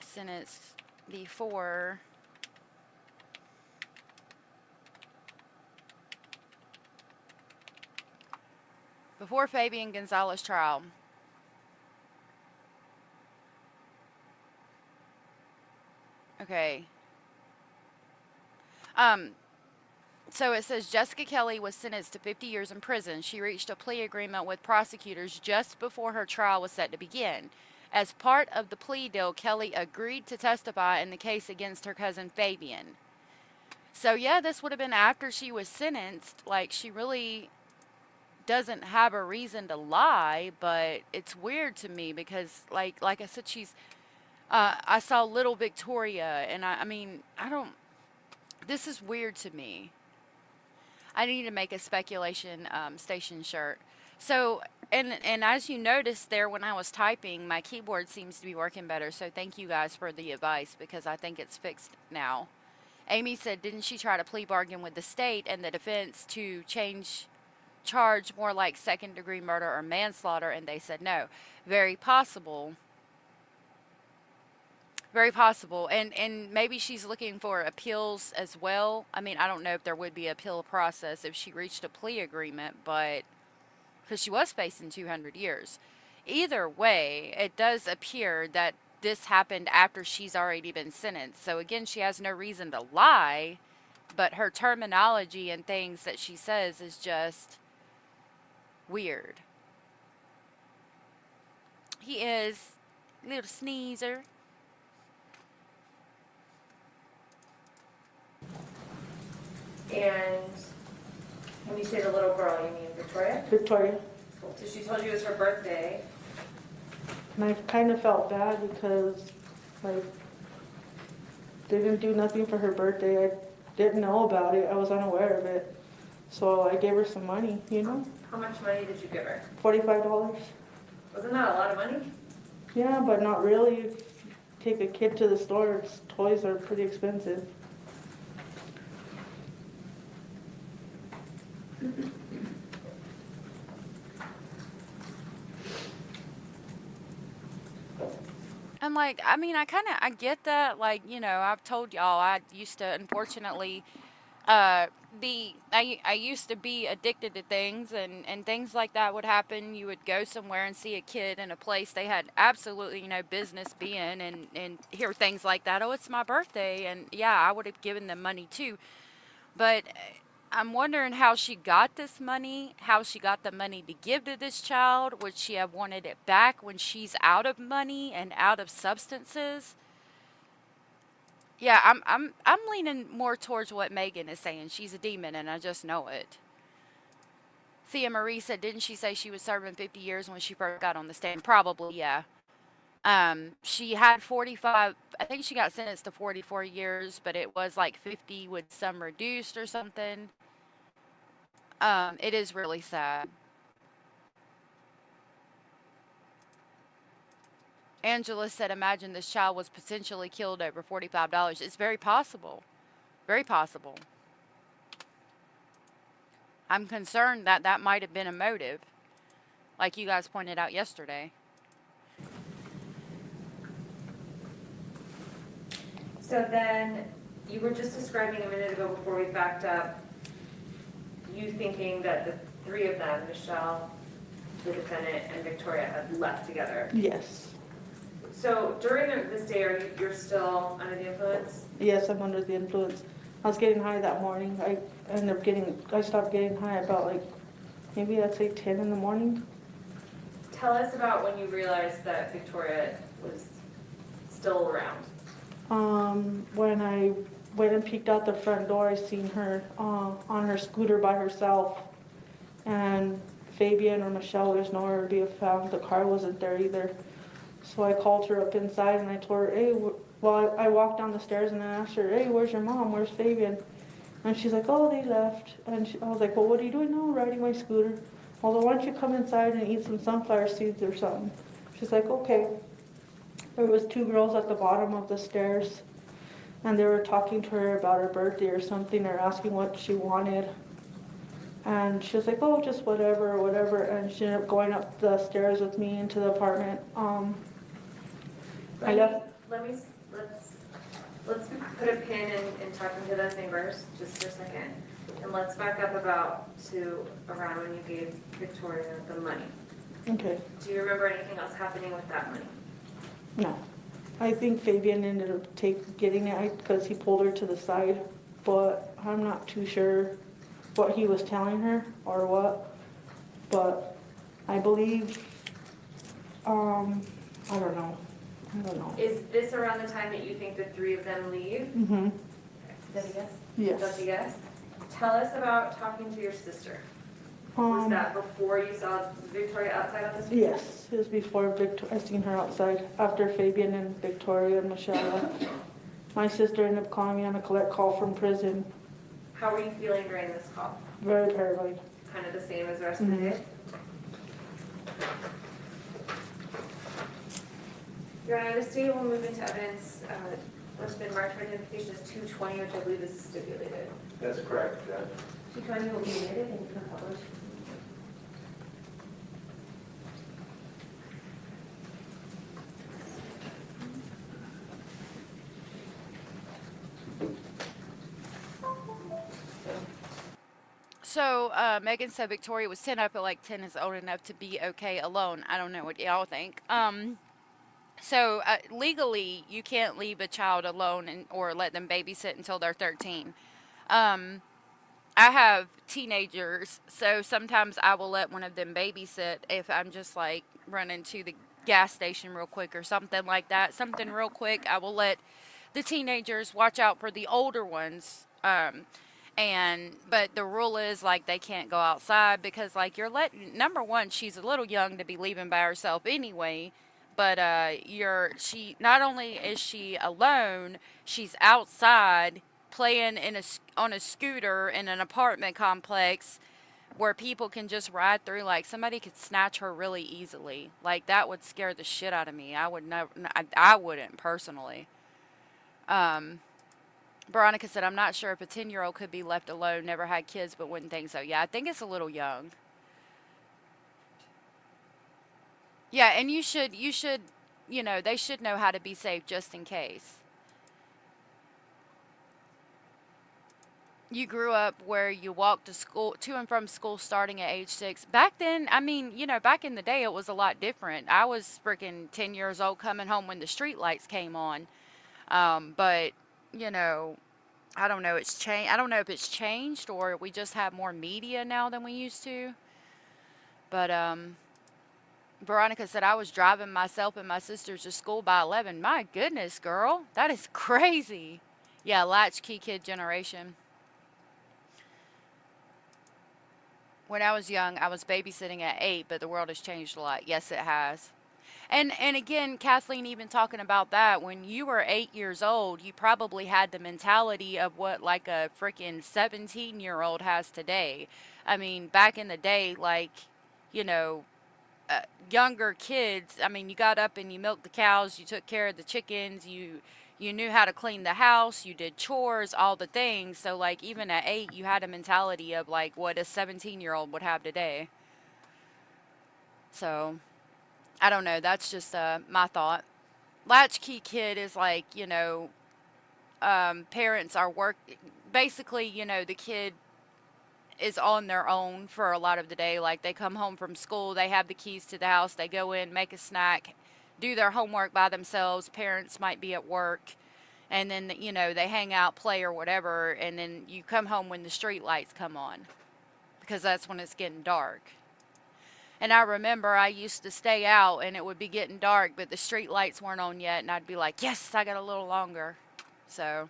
sentenced before Fabian Gonzalez trial? Okay. So it says Jessica Kelly was sentenced to 50 years in prison. She reached a plea agreement with prosecutors just before her trial was set to begin. As part of the plea deal, Kelly agreed to testify in the case against her cousin Fabian. So yeah, this would have been after she was sentenced. Like, she really doesn't have a reason to lie, but it's weird to me because like I said, she's I saw little Victoria, and I mean, I don't, this is weird to me. I need to make a speculation station shirt. So, and as you noticed there when I was typing, my keyboard seems to be working better. So thank you guys for the advice, because I think it's fixed now. Amy said, didn't she try to plea bargain with the state and the defense to charge more like second degree murder or manslaughter? And they said no. Very possible. Very possible. And maybe she's looking for appeals as well. I mean, I don't know if there would be an appeal process if she reached a plea agreement, but because she was facing 200 years. Either way, it does appear that this happened after she's already been sentenced. So again, she has no reason to lie, but her terminology and things that she says is just weird. He is little sneezer. And when you say the little girl, you mean Victoria? Victoria. So she told you it was her birthday. And I kind of felt bad because, like, they didn't do nothing for her birthday. I didn't know about it. I was unaware of it. So I gave her some money, you know? How much money did you give her? $45. Wasn't that a lot of money? Yeah, but not really. If you take a kid to the store, toys are pretty expensive. And like, I mean, I get that. Like, you know, I've told y'all I used to, unfortunately, I used to be addicted to things, and things like that would happen. You would go somewhere and see a kid in a place they had absolutely no business being, and hear things like that. Oh, it's my birthday, and yeah, I would have given them money too. But I'm wondering how she got this money, how she got the money to give to this child. Would she have wanted it back when she's out of money and out of substances? Yeah, I'm leaning more towards what Megan is saying. She's a demon, and I just know it. Thea Marie said, didn't she say she was serving 50 years when she first got on the stand? Probably, yeah. She had 45, I think she got sentenced to 44 years, but it was like 50 with some reduced or something. It is really sad. Angela said, imagine this child was potentially killed over $45. It's very possible. Very possible. I'm concerned that that might have been a motive, like you guys pointed out yesterday. So then, you were just describing a minute ago before we backed up, you thinking that the three of them, Michelle, the defendant, and Victoria, had left together. Yes. So during this day, you're still under the influence? Yes, I'm under the influence. I was getting high that morning. I stopped getting high about like, maybe I'd say 10 in the morning. Tell us about when you realized that Victoria was still around. When I went and peeked out the front door, I seen her on her scooter by herself. And Fabian or Michelle was nowhere to be found. The car wasn't there either. So I called her up inside and I told her, hey, well, I walked down the stairs and I asked her, hey, where's your mom? Where's Fabian? And she's like, oh, they left. And I was like, well, what are you doing now? Riding my scooter. Well, why don't you come inside and eat some sunflower seeds or something? She's like, okay. There was two girls at the bottom of the stairs and they were talking to her about her birthday or something or asking what she wanted. And she was like, oh, just whatever, whatever. And she ended up going up the stairs with me into the apartment. I left. Let's put a pin in talking to those neighbors just for a second. And let's back up to around when you gave Victoria the money. Okay. Do you remember anything else happening with that money? No. I think Fabian ended up getting it because he pulled her to the side. But I'm not too sure what he was telling her or what. But I believe, I don't know. Is this around the time that you think the three of them leave? Mm-hmm. Is that a yes? Yes. That's a yes? Tell us about talking to your sister. Was that before you saw Victoria outside on the street? Yes, it was before I seen her outside, after Fabian and Victoria and Michelle left. My sister ended up calling me on a collect call from prison. How were you feeling during this call? Very paranoid. Kind of the same as the rest of the day? Your Honor, the state will move into evidence what's been marked for identification as 220, which I believe is stipulated. That's correct, Judge. 220 will be admitted and you can publish. So Megan said Victoria was 10 up at like 10 is old enough to be okay alone. I don't know what y'all think. So legally, you can't leave a child alone or let them babysit until they're 13. I have teenagers, so sometimes I will let one of them babysit if I'm just like running to the gas station real quick or something like that. Something real quick, I will let the teenagers watch out for the older ones. But the rule is like they can't go outside because like number one, she's a little young to be leaving by herself anyway. But she not only is she alone, she's outside playing on a scooter in an apartment complex where people can just ride through. Like somebody could snatch her really easily. Like that would scare the shit out of me. I would never. I wouldn't personally. Veronica said, I'm not sure if a 10-year-old could be left alone, never had kids, but wouldn't think so. Yeah, I think it's a little young. Yeah, and you should, they should know how to be safe just in case. You grew up where you walked to and from school starting at age 6. Back then, back in the day, it was a lot different. I was freaking 10 years old coming home when the street lights came on. But, I don't know. I don't know if it's changed or we just have more media now than we used to. But, Veronica said, I was driving myself and my sisters to school by 11. My goodness, girl. That is crazy. Yeah, latchkey kid generation. When I was young, I was babysitting at 8, but the world has changed a lot. Yes, it has. And again, Kathleen, even talking about that, when you were 8 years old, you probably had the mentality of what like a freaking 17-year-old has today. I mean, back in the day, like, younger kids, you got up and you milked the cows, you took care of the chickens, you knew how to clean the house, you did chores, all the things. So, like, even at 8, you had a mentality of, like, what a 17-year-old would have today. So, I don't know. That's just my thought. Latchkey kid is like, parents are basically, the kid is on their own for a lot of the day. Like they come home from school, they have the keys to the house, they go in, make a snack, do their homework by themselves. Parents might be at work, and then, they hang out, play or whatever, and then you come home when the street lights come on because that's when it's getting dark. And I remember I used to stay out and it would be getting dark, but the street lights weren't on yet, and I'd be like, yes, I got a little longer. So,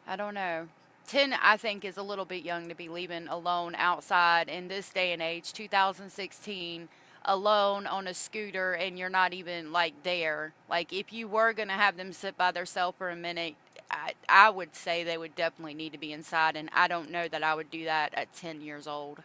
I don't know. 10, I think, is a little bit young to be leaving alone outside in this day and age, 2016, alone on a scooter, and you're not even, like, there. Like, if you were going to have them sit by themselves for a minute, I would say they would definitely need to be inside, and I don't know that I would do that at 10 years old.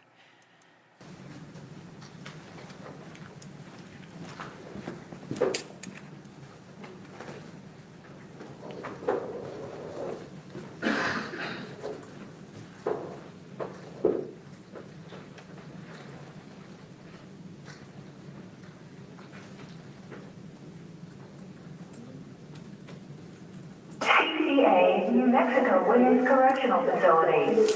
CCA, New Mexico Women's Correctional Facility.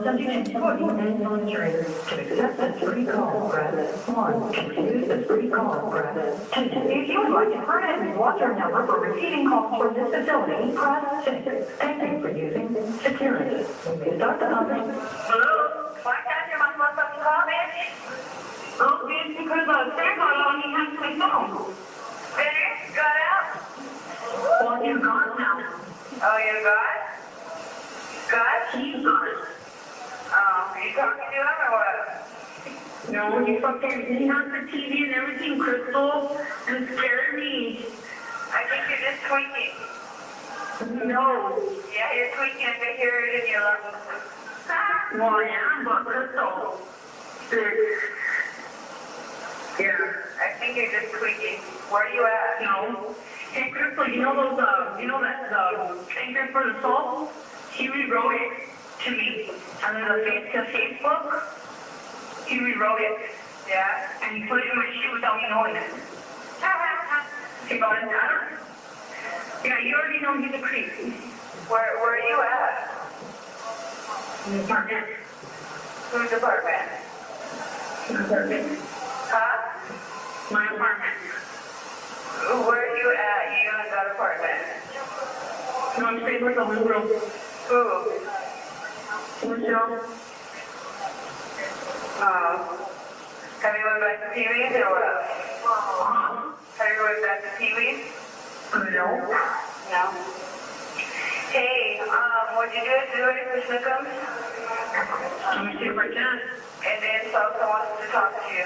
Subject to 14 monitoring. To accept this free call, press 1. To refuse this free call, press 2. If you would like to permanently block your number for receiving calls from this facility, press 6. Thank you for using security. You may start the conference. Hello? Why can't you my fucking call, bitch? Oh, it's because they're not on you have my phone. Really? Got out? Well, you're gone now. Oh, you're gone? Gone? He's gone. Oh, are you talking to him or what? No, he has the TV and everything, Crystal, and it scared me. I think you're just tweaking. No. Yeah, you're tweaking. I can hear it in your lungs. Well, I am, but Crystal. Yeah. I think you're just tweaking. Where are you at? No. Hey, Crystal, you know that anchor for the soul? He rewrote it to me. And then the Facebook, he rewrote it. Yeah? And he put it in my shoe without me knowing it. He got it down. Yeah, you already know he's a creep. Where are you at? In the apartment. Whose apartment? My apartment. Huh? My apartment. Where are you at? You in that apartment? No, I'm staying with the living room. Who? Michelle. Have you went back to Pee-wee's or what? Have you went back to Pee-wee's? No. No? Hey, what'd you do? Is you ready for Snickums? Let me see if I can. And then Salsa wants to talk to you.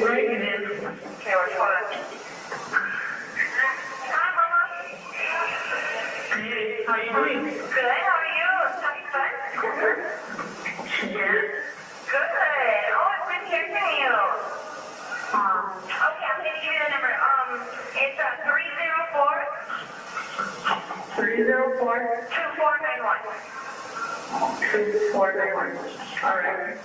Right, and then. Okay, which one? Hi, Mama. Hey, how you doing? Good, how are you? Having fun? Yeah. Good. Oh, it's good hearing from you. Okay, I'm going to give you the number. It's 304. 304? 2491. 2491. All right.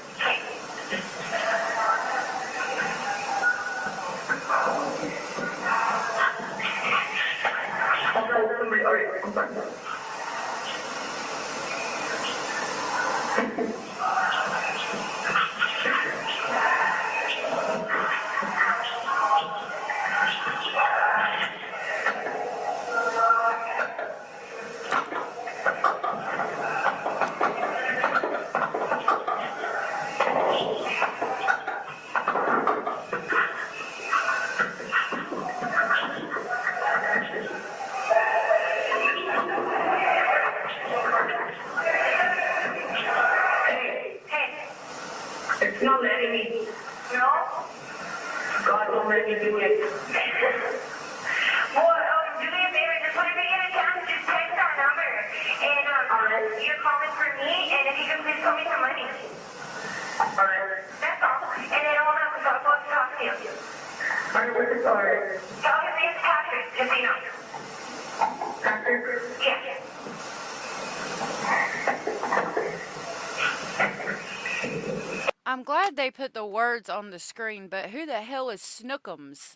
I'm glad they put the words on the screen, but who the hell is Snookums?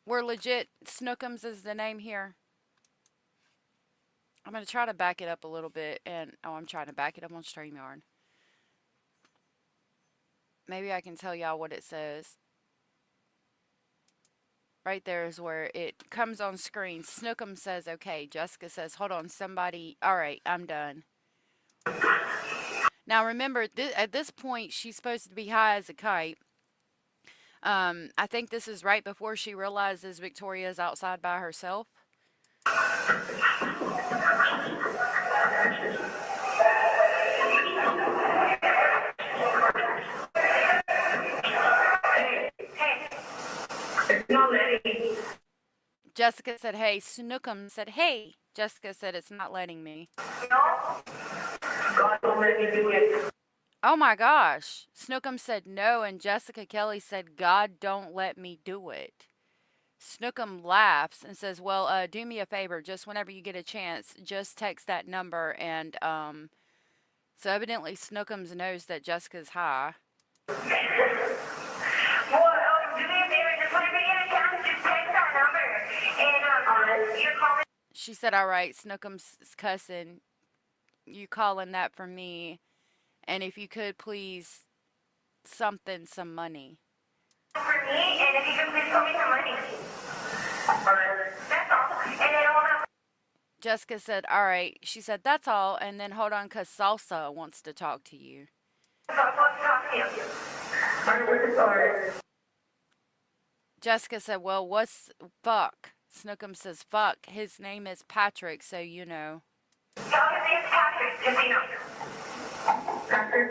We're legit. Snookums is the name here. I'm going to try to back it up a little bit. And, oh, I'm trying to back it up on StreamYard. Maybe I can tell y'all what it says. Right there is where it comes on screen. Snookum says, okay. Jessica says, hold on, somebody. All right, I'm done. Now, remember, at this point, she's supposed to be high as a kite. I think this is right before she realizes Victoria's outside by herself. Jessica said, hey. Snookum said, hey. Jessica said, it's not letting me. God don't let me do it. Oh my gosh. Snookum said no, and Jessica Kelly said, God don't let me do it. Snookum laughs and says, well, do me a favor, just whenever you get a chance, just text that number. And so evidently Snookums knows that Jessica's high. Well, do me a favor, just whenever you get a chance, just text that number. And you're calling. She said, all right, Snookums cussing. You calling that for me. And if you could please some money. For me, and if you could please put me some money. That's all. And then hold on. Jessica said, all right. She said, that's all. And then hold on, because Salsa wants to talk to you. Jessica said, well, what's fuck? Snookum says, fuck. His name is Patrick, so you know. Tell his name's Patrick, just so you know. Patrick?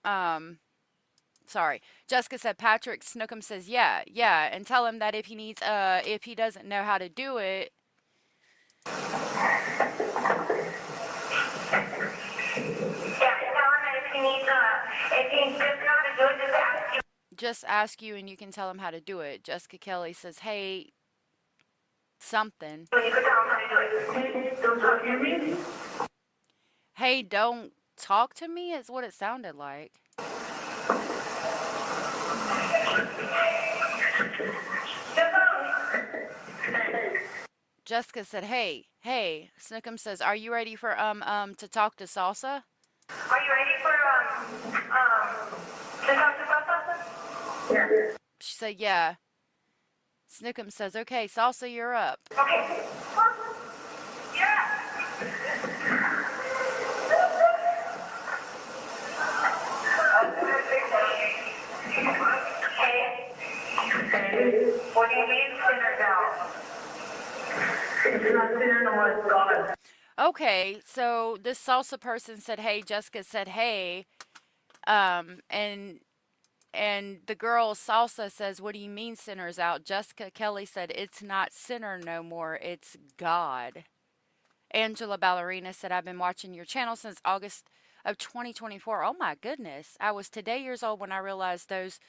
Yeah. Sorry. Jessica said, Patrick. Snookum says, yeah. And tell him that if he needs, if he doesn't know how to do it. Just ask you and you can tell him how to do it. Jessica Kelly says, hey, something. Hey, don't talk to me is what it sounded like. Jessica said, hey. Snookum says, are you ready for, to talk to Salsa? Are you ready for, to talk to Salsa? Yeah. She said, yeah. Snookum says, okay, Salsa, you're up. Okay. You're up. Hey, what do you mean, sinner now? It's not sinner, no, it's God. Okay, so this Salsa person said, hey. Jessica said, hey. And the girl Salsa says, what do you mean sinner's out? Jessica Kelly said, it's not sinner no more, it's God. Angela Ballerina said, I've been watching your channel since August of 2024. Oh my goodness. I was today years old when I realized those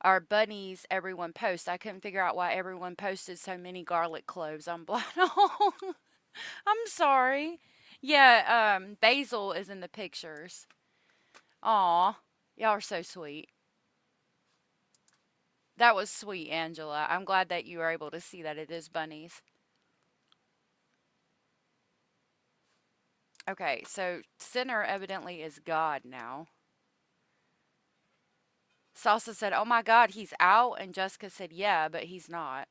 are bunnies everyone posts. I couldn't figure out why everyone posted so many garlic cloves on Black. I'm sorry. Yeah, Basil is in the pictures. Aw, y'all are so sweet. That was sweet, Angela. I'm glad that you were able to see that it is bunnies. Okay, so sinner evidently is God now. Salsa said, oh my God, he's out. And Jessica said, yeah, but he's not.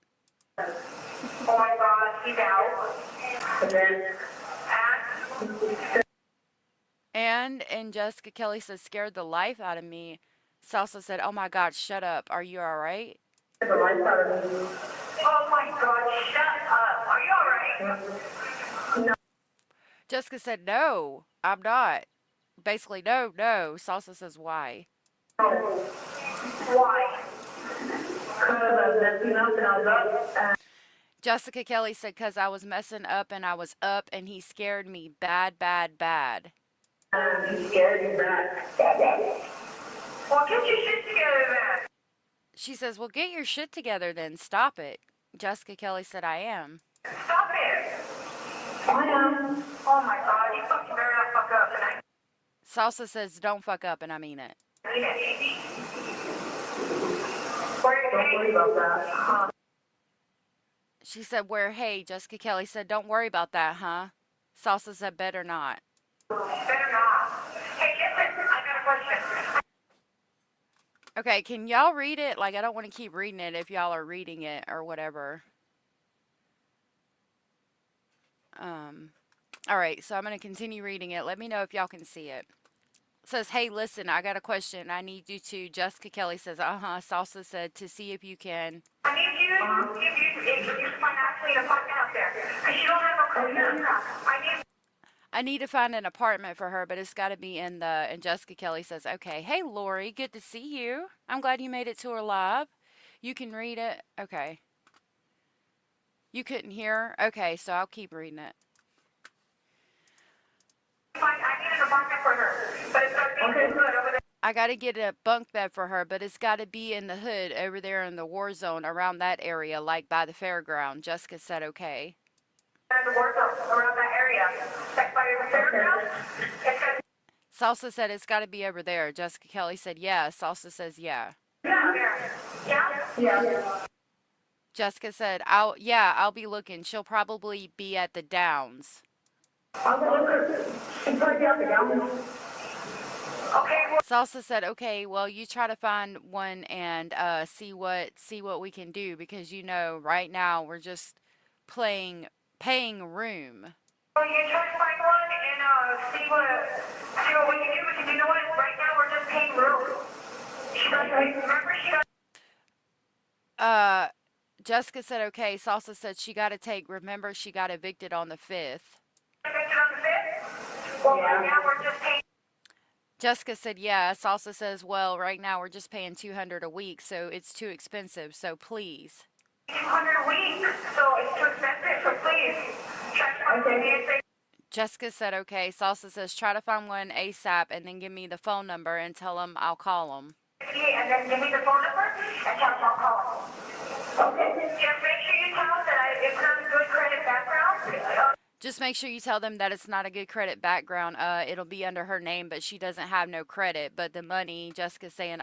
Oh my God, he's out. And Jessica Kelly says, scared the life out of me. Salsa said, oh my God, shut up. Are you all right? The life out of me. Oh my God, shut up. Are you all right? No. Jessica said, no, I'm not. Basically, no. Salsa says, why? No. Why? Because I was messing up and I was up. Jessica Kelly said, because I was messing up and I was up and he scared me bad. He scared you bad. Well, get your shit together then. She says, well, get your shit together then. Stop it. Jessica Kelly said, I am. Stop it. I am. Oh my God, you fucking better not fuck up tonight. Salsa says, don't fuck up, and I mean it. Don't worry about that. She said, where, hey, Jessica Kelly said, don't worry about that, huh? Salsa said, better not. Better not. Hey, listen, I got a question. Okay, can y'all read it? Like, I don't want to keep reading it if y'all are reading it or whatever. All right, so I'm going to continue reading it. Let me know if y'all can see it. It says, hey, listen, I got a question. I need you to. Jessica Kelly says, Salsa said, to see if you can. I need you if you find actually an apartment out there. Because you don't have a career. I need to find an apartment for her, but it's got to be in the. And Jessica Kelly says, okay. Hey, Lori, good to see you. I'm glad you made it to her live. You can read it. Okay. You couldn't hear? Okay, so I'll keep reading it. I need an apartment for her. But it's got to be good over there. I got to get a bunk bed for her, but it's got to be in the hood over there in the war zone around that area, like by the fairground. Jessica said, okay. In the war zone around that area. Like by the fairground. Salsa said it's got to be over there. Jessica Kelly said, yeah. Salsa says, yeah. Yeah. Jessica said, I'll be looking. She'll probably be at the Downs. I'll go look. She's going to be at the Downs. Okay. Salsa said, okay, well, you try to find one and see what we can do, because right now we're just paying room. Well, you try to find one and see what we can do. Because you know what? Right now we're just paying room. Remember she got. Jessica said, okay. Salsa said she got evicted on the 5th. Evicted on the 5th? Well, right now we're just paying. Jessica said, yeah. Salsa says, well, right now we're just paying $200 a week, so it's too expensive, so please. $200 a week, so it's too expensive, so please. Try to find me. Jessica said, okay. Salsa says, try to find one ASAP and then give me the phone number and tell them I'll call them. And then give me the phone number and tell them I'll call them. Okay. Just make sure you tell them that it's not a good credit background. Just make sure you tell them that it's not a good credit background. It'll be under her name, but she doesn't have no credit. But the money, Jessica's saying,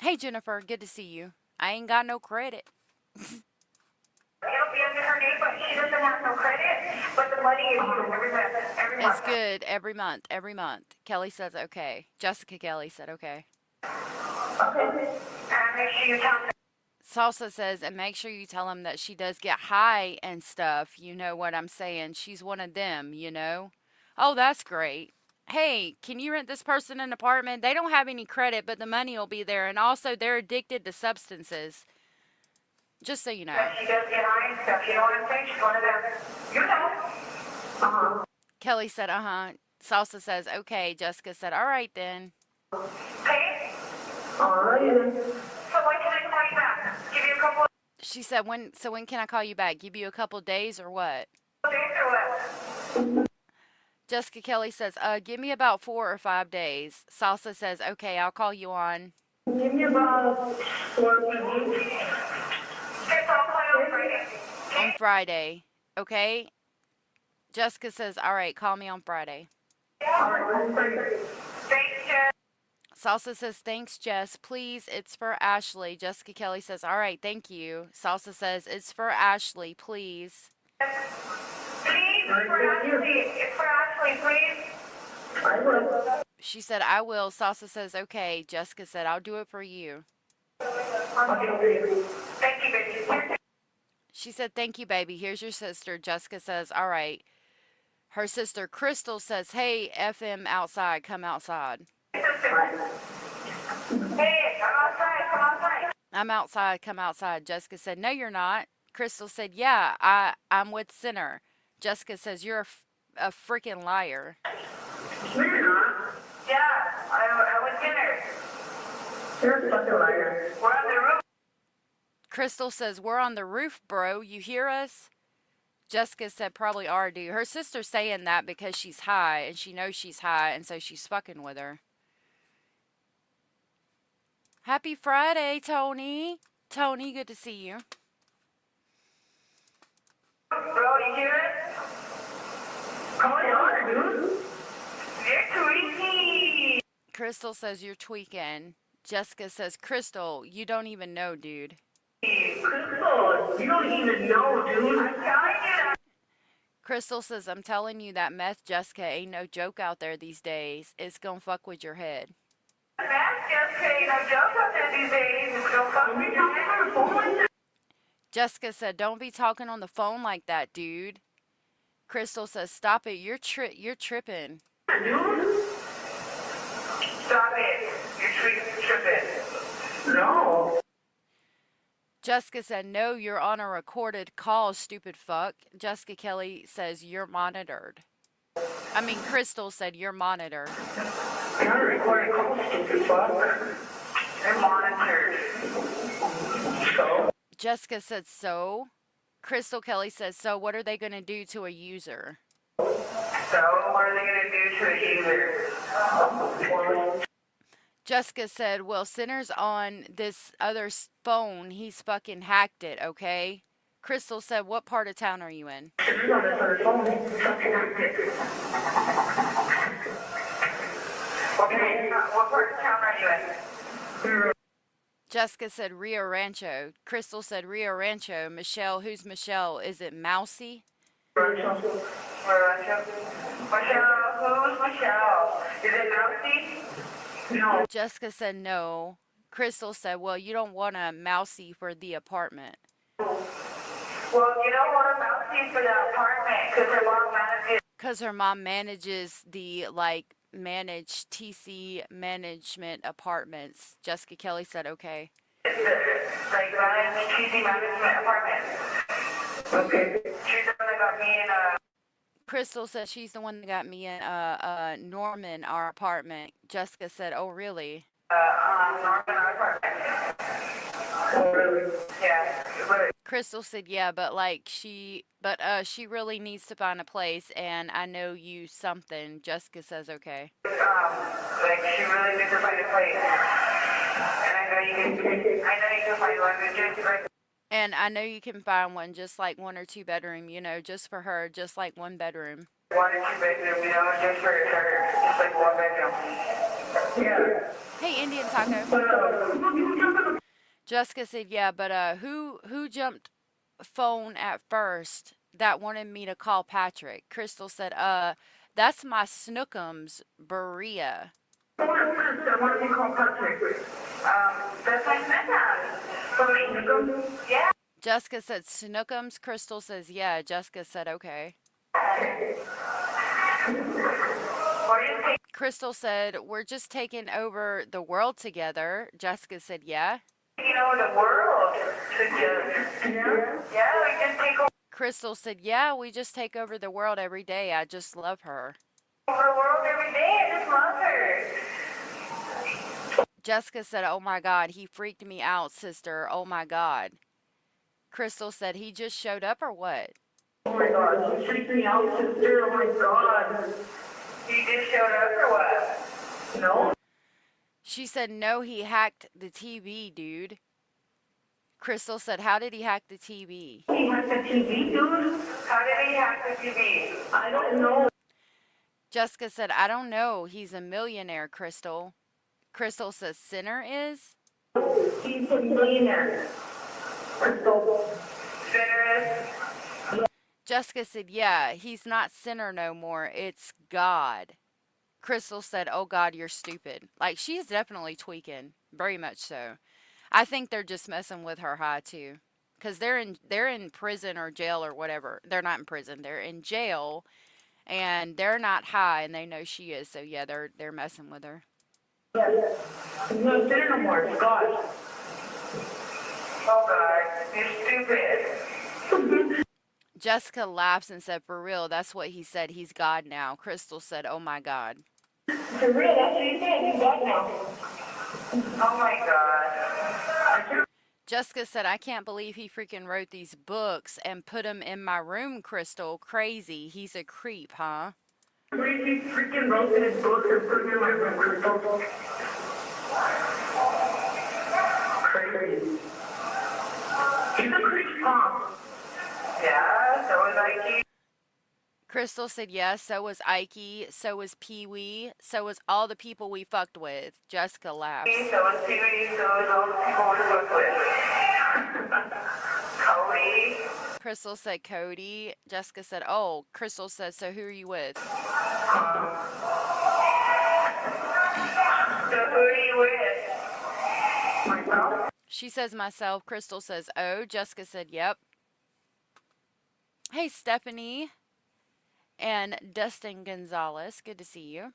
hey, Jennifer, good to see you. I ain't got no credit. It'll be under her name, but she doesn't have no credit. But the money is good every month. It's good every month. Kelly says, okay. Jessica Kelly said, okay. Okay. And make sure you tell them. Salsa says, and make sure you tell him that she does get high and stuff. You know what I'm saying? She's one of them, Oh, that's great. Hey, can you rent this person an apartment? They don't have any credit, but the money will be there. And also, they're addicted to substances. Just so you know. She does get high and stuff. You know what I'm saying? She's one of them. You know. Kelly said, Salsa says, okay. Jessica said, all right then. Okay. All right. So when can I call you back? Give you a couple of She said, when can I call you back? Give you a couple days or what? days or what? Jessica Kelly says, give me about 4 or 5 days. Salsa says, okay, I'll call you on. Give me about 4 weeks. Okay, so I'll call you on Friday. On Friday, okay? Jessica says, all right, call me on Friday. All right. Thanks, Jen. Salsa says, thanks, Jess. Please, it's for Ashley. Jessica Kelly says, all right, thank you. Salsa says, it's for Ashley, please. Please, it's for Ashley. It's for Ashley, please. I will. She said, I will. Salsa says, okay. Jessica said, I'll do it for you. Okay, thank you, baby. She said, thank you, baby. Here's your sister. Jessica says, all right. Her sister, Crystal, says, hey, FM outside. Come outside. Hey, come outside, come outside. I'm outside. Come outside. Jessica said, no, you're not. Crystal said, yeah, I'm with Sinner. Jessica says, you're a freaking liar. You're not? Yeah, I was dinner. You're a fucking liar. We're on the roof. Crystal says, we're on the roof, bro. You hear us? Jessica said, probably are, dude. Her sister's saying that because she's high, and she knows she's high, and so she's fucking with her. Happy Friday, Tony. Tony, good to see you. Bro, you hear us? Come on, dude. You're too easy. Crystal says you're tweaking. Jessica says, Crystal, you don't even know, dude. Crystal, you don't even know, dude. I'm telling you. Crystal says, I'm telling you that meth, Jessica, ain't no joke out there these days. It's gonna fuck with your head. That's just saying a joke out there these days. Don't fuck me talking on the phone like that. Jessica said, don't be talking on the phone like that, dude. Crystal says, stop it, you're tripping. Dude, stop it. You're tripping. No. Jessica said, no, you're on a recorded call, stupid fuck. Jessica Kelly says, you're monitored. I mean, Crystal said, you're monitored. You're not a recorded call, stupid fuck. They're monitored. So? Jessica said, so? Crystal Kelly says, so what are they going to do to a user? So, what are they going to do to a user? Jessica said, well, Center's on this other phone. He's fucking hacked it, okay? Crystal said, what part of town are you in? Center's on this other phone. He's fucking hacked it. Okay, what part of town are you in? Jessica said, Rio Rancho. Crystal said, Rio Rancho. Michelle, who's Michelle? Is it Mousy? Rancho. Michelle, who's Michelle? Is it Mousy? No. Jessica said, no. Crystal said, well, you don't want a Mousy for the apartment. Well, you don't want a Mousy for the apartment because her mom manages. Because her mom manages the, managed TC management apartments. Jessica Kelly said, okay. Managed TC management apartment. Okay. She's the one that got me in Crystal said she's the one that got me in Norman, our apartment. Jessica said, oh, really? Norman, our apartment. Oh, really? Yeah. Crystal said, yeah, but she really needs to find a place, and I know you something. Jessica says, okay. She really needs to find a place. And I know you can find one. Just like. And I know you can find one, just like 1 or 2 bedroom, just for her, just like 1 bedroom. 1 or 2 bedroom, just for her, just like 1 bedroom. Yeah. Hey, Indian Taco. Jessica said, yeah, but who jumped phone at first that wanted me to call Patrick? Crystal said, that's my Snookums, Berea. I want to call Patrick. That's my Snookums. Yeah. Jessica said, Snookums. Crystal says, yeah. Jessica said, okay. Crystal said, we're just taking over the world together. Jessica said, yeah. The world together. Yeah, we just take over Crystal said, yeah, we just take over the world every day. I just love her. the world every day. I just love her. Jessica said, oh my God, he freaked me out, sister. Oh my God. Crystal said, he just showed up or what? Oh my God, he freaked me out, sister. Oh my God. He just showed up or what? No. She said, no, he hacked the TV, dude. Crystal said, how did he hack the TV? He hacked the TV, dude? How did he hack the TV? I don't know. Jessica said, I don't know. He's a millionaire, Crystal. Crystal says, Sinner is? He's a millionaire. Crystal. Sinner is? Jessica said, yeah, he's not Sinner no more. It's God. Crystal said, oh God, you're stupid. She's definitely tweaking. Very much so. I think they're just messing with her high too. Because they're in prison or jail or whatever. They're not in prison. They're in jail. And they're not high, and they know she is. So yeah, they're messing with her. Yes. No Sinner no more. It's God. Oh God, you're stupid. Jessica laughs and said, for real, that's what he said. He's God now. Crystal said, oh my God. For real, that's what he said. He's God now. Oh my God. Jessica said, I can't believe he freaking wrote these books and put them in my room, Crystal. Crazy. He's a creep, huh? Crazy freaking wrote his book and put him in my room, Crystal. Crazy. He's a creep, huh? Yeah, so is I. Crystal said yes, so was Ike, so was Pee Wee, so was all the people we fucked with. Jessica laughs. So is Pee-wee, so is all the people we work with. Cody. Crystal said Cody. Jessica said, oh. Crystal said, so who are you with? So who are you with? Myself. She says myself. Crystal says, oh. Jessica said, yep. Hey, Stephanie and Dustin Gonzalez. Good to see you.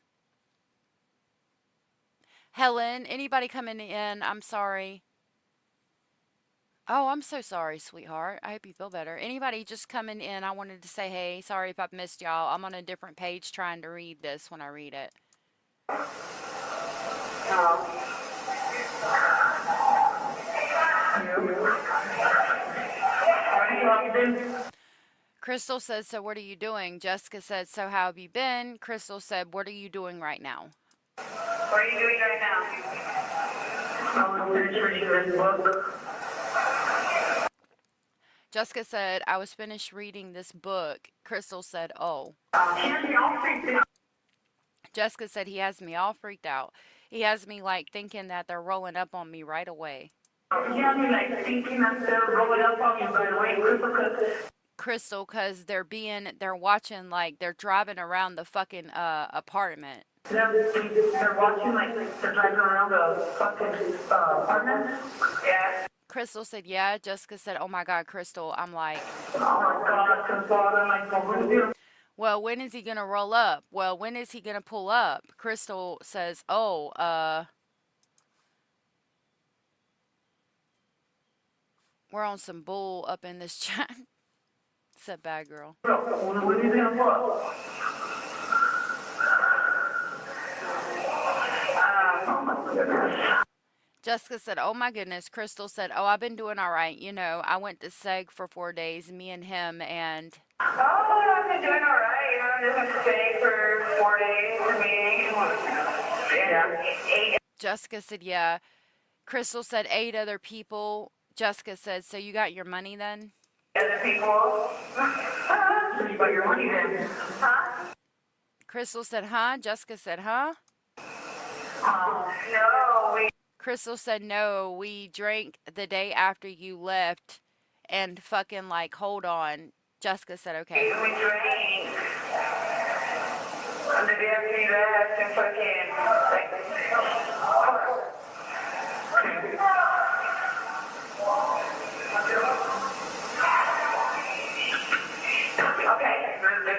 Helen, anybody coming in? I'm sorry. Oh, I'm so sorry, sweetheart. I hope you feel better. Anybody just coming in, I wanted to say, hey, sorry if I've missed y'all. I'm on a different page trying to read this when I read it. Crystal said, so what are you doing? Jessica said, so how have you been? Crystal said, what are you doing right now? What are you doing right now? I'm reading this book. Jessica said, I was finished reading this book. Crystal said, oh. Jessica said, he has me all freaked out. He has me like thinking that they're rolling up on me right away. He has me like thinking that they're rolling up on me by the way, Crystal, because they're watching, like, they're driving around the fucking apartment. They're watching like they're driving around the fucking apartment? Yeah. Crystal said, yeah. Jessica said, oh my God, Crystal. I'm like, Oh my God, Crystal, I'm like, well, well, when is he going to roll up? Well, when is he going to pull up? Crystal says, oh, we're on some bull up in this chat. Said bad girl. when is he gonna pull up? Oh my goodness. Jessica said, oh my goodness. Crystal said, oh, I've been doing all right. You know, I went to Seg for 4 days, me and him, and... Oh, I've been doing all right. You know, I just went to stay for 4 days for me. Yeah. Jessica said, yeah. Crystal said 8 other people. Jessica said, so you got your money then? Other people. So you got your money then? Huh? Crystal said, huh? Jessica said, huh? No, we... Crystal said, no, we drank the day after you left and fucking like, hold on. Jessica said, okay. We drank on the day after you left and fucking, like, okay, the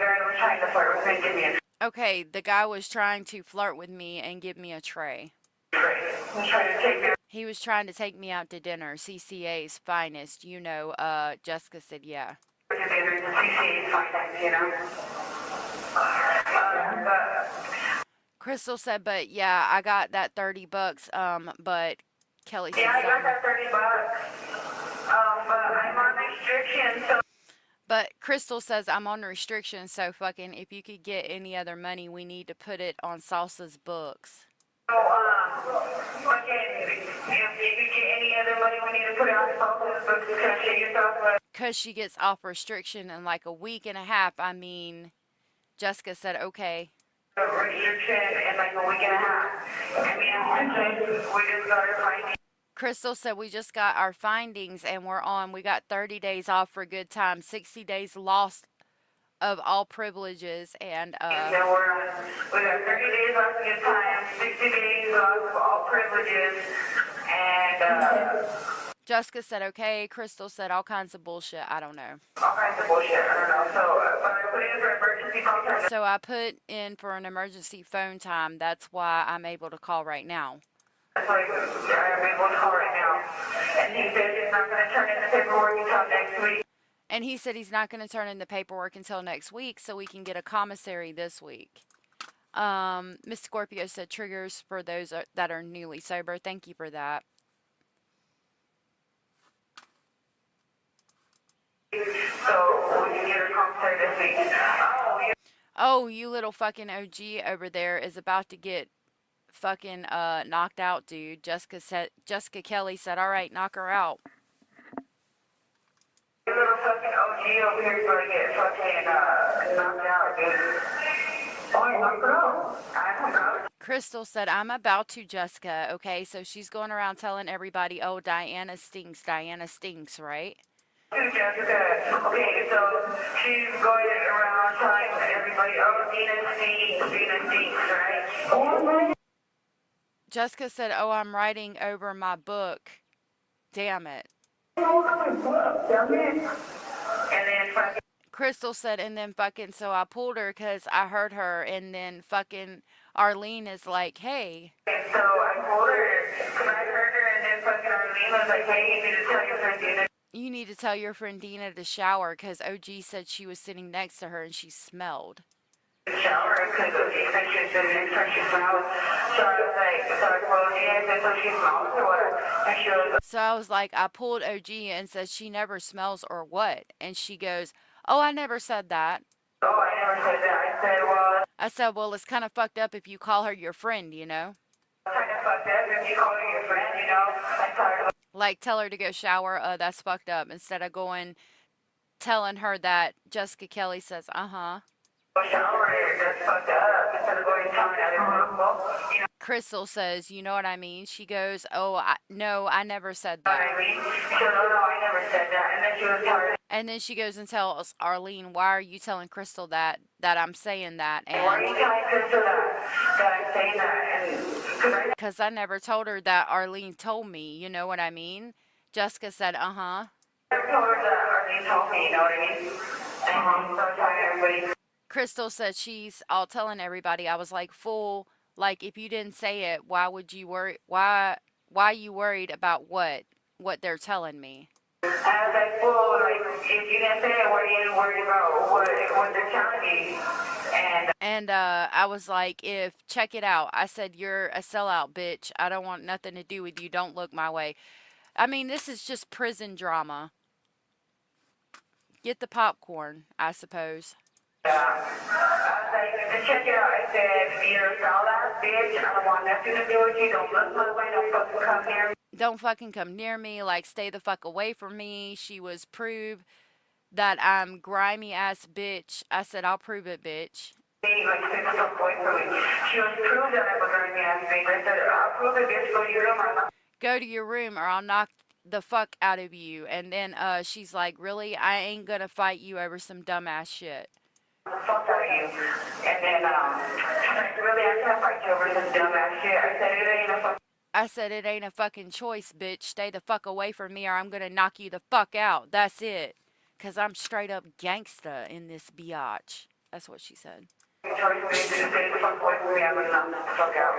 guy was trying to flirt with me and give me a Okay, the guy was trying to flirt with me and give me a tray. tray. He was trying to take me. He was trying to take me out to dinner. CCA's finest, you know. Jessica said, yeah. To dinner, the CCA's finest, you know. Crystal said, but yeah, I got that $30. But Kelly said, yeah, I got something. that $30. But I'm on restriction, so. But Crystal says, I'm on restriction, so fucking, if you could get any other money, we need to put it on Salsa's books. So, fucking, if you could get any other money, we need to put it on Salsa's books because she gets off. Because she gets off restriction in like a week and a half. I mean, Jessica said, okay. Restriction in like a week and a half. I mean, we just got our findings. Crystal said, we just got our findings and we got 30 days off for good time, 60 days lost of all privileges, and So we got 30 days off of good time, 60 days off of all privileges, and Jessica said, okay. Crystal said all kinds of bullshit. I don't know. all kinds of bullshit. I don't know. So, but I put in for emergency phone time. So I put in for an emergency phone time. That's why I'm able to call right now. That's why I'm able to call right now. And he said he's not going to turn in the paperwork until next week. And he said he's not going to turn in the paperwork until next week, so we can get a commissary this week. Miss Scorpio said triggers for those that are newly sober. Thank you for that. So we can get a commissary this week. Oh, you little fucking OG over there is about to get fucking knocked out, dude. Jessica Kelly said, all right, knock her out. You little fucking OG she over here is gonna get fucking knocked out, dude. Oh, knocked out. I don't know. Crystal said, I'm about to, Jessica. Okay, so she's going around telling everybody, oh, Diana stinks, right? Jessica. Okay, so she's going around telling everybody, oh, Dina stinks, right? Oh my. Jessica said, oh, I'm writing over my book. Damn it. Oh my book, damn it. And then fucking. Crystal said, and then fucking, so I pulled her because I heard her, and then fucking Arlene is like, hey. And so I told her, because I heard her, and then fucking Arlene was like, hey, you need to tell your friend Dina. You need to tell your friend Dina to shower because OG said she was sitting next to her and she smelled. Shower, because OG said she was sitting next to her, she smelled. So I was like, so I told OG, I said, so she smells or what? And she was So I was like, I pulled OG and said she never smells or what? And she goes, oh, I never said that. oh, I never said that. I said, well, it's kind of fucked up if you call her your friend, you know? Kind of fucked up if you call her your friend, you know? I told her, Like, tell her to go shower. That's fucked up. Instead of going, telling her that Jessica Kelly says, uh-huh. shower, that's fucked up. Instead of going and telling other people, you know Crystal says, you know what I mean? She goes, oh, no, I never said what that. I mean? She goes, oh, no, I never said that. And then she was telling And then she goes and tells Arlene, why are you telling Crystal that I'm saying that? why are you And telling Crystal that I'm saying that? And because I never told her that Arlene told me, you know what I mean? Jessica said, uh-huh. I told her that Arlene told me, you know what I mean? And so I'm telling everybody. Crystal said she's all telling everybody. I was like, fool, like if you didn't say it, why would you worry? Why you worried about what they're telling me? I was like, well, like, if you didn't say it, what are you worried about? What they're telling me? And I was like, check it out. I said, you're a sellout, bitch. I don't want nothing to do with you. Don't look my way. I mean, this is just prison drama. Get the popcorn, I suppose. I was like, check it out. I said, you're a sellout, bitch. I don't want nothing to do with you. Don't look my way. Don't fucking come near me. Don't fucking come near me. Like, stay the fuck away from me. She was prove that I'm grimy ass bitch. I said, I'll prove it, bitch. Like, stay the fuck away from me. She was proved that I'm a grimy ass bitch. I said, I'll prove it, bitch. Go to your room. Go to your room or I'll knock the fuck out of you. And then she's like, really? I ain't gonna fight you over some dumbass shit. The fuck out of you. And then, she's like, really? I can't fight you over some dumbass shit. I said, it ain't a fucking choice, bitch. Stay the fuck away from me or I'm gonna knock you the fuck out. That's it. Cause I'm straight up gangsta in this biatch. That's what she said. choice for me to stay the fuck away from me. I'm gonna knock the fuck out.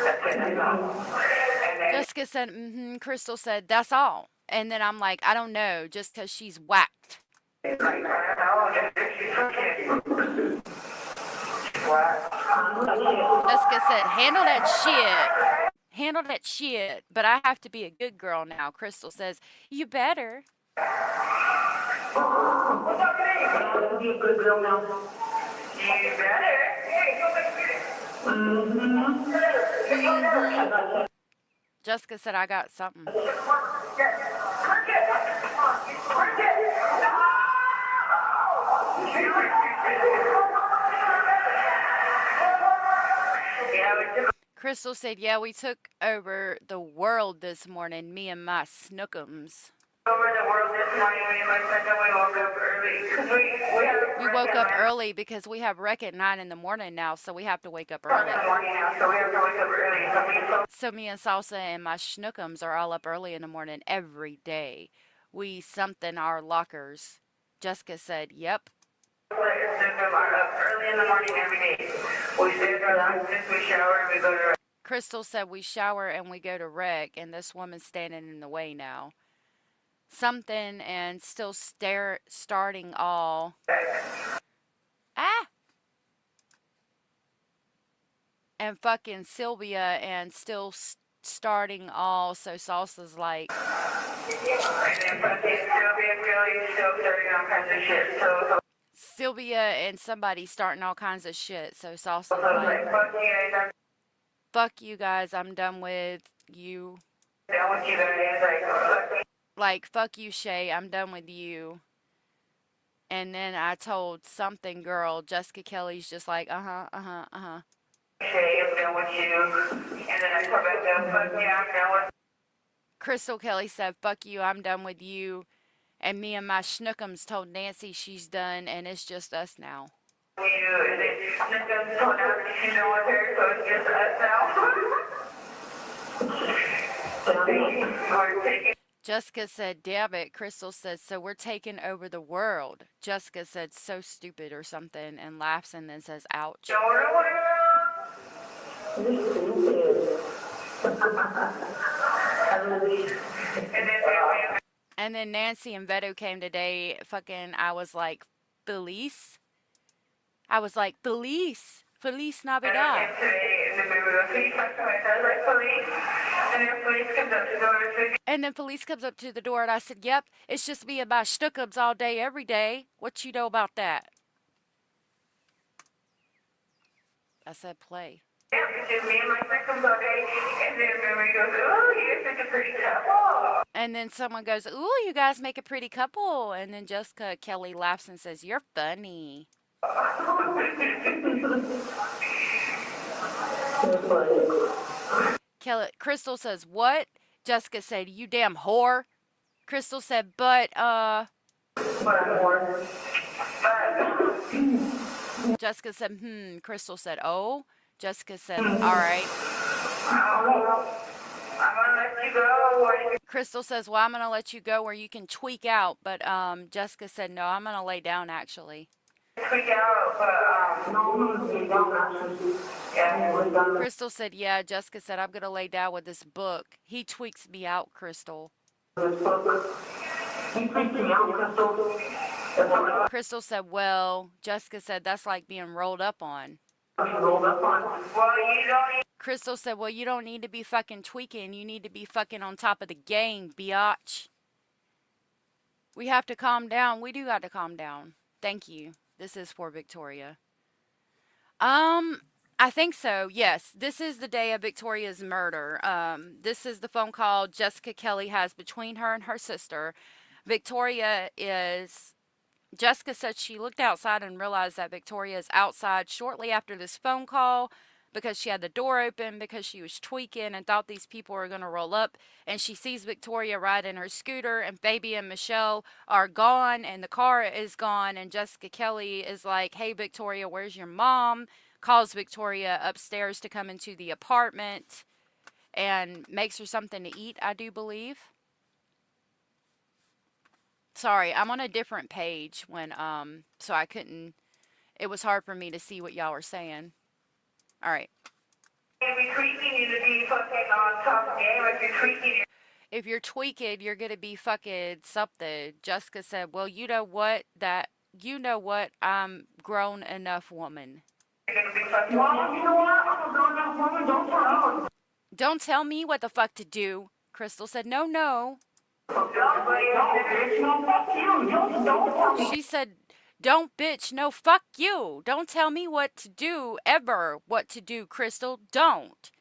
That's it. That's all. And then, Jessica said, mm-hmm. Crystal said, that's all. And then I'm like, I don't know, just cause she's whacked. like, I don't know, just 'cause she's fucking. What? Jessica said, handle that shit. Handle that shit. But I have to be a good girl now. Crystal says, you better. What's up, today? I'll be a good girl now. You better. Jessica said, I got something. Crystal said, yeah, we took over the world this morning, me and my snookums. Over the world this morning, me and my second, we woke up early. We woke up early because we have rec at 9 in the morning now, so we have to wake up early. So we have to wake up early. So me and Salsa and my schnookums are all up early in the morning every day. We something our lockers. Jessica said, yep. Are up early in the morning every day. We stay for lunch, we shower, and we go to rec. Crystal said we shower and we go to rec, and this woman's standing in the way now. Something and still starting all. Ah! And fucking Sylvia and still starting all, so Salsa's like. And then fucking Sylvia and Billy still starting all kinds of shit. So Sylvia and somebody starting all kinds of shit, so Salsa's like, like, fuck you guys, I'm done with you. Done with you guys, like, Like, fuck you, Shay, I'm done with you. And then I told something girl, Jessica Kelly's just like, uh-huh. Okay, I'm done with you. And then I come back down, fuck yeah, I'm done with Crystal Kelly said, fuck you, I'm done with you. And me and my schnookums told Nancy she's done, and it's just us now. you. And then Nick's told out that she's done with her, so it's just us now. We're taking Jessica said, damn it. Crystal said, so we're taking over the world. Jessica said, so stupid or something, and laughs and then says, ouch. over the world. And then Nancy and Veto came today. Fucking, I was like, Felice? I was like, Felice. Felice Navidad. And then Felice comes up to the door and I said, yep, it's just me and my schnookums all day, every day. What you know about that? I said, play. Yeah, it's just me and my schnookums all day. And then everybody goes, oh, you're such a pretty couple. And then someone goes, ooh, you guys make a pretty couple. And then Jessica Kelly laughs and says, you're funny. Crystal says, what? Jessica said, you damn whore. Crystal said, but, Jessica said, Crystal said, oh. Jessica said, all right. I'm gonna let you go. Crystal says, well, I'm going to let you go where you can tweak out. But Jessica said, no, I'm going to lay down, actually. Tweak out, but no, lay down actually. Yeah, lay down. Crystal said, yeah. Jessica said, I'm going to lay down with this book. He tweaks me out, Crystal. He tweaks me out, Crystal. Crystal said, well, Jessica said, that's like being rolled up on. Rolled up on. Well, you don't. Crystal said, well, you don't need to be fucking tweaking. You need to be fucking on top of the game, biatch. We have to calm down. We do got to calm down. Thank you. This is for Victoria. I think so. Yes. This is the day of Victoria's murder. This is the phone call Jessica Kelly has between her and her sister. Jessica said she looked outside and realized that Victoria is outside shortly after this phone call because she had the door open because she was tweaking and thought these people were going to roll up. And she sees Victoria ride in her scooter and Fabian and Michelle are gone and the car is gone. And Jessica Kelly is like, hey, Victoria, where's your mom? Calls Victoria upstairs to come into the apartment and makes her something to eat, I do believe. Sorry, I'm on a different page so I couldn't, it was hard for me to see what y'all were saying. All right. If you're tweaking, you to be fucking on top of the game. If you're tweaking, if you're tweaking, you're going to be fucking something. Jessica said, well, you know what? I'm grown enough woman. you're going to be fucking. Well, you know what? I'm a grown enough woman. Don't tell me. Don't tell me what the fuck to do. Crystal said, no. No, bitch, no, fuck you. Don't tell me. She said, don't bitch, no, fuck you. Don't tell me what to do, ever what to do, Crystal. Don't.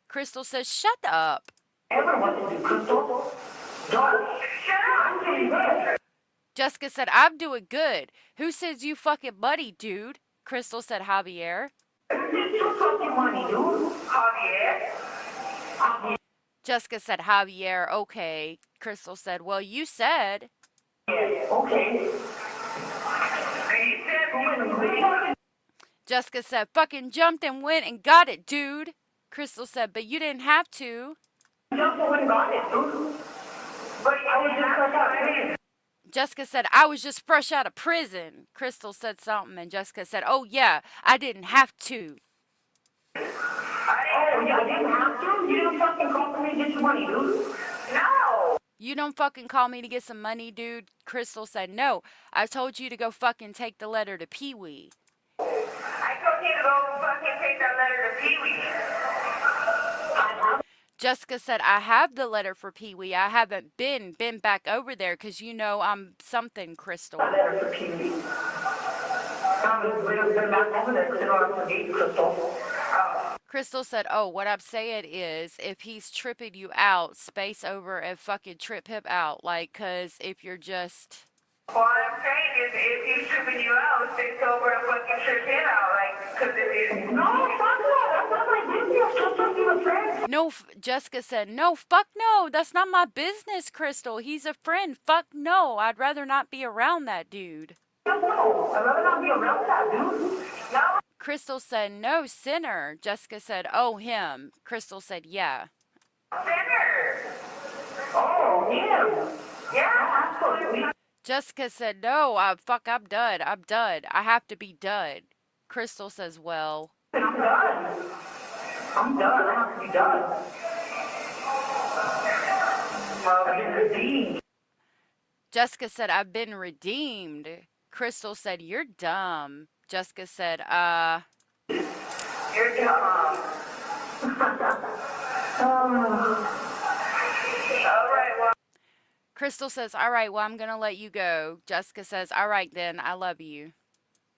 Crystal says, shut up. Ever what to do, Crystal? Don't. Shut up. I'm doing good. Jessica said, I'm doing good. Who says you fucking buddy, dude? Crystal said, Javier. It's your fucking money, dude. Javier. Jessica said, Javier, okay. Crystal said, well, you said. Yeah, okay. Jessica said, fucking jumped and went and got it, dude. Crystal said, but you didn't have to. Jessica said, I was just fresh out of prison. Crystal said something, and Jessica said, oh, yeah, I didn't have to. Oh, yeah, I didn't have to? You didn't fucking call for me to get your money, dude? No. You don't fucking call me to get some money, dude? Crystal said, no. I told you to go fucking take the letter to Pee-wee. I told you to go fucking take that letter to Pee-wee. Jessica said, I have the letter for Pee-wee. I haven't been back over there because you know I'm something, Crystal. Letter for Pee-wee. Been back over there because I don't have to meet Crystal. Crystal said, oh, what I'm saying is if he's tripping you out, space over and fucking trip him out. Like, because if you're just... All I'm saying is, if he's tripping you out, stay sober and fucking trip him out, like, cause if it... No, fuck no, that's not my business, just don't be a friend. No, Jessica said, no, fuck no, that's not my business, Crystal. He's a friend. Fuck no, I'd rather not be around that dude. No, I'd rather not be around that dude. Now, Crystal said, no, sinner. Jessica said, oh, him. Crystal said, yeah. sinner. Oh, him. Yeah, absolutely. Jessica said, no, I'm done. I'm done. I have to be done. Crystal says, well. I'm done. I'm done. I have to be done. I've been redeemed. Jessica said, I've been redeemed. Crystal said, you're dumb. Jessica said, You're dumb. All right, well. Crystal says, all right, well, I'm going to let you go. Jessica says, all right, then, I love you.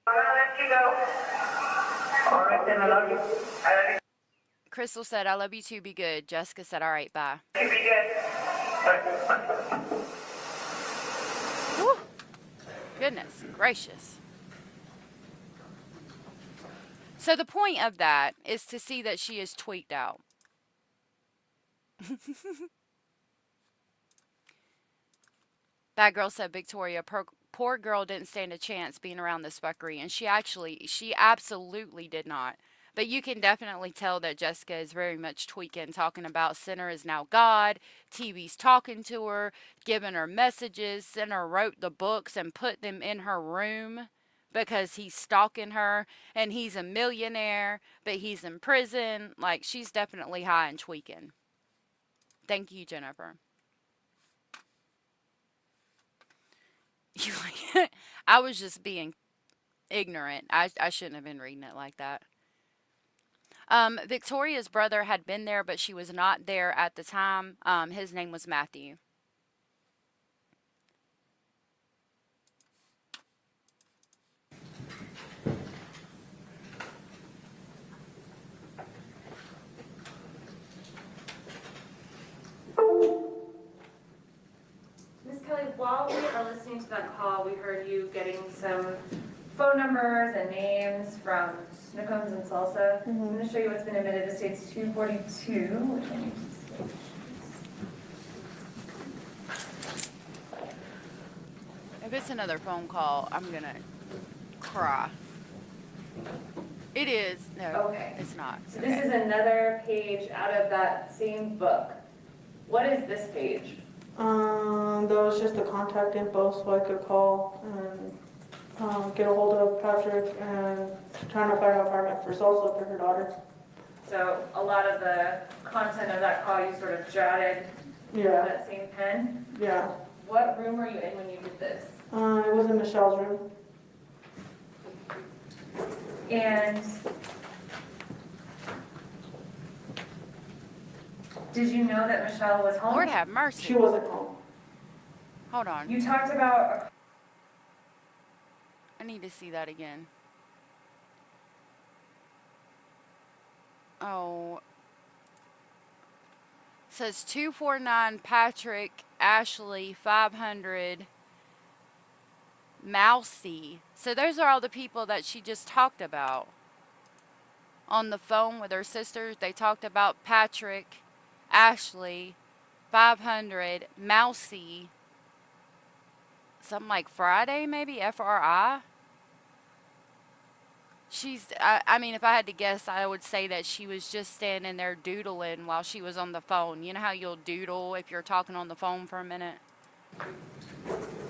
I'm gonna let you go. All right, then, I love you. I love you. Crystal said, I love you too, be good. Jessica said, all right, bye. You be good. Whew. Goodness gracious. So the point of that is to see that she is tweaked out. Bad girl said, Victoria, poor girl didn't stand a chance being around this fuckery. And she absolutely did not. But you can definitely tell that Jessica is very much tweaking, talking about Sinner is now God. TV's talking to her, giving her messages. Sinner wrote the books and put them in her room because he's stalking her. And he's a millionaire, but he's in prison. Like, she's definitely high and tweaking. Thank you, Jennifer. You like I was just being ignorant. I shouldn't have been reading it like that. Victoria's brother had been there, but she was not there at the time. His name was Matthew. Miss Kelly, while we are listening to that call, we heard you getting some phone numbers and names from Snookums and Salsa. I'm going to show you what's been admitted to States 242, which I need to see. If it's another phone call, I'm gonna cry. It is. No, Okay. it's not. So this is another page out of that same book. What is this page? That was just the contact info so I could call and get a hold of Patrick and trying to find an apartment for Salsa for her daughter. So a lot of the content of that call you sort of jotted with Yeah, that same pen. yeah. What room were you in when you did this? It was in Michelle's room. And did you know that Michelle was home? Lord have mercy. She wasn't home. Hold on. You talked about I need to see that again. Oh. It says 249 Patrick, Ashley, 500 Mousy. So those are all the people that she just talked about. On the phone with her sisters, they talked about Patrick, Ashley, 500 Mousy. Something like Friday, maybe? FRI? I mean, if I had to guess, I would say that she was just standing there doodling while she was on the phone. You know how you'll doodle if you're talking on the phone for a minute?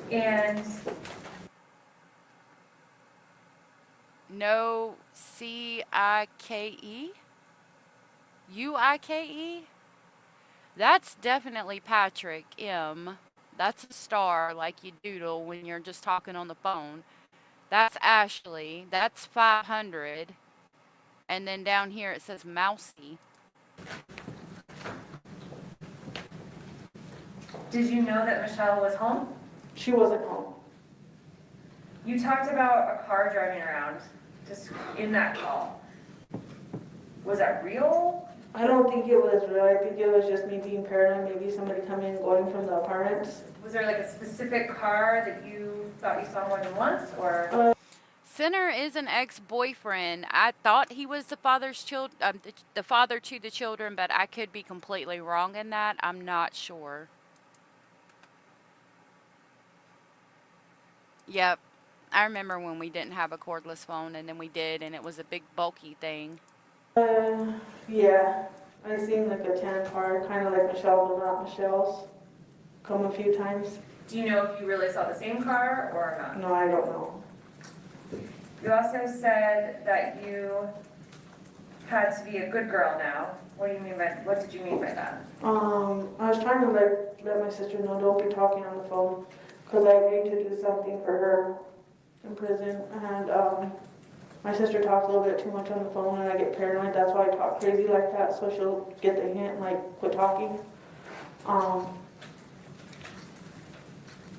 and No, C-I-K-E? U-I-K-E? That's definitely Patrick, M. That's a star, like you doodle when you're just talking on the phone. That's Ashley. That's 500. And then down here it says Mousy. did you know that Michelle was home? She wasn't home. You talked about a car driving around just in that call. Was that real? I don't think it was real. I think it was just me being paranoid, maybe somebody coming and going from the apartments. Was there like a specific car that you thought you saw more than once, or? Sinner is an ex-boyfriend. I thought he was the father's the father to the children, but I could be completely wrong in that. I'm not sure. Yep. I remember when we didn't have a cordless phone, and then we did, and it was a big bulky thing. Yeah. I seen like a tan car, kind of like Michelle, but not Michelle's, come a few times. Do you know if you really saw the same car or not? No, I don't know. You also said that you had to be a good girl now. What did you mean by that? I was trying to let my sister know, don't be talking on the phone, because I agreed to do something for her in prison, and my sister talks a little bit too much on the phone, and I get paranoid. That's why I talk crazy like that, so she'll get the hint, like, quit talking.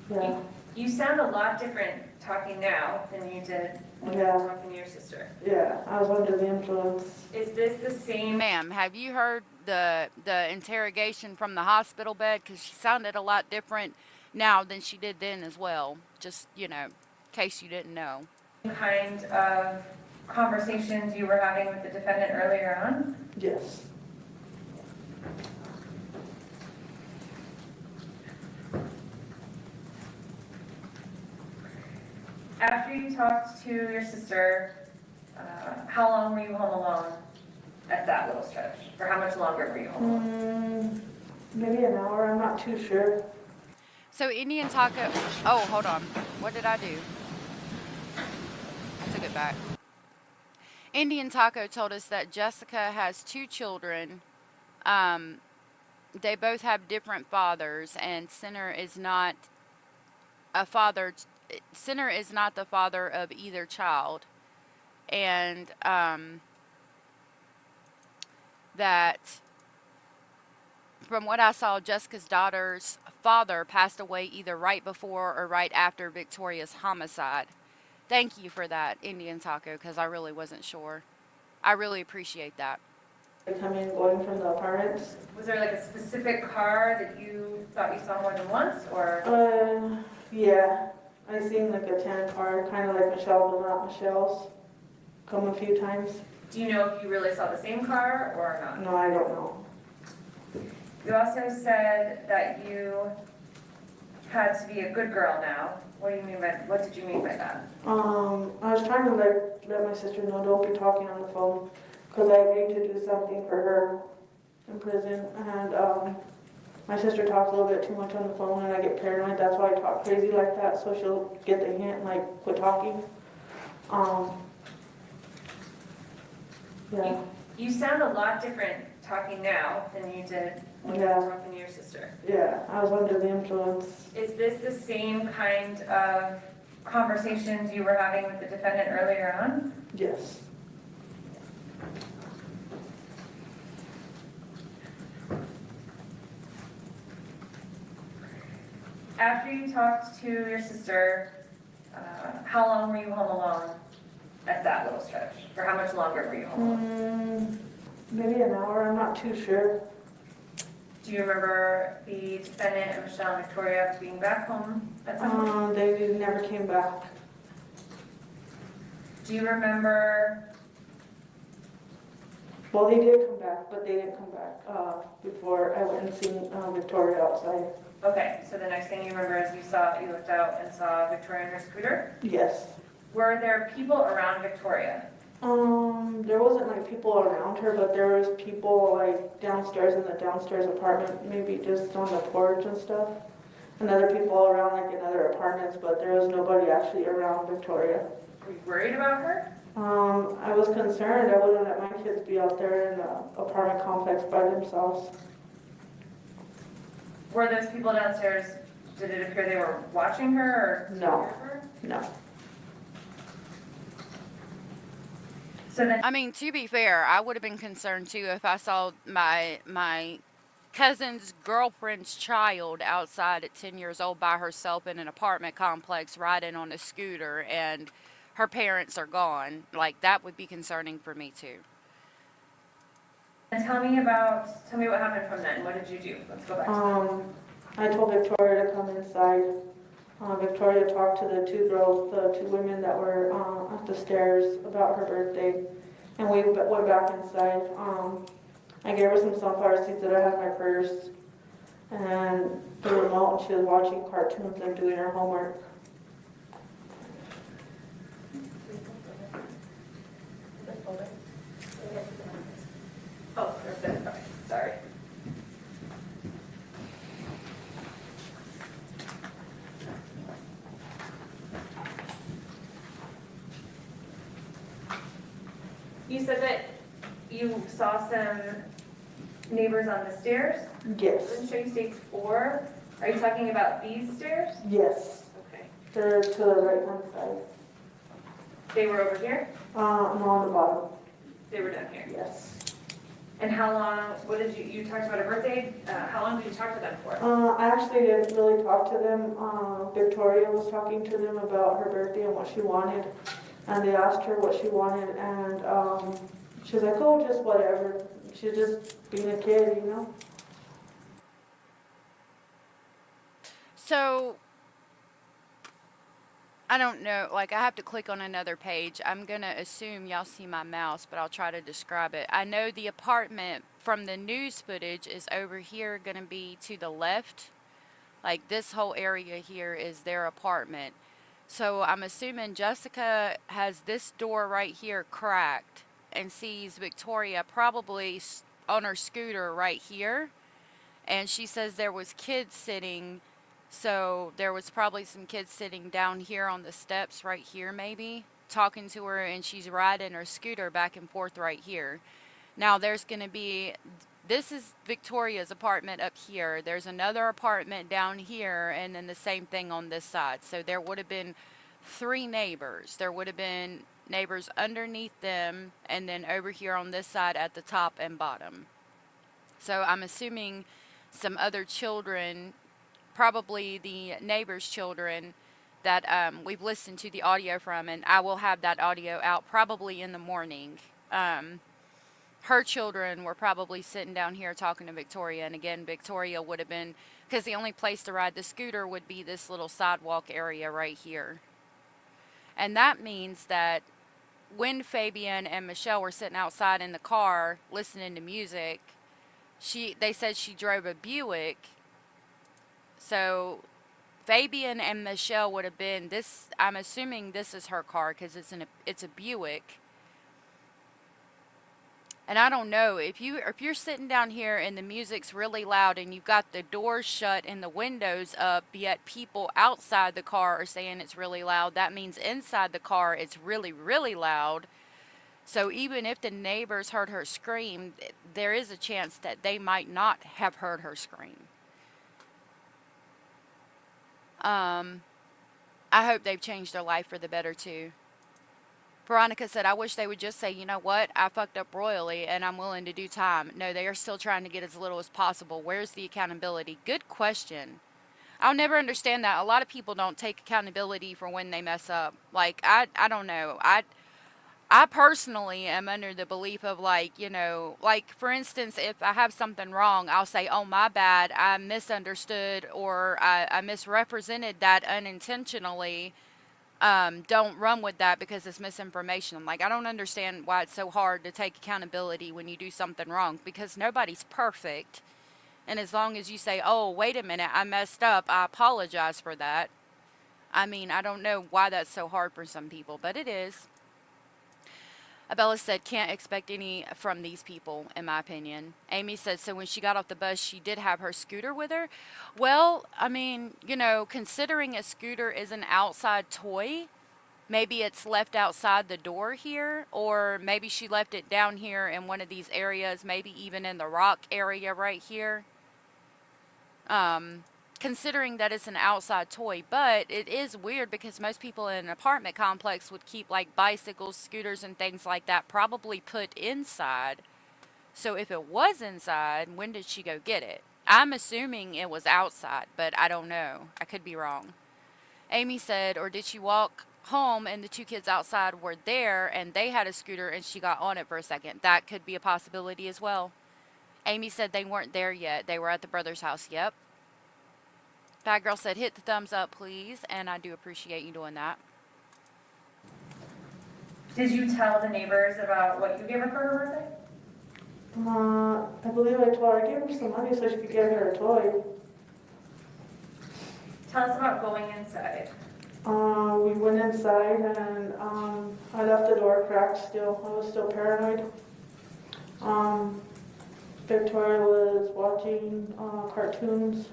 Yeah. You sound a lot different talking now than you did when you Yeah. were talking to your sister. Yeah, I was under the influence. Is this the same? Ma'am, have you heard the interrogation from the hospital bed? Because she sounded a lot different now than she did then as well. Just, in case you didn't know. Kind of conversations you were having with the defendant earlier on? Yes. After you talked to your sister, how long were you home alone at that little stretch? For how much longer were you home alone? Maybe an hour, I'm not too sure. So Indian Taco, oh, hold on. What did I do? I took it back. Indian Taco told us that Jessica has 2 children. They both have different fathers, and Sinner is not the father of either child. And that from what I saw, Jessica's daughter's father passed away either right before or right after Victoria's homicide. Thank you for that, Indian Taco, because I really wasn't sure. I really appreciate that. Coming and going from the apartments. Was there like a specific car that you thought you saw more than once, or? Yeah. I seen like a tan car, kind of like Michelle, but not Michelle's, come a few times. Do you know if you really saw the same car or not? No, I don't know. You also said that you had to be a good girl now. What did you mean by that? I was trying to let my sister know, don't be talking on the phone, because I agreed to do something for her in prison, and my sister talks a little bit too much on the phone, and I get paranoid. That's why I talk crazy like that, so she'll get the hint, like, quit talking. Yeah. You sound a lot different talking now than you did when you were talking to your sister. Yeah, I was under the influence. Is this the same kind of conversations you were having with the defendant earlier on? Yes. After you talked to your sister, how long were you home alone at that little stretch? For how much longer were you home alone? Maybe an hour, I'm not too sure. Do you remember the defendant and Michelle and Victoria being back home at some point? They never came back. Do you remember? Well, they did come back, but they didn't come back before I went and seen Victoria outside. Okay, so the next thing you remember is you looked out and saw Victoria on her scooter? Yes. Were there people around Victoria? There wasn't like people around her, but there was people like downstairs in the downstairs apartment, maybe just on the porch and stuff. And other people around like in other apartments, but there was nobody actually around Victoria. Were you worried about her? I was concerned. I wouldn't let my kids be out there in the apartment complex by themselves. Were those people downstairs, did it appear they were watching her or No. scared of her? No. So then, I mean, to be fair, I would have been concerned too if I saw my cousin's girlfriend's child outside at 10 years old by herself in an apartment complex riding on a scooter and her parents are gone. Like, that would be concerning for me too. Tell me what happened from then. What did you do? Let's go back to that. I told Victoria to come inside. Victoria talked to the two girls, the two women that were at the stairs about her birthday, and we went back inside. I gave her some sunflower seeds that I had in my purse, and the remote, and she was watching cartoons and doing her homework. Oh, there's that. Okay, sorry. You said that you saw some neighbors on the stairs? Yes. Didn't show you stage 4. Are you talking about these stairs? Yes. Okay. They're to the right hand side. They were over here? I'm on the bottom. They were down here. Yes. And how long, what did you talked about a birthday? How long did you talk to them for? I actually didn't really talk to them. Victoria was talking to them about her birthday and what she wanted. And they asked her what she wanted, and she was like, oh, just whatever. She's just being a kid, you know? So, I don't know, like I have to click on another page. I'm going to assume y'all see my mouse, but I'll try to describe it. I know the apartment from the news footage is over here going to be to the left. Like this whole area here is their apartment. So I'm assuming Jessica has this door right here cracked and sees Victoria probably on her scooter right here. And she says there was kids sitting, so there was probably some kids sitting down here on the steps right here maybe, talking to her, and she's riding her scooter back and forth right here. Now there's going to be, this is Victoria's apartment up here. There's another apartment down here, and then the same thing on this side. So there would have been 3 neighbors. There would have been neighbors underneath them, and then over here on this side at the top and bottom. So I'm assuming some other children, probably the neighbors' children, that we've listened to the audio from, and I will have that audio out probably in the morning. Her children were probably sitting down here talking to Victoria, and again, Victoria would have been, because the only place to ride the scooter would be this little sidewalk area right here. And that means that when Fabian and Michelle were sitting outside in the car listening to music, they said she drove a Buick. So Fabian and Michelle would have been this. I'm assuming this is her car because it's a Buick. And I don't know if you're sitting down here and the music's really loud and you've got the doors shut and the windows up, yet people outside the car are saying it's really loud. That means inside the car it's really, really loud. So even if the neighbors heard her scream, there is a chance that they might not have heard her scream. I hope they've changed their life for the better too. Veronica said, I wish they would just say, you know what, I fucked up royally and I'm willing to do time. No, they are still trying to get as little as possible. Where's the accountability? Good question. I'll never understand that. A lot of people don't take accountability for when they mess up. Like, I don't know. I personally am under the belief of, like, you know, like, for instance, if I have something wrong, I'll say, oh, my bad, I misunderstood, or I misrepresented that unintentionally. Don't run with that because it's misinformation. Like, I don't understand why it's so hard to take accountability when you do something wrong, because nobody's perfect. And as long as you say, oh, wait a minute, I messed up, I apologize for that. I mean, I don't know why that's so hard for some people, but it is. Abella said, can't expect any from these people, in my opinion. Amy said, so when she got off the bus, she did have her scooter with her. Well, I mean, you know, considering a scooter is an outside toy, maybe it's left outside the door here, or maybe she left it down here in one of these areas, maybe even in the rock area right here. Considering that it's an outside toy, but it is weird because most people in an apartment complex would keep like bicycles, scooters, and things like that probably put inside. So if it was inside, when did she go get it? I'm assuming it was outside, but I don't know. I could be wrong. Amy said, or did she walk home and the 2 kids outside were there and they had a scooter and she got on it for a second? That could be a possibility as well. Amy said they weren't there yet. They were at the brother's house. Yep. Fat girl said, hit the thumbs up, please. And I do appreciate you doing that. Did you tell the neighbors about what you gave her for her birthday? I believe I told her I gave her some money so she could get her a toy. Tell us about going inside. We went inside and I left the door cracked still. I was still paranoid. Victoria was watching cartoons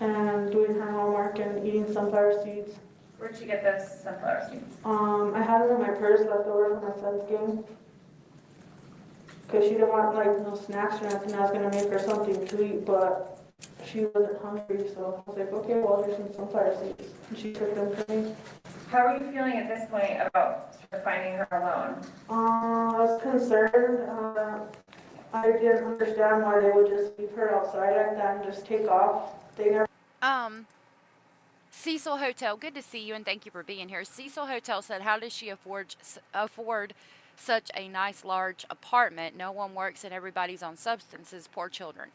and doing her homework and eating sunflower seeds. Where'd you get those sunflower seeds? I had them in my purse left over from my son's game. Because she didn't want like no snacks or anything. I was going to make her something to eat, but she wasn't hungry. So I was like, okay, well, here's some sunflower seeds. And she took them from me. How are you feeling at this point about sort of finding her alone? I was concerned. I didn't understand why they would just leave her outside like that and just take off. They never. Cecil Hotel, good to see you and thank you for being here. Cecil Hotel said, how does she afford such a nice large apartment? No one works and everybody's on substances, poor children.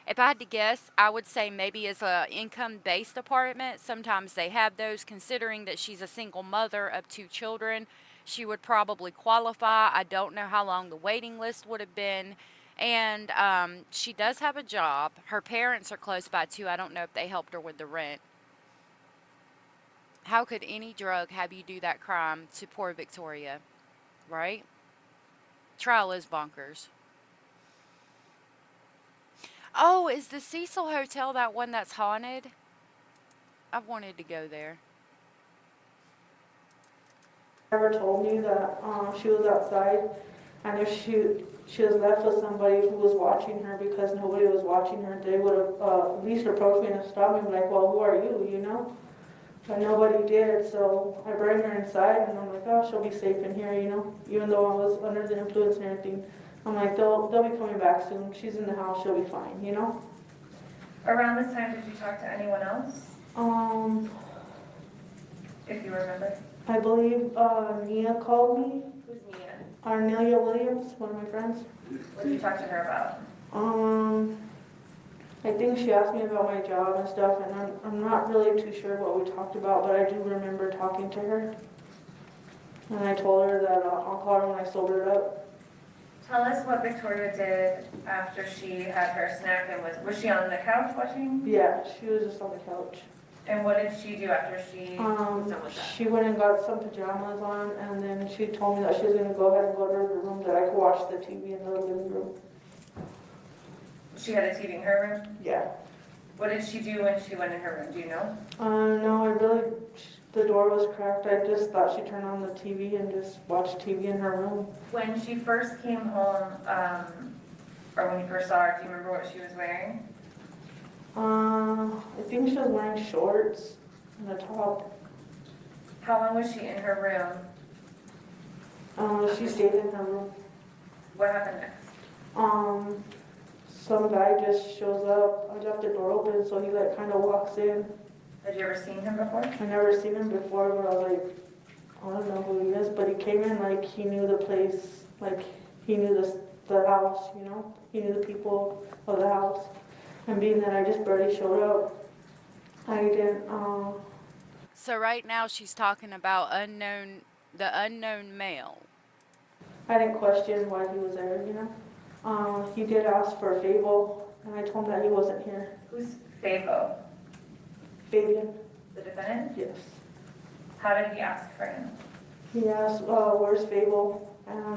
If I had to guess, I would say maybe it's a income-based apartment. Sometimes they have those. Considering that she's a single mother of 2 children, she would probably qualify. I don't know how long the waiting list would have been. And she does have a job. Her parents are close by too. I don't know if they helped her with the rent. How could any drug have you do that crime to poor Victoria? Right? Trial is bonkers. Oh, is the Cecil Hotel that one that's haunted? I've wanted to go there. Never told me that she was outside, and if she was left with somebody who was watching her because nobody was watching her, they would have at least approached me and stopped me, like, well, who are you, you know? But nobody did, so I bring her inside, and I'm like, oh, she'll be safe in here, you know? Even though I was under the influence and everything, I'm like, they'll be coming back soon. She's in the house, she'll be fine, you know? Around this time, did you talk to anyone else? If you remember. I believe Nia called me. Who's Nia? Arnelia Williams, one of my friends. What did you talk to her about? I think she asked me about my job and stuff, and I'm not really too sure what we talked about, but I do remember talking to her. And I told her that I'll call her when I sobered up. Tell us what Victoria did after she had her snack and was she on the couch watching? Yeah, she was just on the couch. And what did she do after she was done with that? She went and got some pajamas on, and then she told me that she was going to go ahead and go to her room, that I could watch the TV in the living room. She had a TV in her room? Yeah. What did she do when she went in her room? Do you know? No, the door was cracked. I just thought she turned on the TV and just watched TV in her room. When she first came home, or when you first saw her, do you remember what she was wearing? I think she was wearing shorts and a top. How long was she in her room? She stayed in her room. What happened next? Some guy just shows up. I left the door open, so he like kind of walks in. Had you ever seen him before? I never seen him before, but I was like, I don't know who he is, but he came in like he knew the place, like he knew the house, you know? He knew the people of the house. And being that I just barely showed up, I didn't, So right now she's talking about the unknown male. I didn't question why he was there, you know? He did ask for a Fable, and I told him that he wasn't here. Who's Fabo? Fabian? The defendant? Yes. How did he ask for him? He asked, where's Fable? And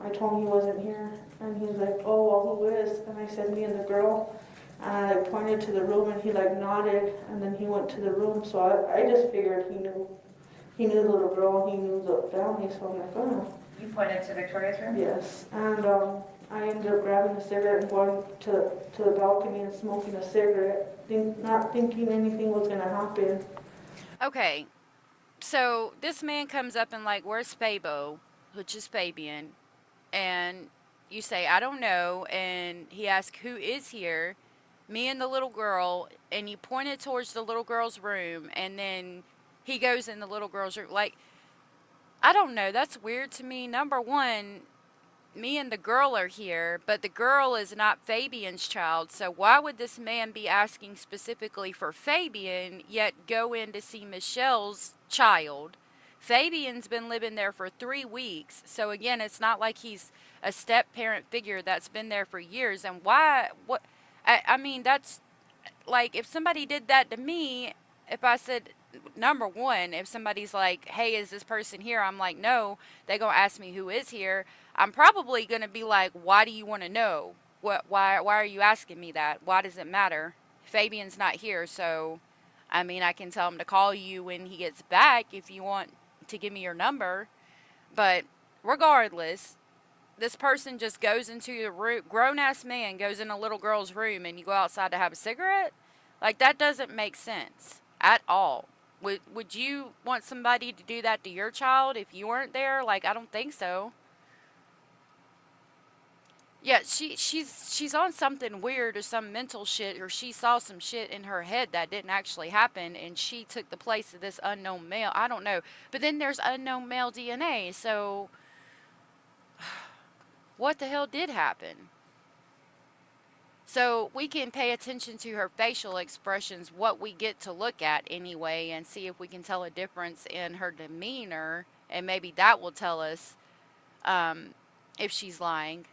I told him he wasn't here. And he was like, oh, well, who is? And I said, me and the girl. And I pointed to the room, and he like nodded, and then he went to the room. So I just figured he knew the little girl, and he knew the family. So I'm like, oh. You pointed to Victoria's room? Yes. And I ended up grabbing a cigarette and going to the balcony and smoking a cigarette, not thinking anything was going to happen. Okay, so this man comes up and like, where's Fabo, which is Fabian, and you say, I don't know, and he asks, who is here? Me and the little girl, and you pointed towards the little girl's room, and then he goes in the little girl's room. Like, I don't know, that's weird to me. Number one, me and the girl are here, but the girl is not Fabian's child. So why would this man be asking specifically for Fabian, yet go in to see Michelle's child? Fabian's been living there for 3 weeks. So again, it's not like he's a step parent figure that's been there for years. And why, what, I mean, that's like, if somebody did that to me, if I said, number one, if somebody's like, hey, is this person here? I'm like, no. They gonna ask me who is here. I'm probably gonna be like, why do you want to know? Why are you asking me that? Why does it matter? Fabian's not here, so I mean, I can tell him to call you when he gets back if you want to give me your number. But regardless, this person just goes into the room, grown ass man goes in a little girl's room, and you go outside to have a cigarette? Like, that doesn't make sense at all. Would you want somebody to do that to your child if you weren't there? Like, I don't think so. Yeah, she's on something weird or some mental shit, or she saw some shit in her head that didn't actually happen, and she took the place of this unknown male. I don't know. But then there's unknown male DNA, so what the hell did happen? So we can pay attention to her facial expressions, what we get to look at anyway, and see if we can tell a difference in her demeanor, and maybe that will tell us if she's lying.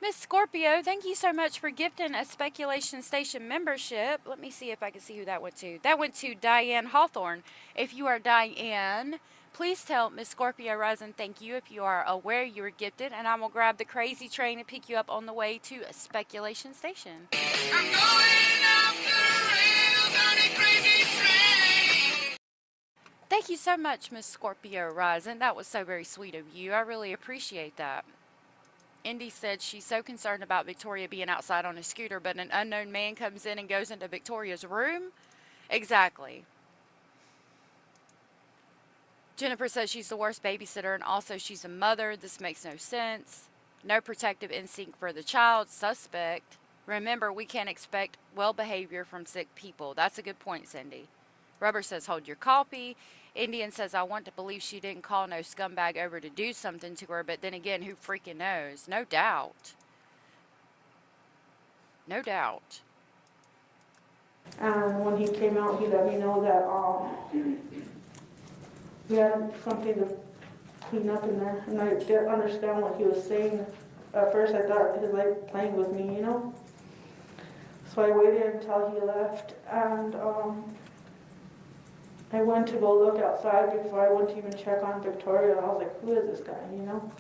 Miss Scorpio, thank you so much for gifting a Speculation Station membership. Let me see if I can see who that went to. That went to Diane Hawthorne. If you are Diane, please tell Miss Scorpio Rising thank you if you are aware you were gifted, and I will grab the crazy train and pick you up on the way to a Speculation Station. I'm going off the rails on a crazy train. Thank you so much, Miss Scorpio Rising. That was so very sweet of you. I really appreciate that. Indy said she's so concerned about Victoria being outside on a scooter, but an unknown man comes in and goes into Victoria's room? Exactly. Jennifer says she's the worst babysitter, and also she's a mother. This makes no sense. No protective instinct for the child. Suspect. Remember, we can't expect well behavior from sick people. That's a good point, Cindy. Rubber says hold your coffee. Indian says, I want to believe she didn't call no scumbag over to do something to her, but then again, who freaking knows? No doubt. No doubt. And when he came out, he let me know that we had something to clean up in there, and I didn't understand what he was saying. At first, I thought he was like playing with me, you know. So I waited until he left, and I went to go look outside before I went to even check on Victoria. I was like, who is this guy, you know?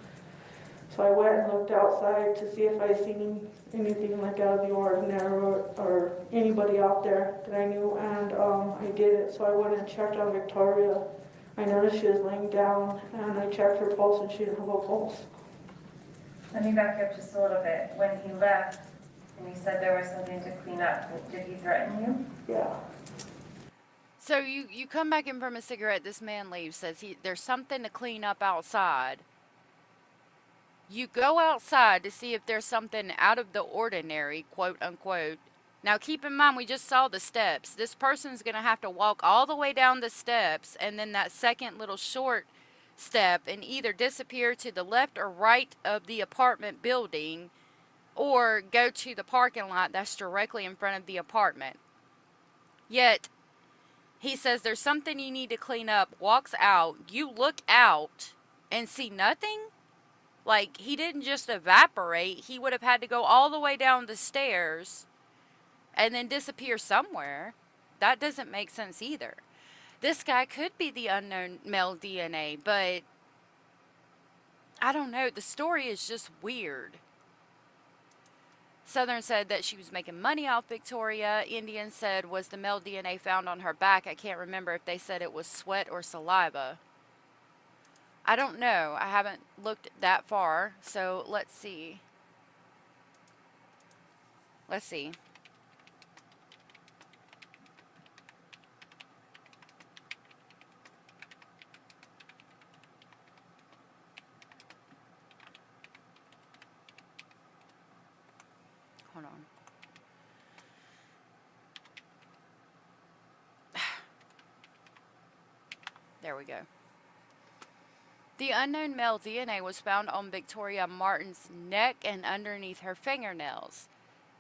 So I went and looked outside to see if I seen anything like out of the ordinary or anybody out there that I knew, and I did it. So I went and checked on Victoria. I noticed she was laying down, and I checked her pulse, and she didn't have a pulse. Let me back up just a little bit. When he left, and you said there was something to clean up, did he threaten you? Yeah. So you come back in from a cigarette, this man leaves, says there's something to clean up outside. You go outside to see if there's something out of the ordinary, quote unquote. Now keep in mind, we just saw the steps. This person's going to have to walk all the way down the steps, and then that second little short step, and either disappear to the left or right of the apartment building, or go to the parking lot that's directly in front of the apartment. Yet, he says there's something you need to clean up, walks out, you look out and see nothing? Like, he didn't just evaporate, he would have had to go all the way down the stairs and then disappear somewhere. That doesn't make sense either. This guy could be the unknown male DNA, but I don't know, the story is just weird. Southern said that she was making money off Victoria. Indian said, was the male DNA found on her back? I can't remember if they said it was sweat or saliva. I don't know. I haven't looked that far. So let's see. Let's see. Hold on. There we go. The unknown male DNA was found on Victoria Martin's neck and underneath her fingernails.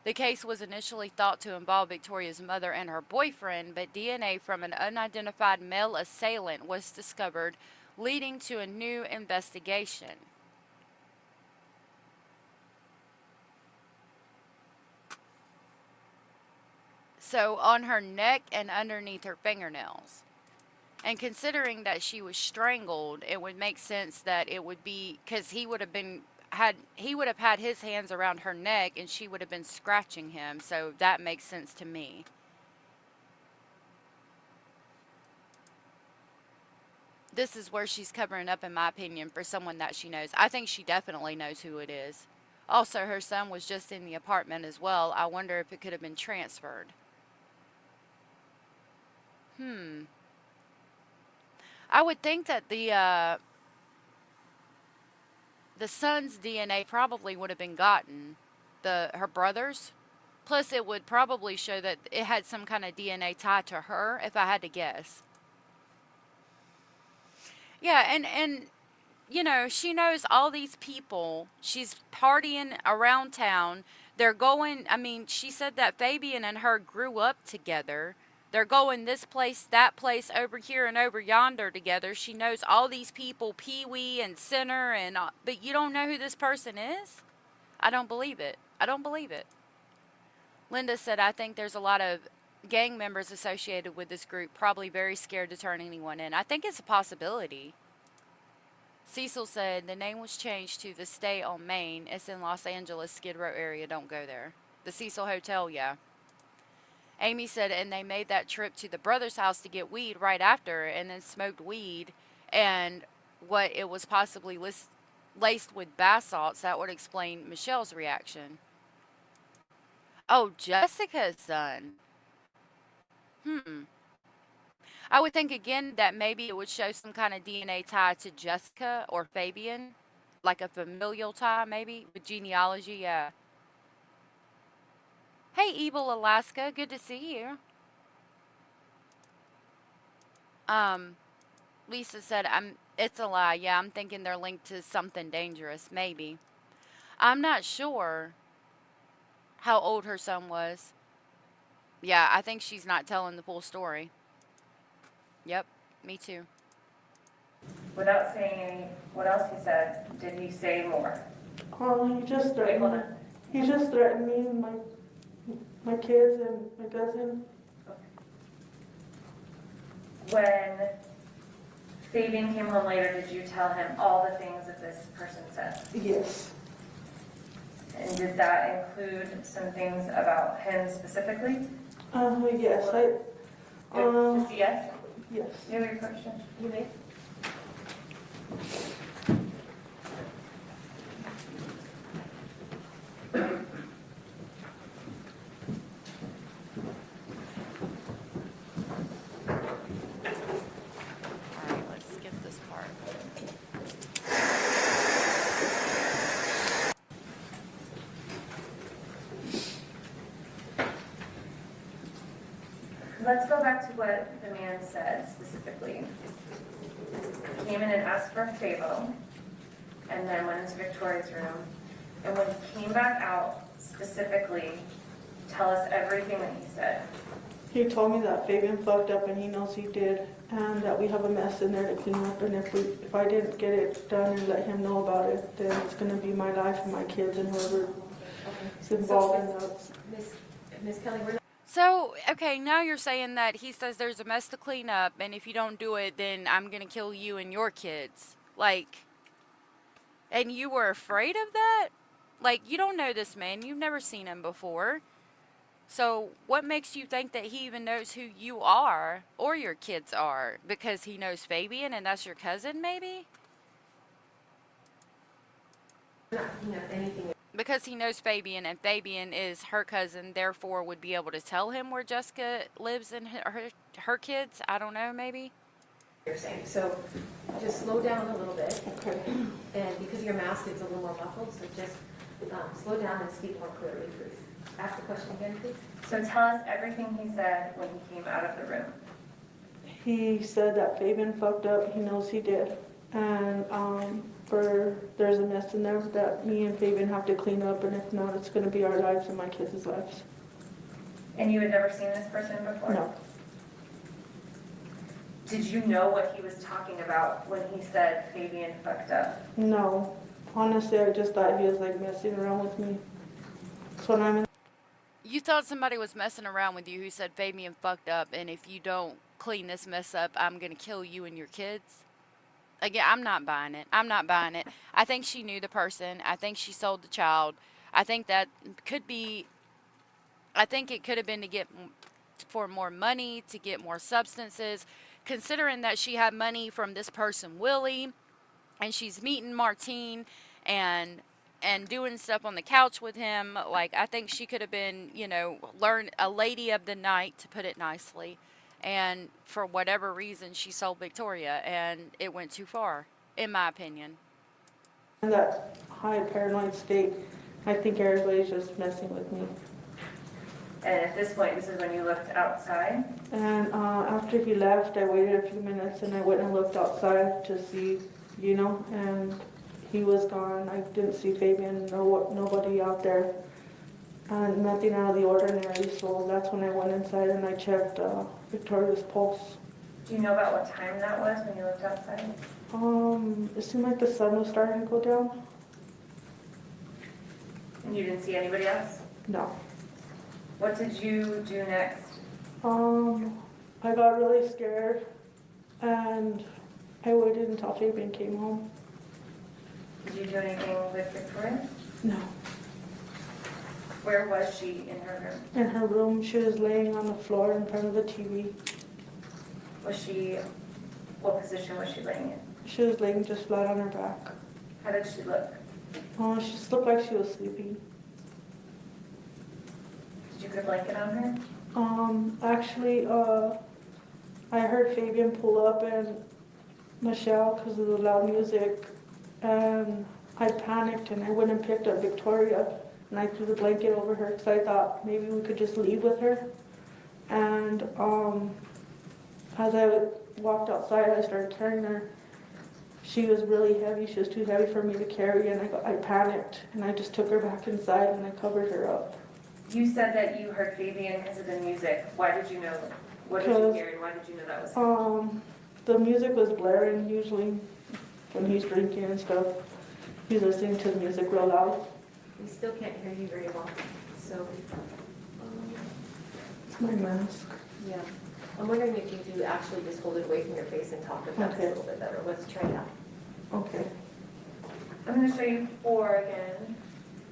The case was initially thought to involve Victoria's mother and her boyfriend, but DNA from an unidentified male assailant was discovered, leading to a new investigation. So, on her neck and underneath her fingernails. And considering that she was strangled, it would make sense that it would be because he would have had his hands around her neck and she would have been scratching him. So that makes sense to me. This is where she's covering up, in my opinion, for someone that she knows. I think she definitely knows who it is. Also, her son was just in the apartment as well. I wonder if it could have been transferred. I would think that the son's DNA probably would have been gotten, her brother's. Plus, it would probably show that it had some kind of DNA tied to her, if I had to guess. Yeah, and you know, she knows all these people. She's partying around town. They're going, I mean, she said that Fabian and her grew up together. They're going this place, that place, over here and over yonder together. She knows all these people, Pee-wee and Sinner, and but you don't know who this person is? I don't believe it. I don't believe it. Linda said, I think there's a lot of gang members associated with this group, probably very scared to turn anyone in. I think it's a possibility. Cecil said, the name was changed to the Stay on Main. It's in Los Angeles, Skid Row area. Don't go there. The Cecil Hotel, yeah. Amy said, and they made that trip to the brother's house to get weed right after, and then smoked weed, and what it was possibly laced with bath salts. That would explain Michelle's reaction. Oh, Jessica's son. I would think again that maybe it would show some kind of DNA tie to Jessica or Fabian, like a familial tie maybe, with genealogy, yeah. Hey, Evil Alaska, good to see you. Lisa said, it's a lie. Yeah, I'm thinking they're linked to something dangerous, maybe. I'm not sure how old her son was. Yeah, I think she's not telling the full story. Yep, me too. Without saying any, what else he said, did he say more? He just Wait, threatened hold me. on. He just threatened me and my kids and my cousin. When Fabian came home later, did you tell him all the things that this person said? Yes. And did that include some things about him specifically? Yes. Just yes? Yes. You have your question? You may. Alright, let's skip this part. Let's go back to what the man said specifically. He came in and asked for a favor, and then went into Victoria's room. And when he came back out, specifically, tell us everything that he said. He told me that Fabian fucked up and he knows he did, and that we have a mess in there to clean up, and if I didn't get it done and let him know about it, then it's going to be my life and my kids and whoever is involved in that. Miss Kelly, we're not. So, okay, now you're saying that he says there's a mess to clean up, and if you don't do it, then I'm gonna kill you and your kids. Like, and you were afraid of that? Like, you don't know this man. You've never seen him before. So, what makes you think that he even knows who you are or your kids are? Because he knows Fabian and that's your cousin, maybe? Anything. Because he knows Fabian and Fabian is her cousin, therefore would be able to tell him where Jessica lives and her kids. I don't know, maybe. You're saying. So just slow down a little bit. Okay. And because your mask is a little more muffled, so just slow down and speak more clearly, please. Ask the question again, please. So tell us everything he said when he came out of the room. He said that Fabian fucked up. He knows he did. and there's a mess in there that me and Fabian have to clean up, and if not, it's going to be our lives and my kids' lives. And you had never seen this person before? No. Did you know what he was talking about when he said Fabian fucked up? No. Honestly, I just thought he was like messing around with me. So when I'm in You thought somebody was messing around with you who said Fabian fucked up, and if you don't clean this mess up, I'm going to kill you and your kids? Again, I'm not buying it. I'm not buying it. I think she knew the person. I think she sold the child. I think that could be, I think it could have been to get for more money, to get more substances, considering that she had money from this person, Willie, and she's meeting Martine and doing stuff on the couch with him. Like, I think she could have been, learn a lady of the night, to put it nicely. And for whatever reason, she sold Victoria, and it went too far, in my opinion. that high paranoid state, I think everybody's just messing with me. And at this point, this is when you looked outside? And after he left, I waited a few minutes and I went and looked outside to see, and he was gone. I didn't see Fabian, nobody out there, and nothing out of the ordinary. So that's when I went inside and I checked Victoria's pulse. Do you know about what time that was when you looked outside? It seemed like the sun was starting to go down. And you didn't see anybody else? No. What did you do next? I got really scared and I waited until Fabian came home. Did you do anything with Victoria? No. Where was she in her room? In her room, she was laying on the floor in front of the TV. What position was she laying in? She was laying just flat on her back. How did she look? She just looked like she was sleeping. Did you put a blanket on her? Actually, I heard Fabian pull up and Michelle because of the loud music, and I panicked and I went and picked up Victoria and I threw the blanket over her because I thought maybe we could just leave with her. And as I walked outside, I started carrying her. She was really heavy. She was too heavy for me to carry, and I panicked and I just took her back inside and I covered her up. You said that you heard Fabian because of the music. Why did you know? What did you hear and why did you know that was him? The music was blaring usually when he's drinking and stuff. He's listening to the music real loud. We still can't hear you very well, so. It's my mask. Yeah. I'm wondering if you do actually just hold it away from your face and talk, if that's Okay. a little bit better. Let's try that. Okay. I'm going to show you 4 again.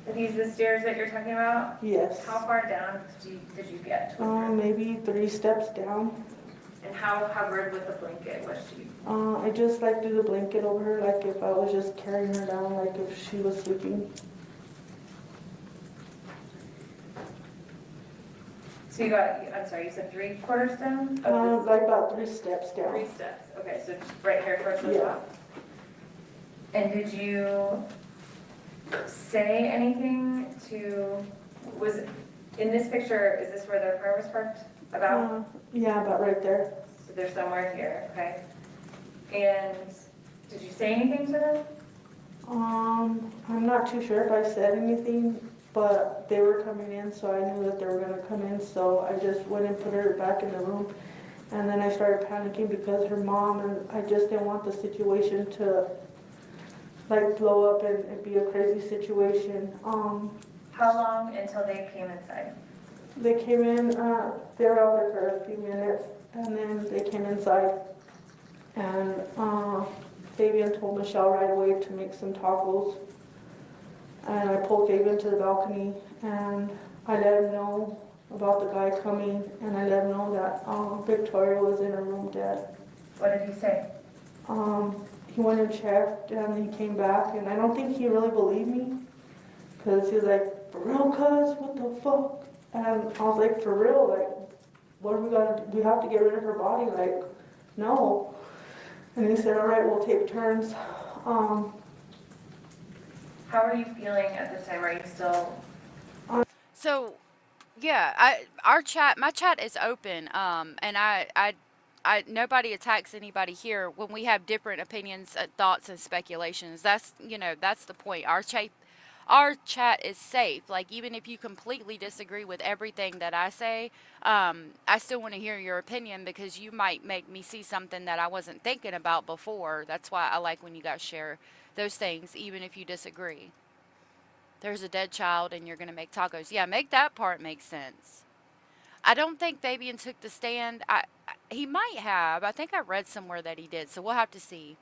Are these the stairs that you're talking about? Yes. How far down did you get? Maybe 3 steps down. And how covered with the blanket was she? I just do the blanket over her, like if I was just carrying her down, like if she was sleeping. So you said 3/4 down? Like about 3 steps down. 3 steps. Okay, so just right here towards the Yeah. top. And did you say anything was in this picture, is this where their car was parked? Yeah, about right there. So they're somewhere here, okay? And did you say anything to them? I'm not too sure if I said anything, but they were coming in, so I knew that they were gonna come in, so I just went and put her back in the room. And then I started panicking because her mom, and I just didn't want the situation to blow up and be a crazy situation. How long until they came inside? They came in, they were out there for a few minutes, and then they came inside. And Fabian told Michelle right away to make some tacos. And I pulled Fabian to the balcony, and I let him know about the guy coming, and I let him know that Victoria was in her room dead. What did he say? He went and checked, and he came back, and I don't think he really believed me, because he was like, "For real, cuz? What the fuck?" And I was like, "For real? What are we gonna do? We have to get rid of her body? No." And he said, "All right, we'll take turns." How are you feeling at this time? Are you still? So, yeah, my chat is open, and I nobody attacks anybody here when we have different opinions, thoughts, and speculations. That's, that's the point. Our chat is safe. Like, even if you completely disagree with everything that I say, I still want to hear your opinion because you might make me see something that I wasn't thinking about before. That's why I like when you guys share those things, even if you disagree. There's a dead child and you're going to make tacos. Yeah, make that part make sense. I don't think Fabian took the stand. He might have. I think I read somewhere that he did, so we'll have to see.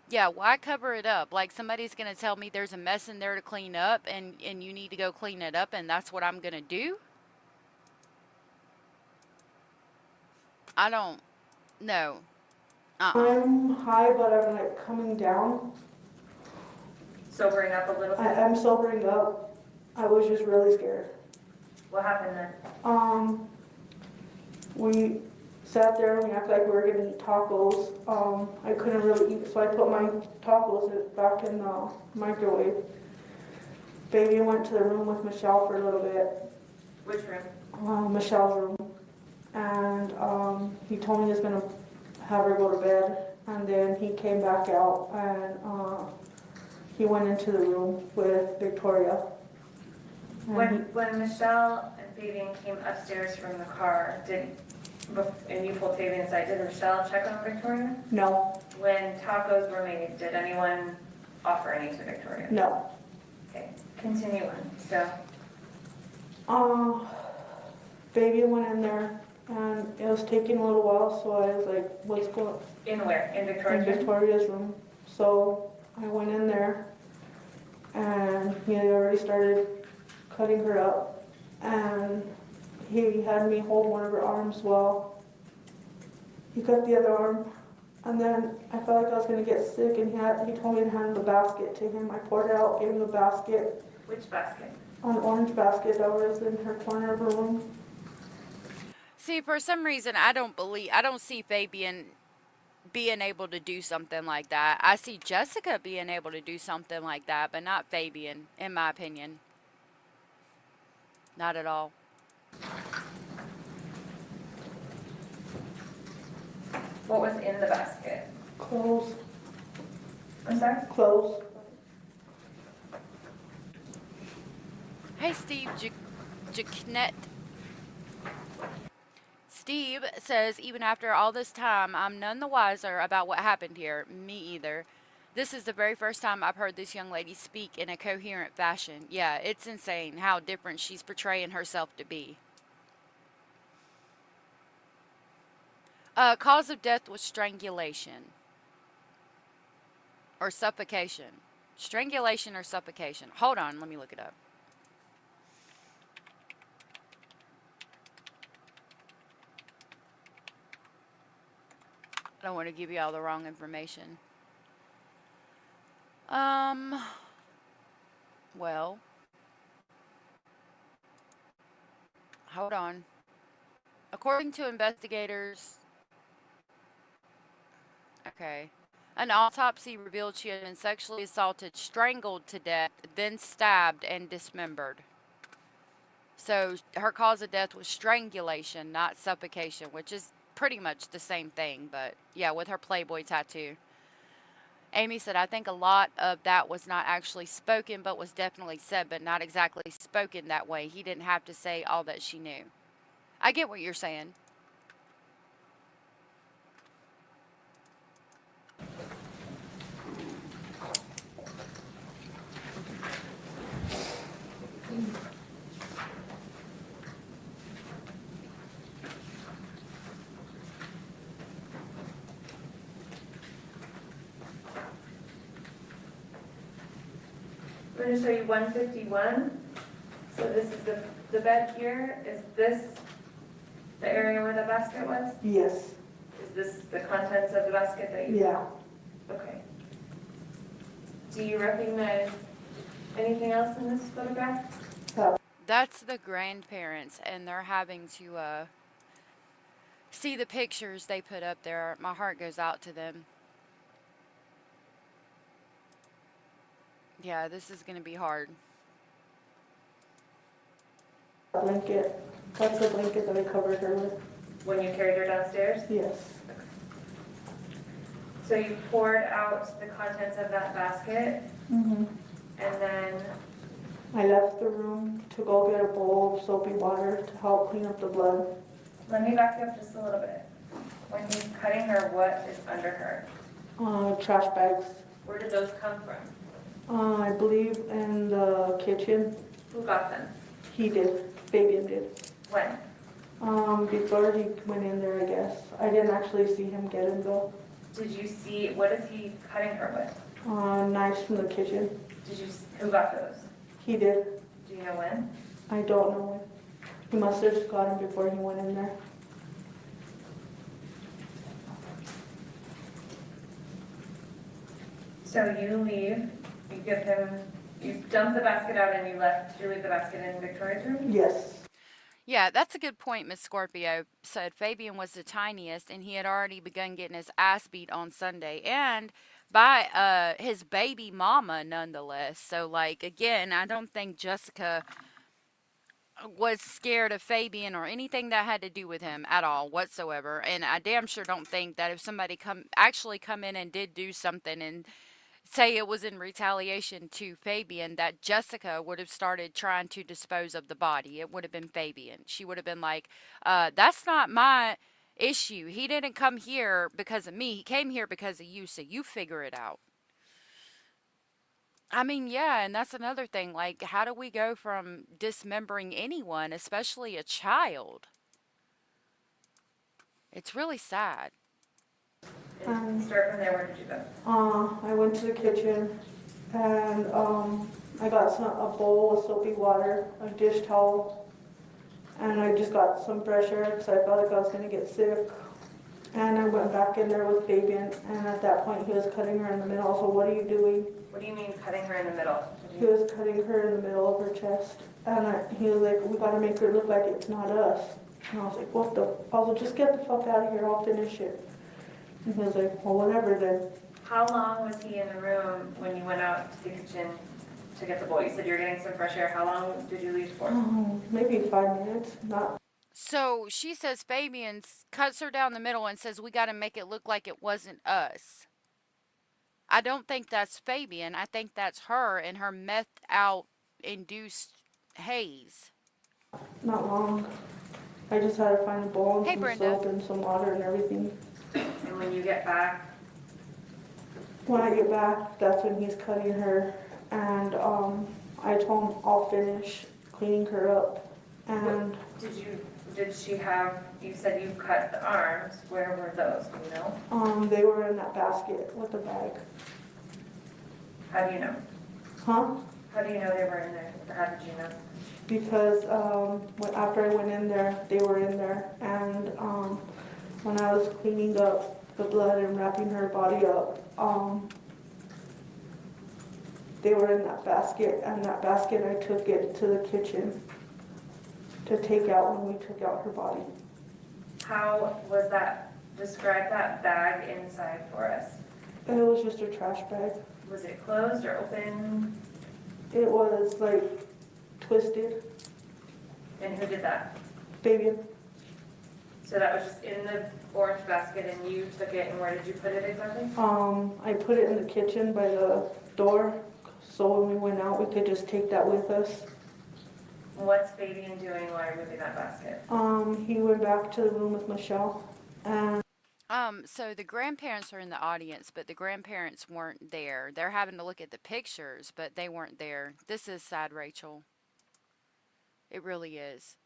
Yeah, why cover it up? Like, somebody's going to tell me there's a mess in there to clean up, and you need to go clean it up, and that's what I'm going to do? I don't know. I'm high, but I'm like coming down. Sobering up a little bit? I'm sobering up. I was just really scared. What happened then? We sat there and we acted like we were gonna eat tacos. I couldn't really eat, so I put my tacos back in the microwave. Fabian went to the room with Michelle for a little bit. Which room? Michelle's room. And he told me he was gonna have her go to bed. And then he came back out and he went into the room with Victoria. And When Michelle and Fabian came upstairs from the car, and you pulled Fabian aside, did Michelle check on Victoria? No. When tacos were made, did anyone offer any to Victoria? No. Okay, continue on. So, Fabian went in there and it was taking a little while, so I was like, what's going on? in where? In In Victoria's room? Victoria's room. So I went in there and he had already started cutting her up, and he had me hold one of her arms while he cut the other arm. And then I felt like I was going to get sick, and he told me to hand the basket to him. I poured it out, gave him the basket. Which basket? An orange basket that was in her corner of her room. See, for some reason, I don't see Fabian being able to do something like that. I see Jessica being able to do something like that, but not Fabian, in my opinion. Not at all. What was in the basket? Clothes. I'm sorry? Clothes. Hey, Steve Jacknet. Steve says, even after all this time, I'm none the wiser about what happened here. Me either. This is the very first time I've heard this young lady speak in a coherent fashion. Yeah, it's insane how different she's portraying herself to be. Cause of death was strangulation. Or suffocation. Strangulation or suffocation. Hold on, let me look it up. I don't want to give you all the wrong information. Well, hold on. According to investigators, okay, an autopsy revealed she had been sexually assaulted, strangled to death, then stabbed and dismembered. So her cause of death was strangulation, not suffocation, which is pretty much the same thing, but yeah, with her Playboy tattoo. Amy said, I think a lot of that was not actually spoken, but was definitely said, but not exactly spoken that way. He didn't have to say all that she knew. I get what you're saying. I'm going to show you 151. So this is the bed here. Is this the area where the basket was? Yes. Is this the contents of the basket that you Yeah. Okay. Do you recognize anything else in this photograph? That's the grandparents, and they're having to see the pictures they put up there. My heart goes out to them. Yeah, this is going to be hard. Blanket. That's the blanket that I covered her with. When you carried her downstairs? Yes. So you poured out the contents of that basket, Mm-hmm. and then, I left the room to go get a bowl of soapy water to help clean up the blood. let me back you up just a little bit. When he's cutting her, what is under her? Trash bags. Where did those come from? I believe in the kitchen. Who got them? He did. Fabian did. When? Before he went in there, I guess. I didn't actually see him get him though. Did you see, what is he cutting her with? Knives from the kitchen. Who got those? He did. Do you know when? I don't know when. He must have just got him before he went in there. So you leave, you dump the basket out and you leave the basket in Victoria's room? Yes. Yeah, that's a good point, Miss Scorpio said. Fabian was the tiniest, and he had already begun getting his ass beat on Sunday, and by his baby mama, nonetheless. So, like, again, I don't think Jessica was scared of Fabian or anything that had to do with him at all whatsoever. And I damn sure don't think that if somebody come in and did do something and say it was in retaliation to Fabian, that Jessica would have started trying to dispose of the body. It would have been Fabian. She would have been like, that's not my issue. He didn't come here because of me. He came here because of you, so you figure it out. I mean, yeah, and that's another thing. Like, how do we go from dismembering anyone, especially a child? It's really sad. Start from there, where did you go? I went to the kitchen and I got a bowl of soapy water, a dish towel, and I just got some fresh air because I felt like I was going to get sick. And I went back in there with Fabian, and at that point he was cutting her in the middle. So what are you doing? What do you mean cutting her in the middle? He was cutting her in the middle of her chest, and he was like, "We got to make her look like it's not us." And I was like, "What the?" I was like, "Just get the fuck out of here. I'll finish it." And he was like, "Well, whatever then." How long was he in the room when you went out to the kitchen to get the bowl? You said you were getting some fresh air. How long did you leave for? Maybe 5 minutes. Not. So she says Fabian cuts her down the middle and says, we got to make it look like it wasn't us. I don't think that's Fabian. I think that's her and her methed out induced haze. Not long. I just had to find a bowl and Hey, some Brenda. soap and some water and everything. And when you get back, When I get back, that's when he's cutting her, and I told him I'll finish cleaning her up. And did she have, you said you cut the arms, where were those, do you know? they were in that basket with the bag. How do you know? Huh? How do you know they were in there, or how did you know? Because after I went in there, they were in there, and when I was cleaning up the blood and wrapping her body up, they were in that basket, and that basket I took it to the kitchen to take out when we took out her body. How was that, describe that bag inside for us. It was just a trash bag. Was it closed or open? It was like twisted. And who did that? Fabian. So that was just in the orange basket and you took it, and where did you put it exactly? I put it in the kitchen by the door, so when we went out, we could just take that with us. What's Fabian doing while you're moving that basket? He went back to the room with Michelle, and So the grandparents are in the audience, but the grandparents weren't there. They're having to look at the pictures, but they weren't there. This is sad, Rachel. It really is.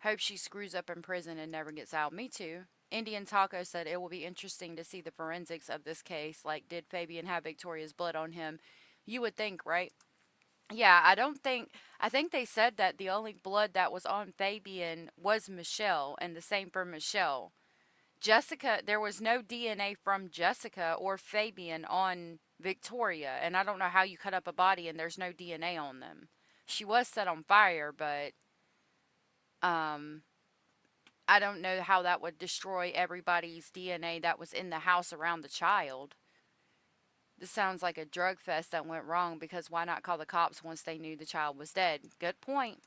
Hope she screws up in prison and never gets out. Me too. Indian Taco said it will be interesting to see the forensics of this case. Like, did Fabian have Victoria's blood on him? You would think, right? Yeah, I think they said that the only blood that was on Fabian was Michelle, and the same for Michelle. Jessica, there was no DNA from Jessica or Fabian on Victoria, and I don't know how you cut up a body and there's no DNA on them. She was set on fire, but I don't know how that would destroy everybody's DNA that was in the house around the child. This sounds like a drug fest that went wrong, because why not call the cops once they knew the child was dead? Good point.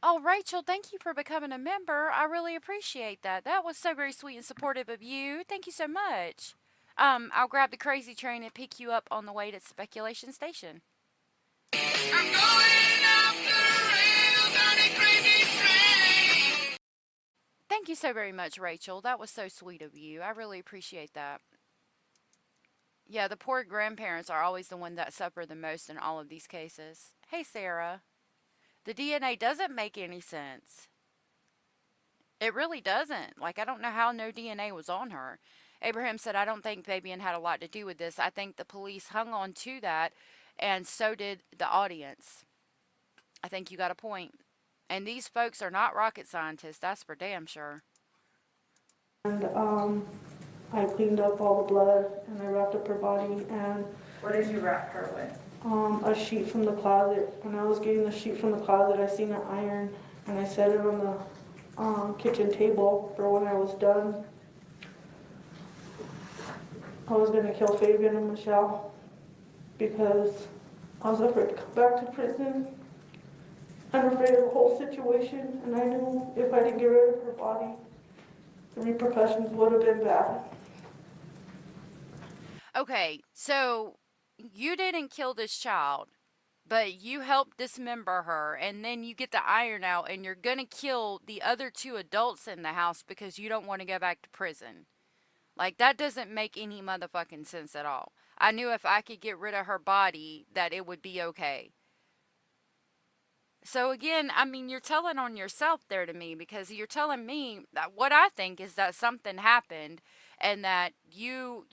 Oh, Rachel, thank you for becoming a member. I really appreciate that. That was so very sweet and supportive of you. Thank you so much. I'll grab the crazy train and pick you up on the way to Speculation Station. I'm going off the rails on a crazy train. Thank you so very much, Rachel. That was so sweet of you. I really appreciate that. Yeah, the poor grandparents are always the one that suffer the most in all of these cases. Hey, Sarah. The DNA doesn't make any sense. It really doesn't. Like, I don't know how no DNA was on her. Abraham said, I don't think Fabian had a lot to do with this. I think the police hung on to that, and so did the audience. I think you got a point. And these folks are not rocket scientists, that's for damn sure. And I cleaned up all the blood and I wrapped up her body and What did you wrap her with? a sheet from the closet. When I was getting the sheet from the closet, I seen an iron and I set it on the kitchen table for when I was done. I was gonna kill Fabian and Michelle because I was afraid to come back to prison. I'm afraid of the whole situation, and I knew if I didn't get rid of her body, the repercussions would have been bad. Okay, so you didn't kill this child, but you helped dismember her, and then you get the iron out, and you're gonna kill the other two adults in the house because you don't want to go back to prison. Like, that doesn't make any motherfucking sense at all. I knew if I could get rid of her body that it would be okay. So again, I mean, you're telling on yourself there to me because you're telling me that what I think is that something happened and that you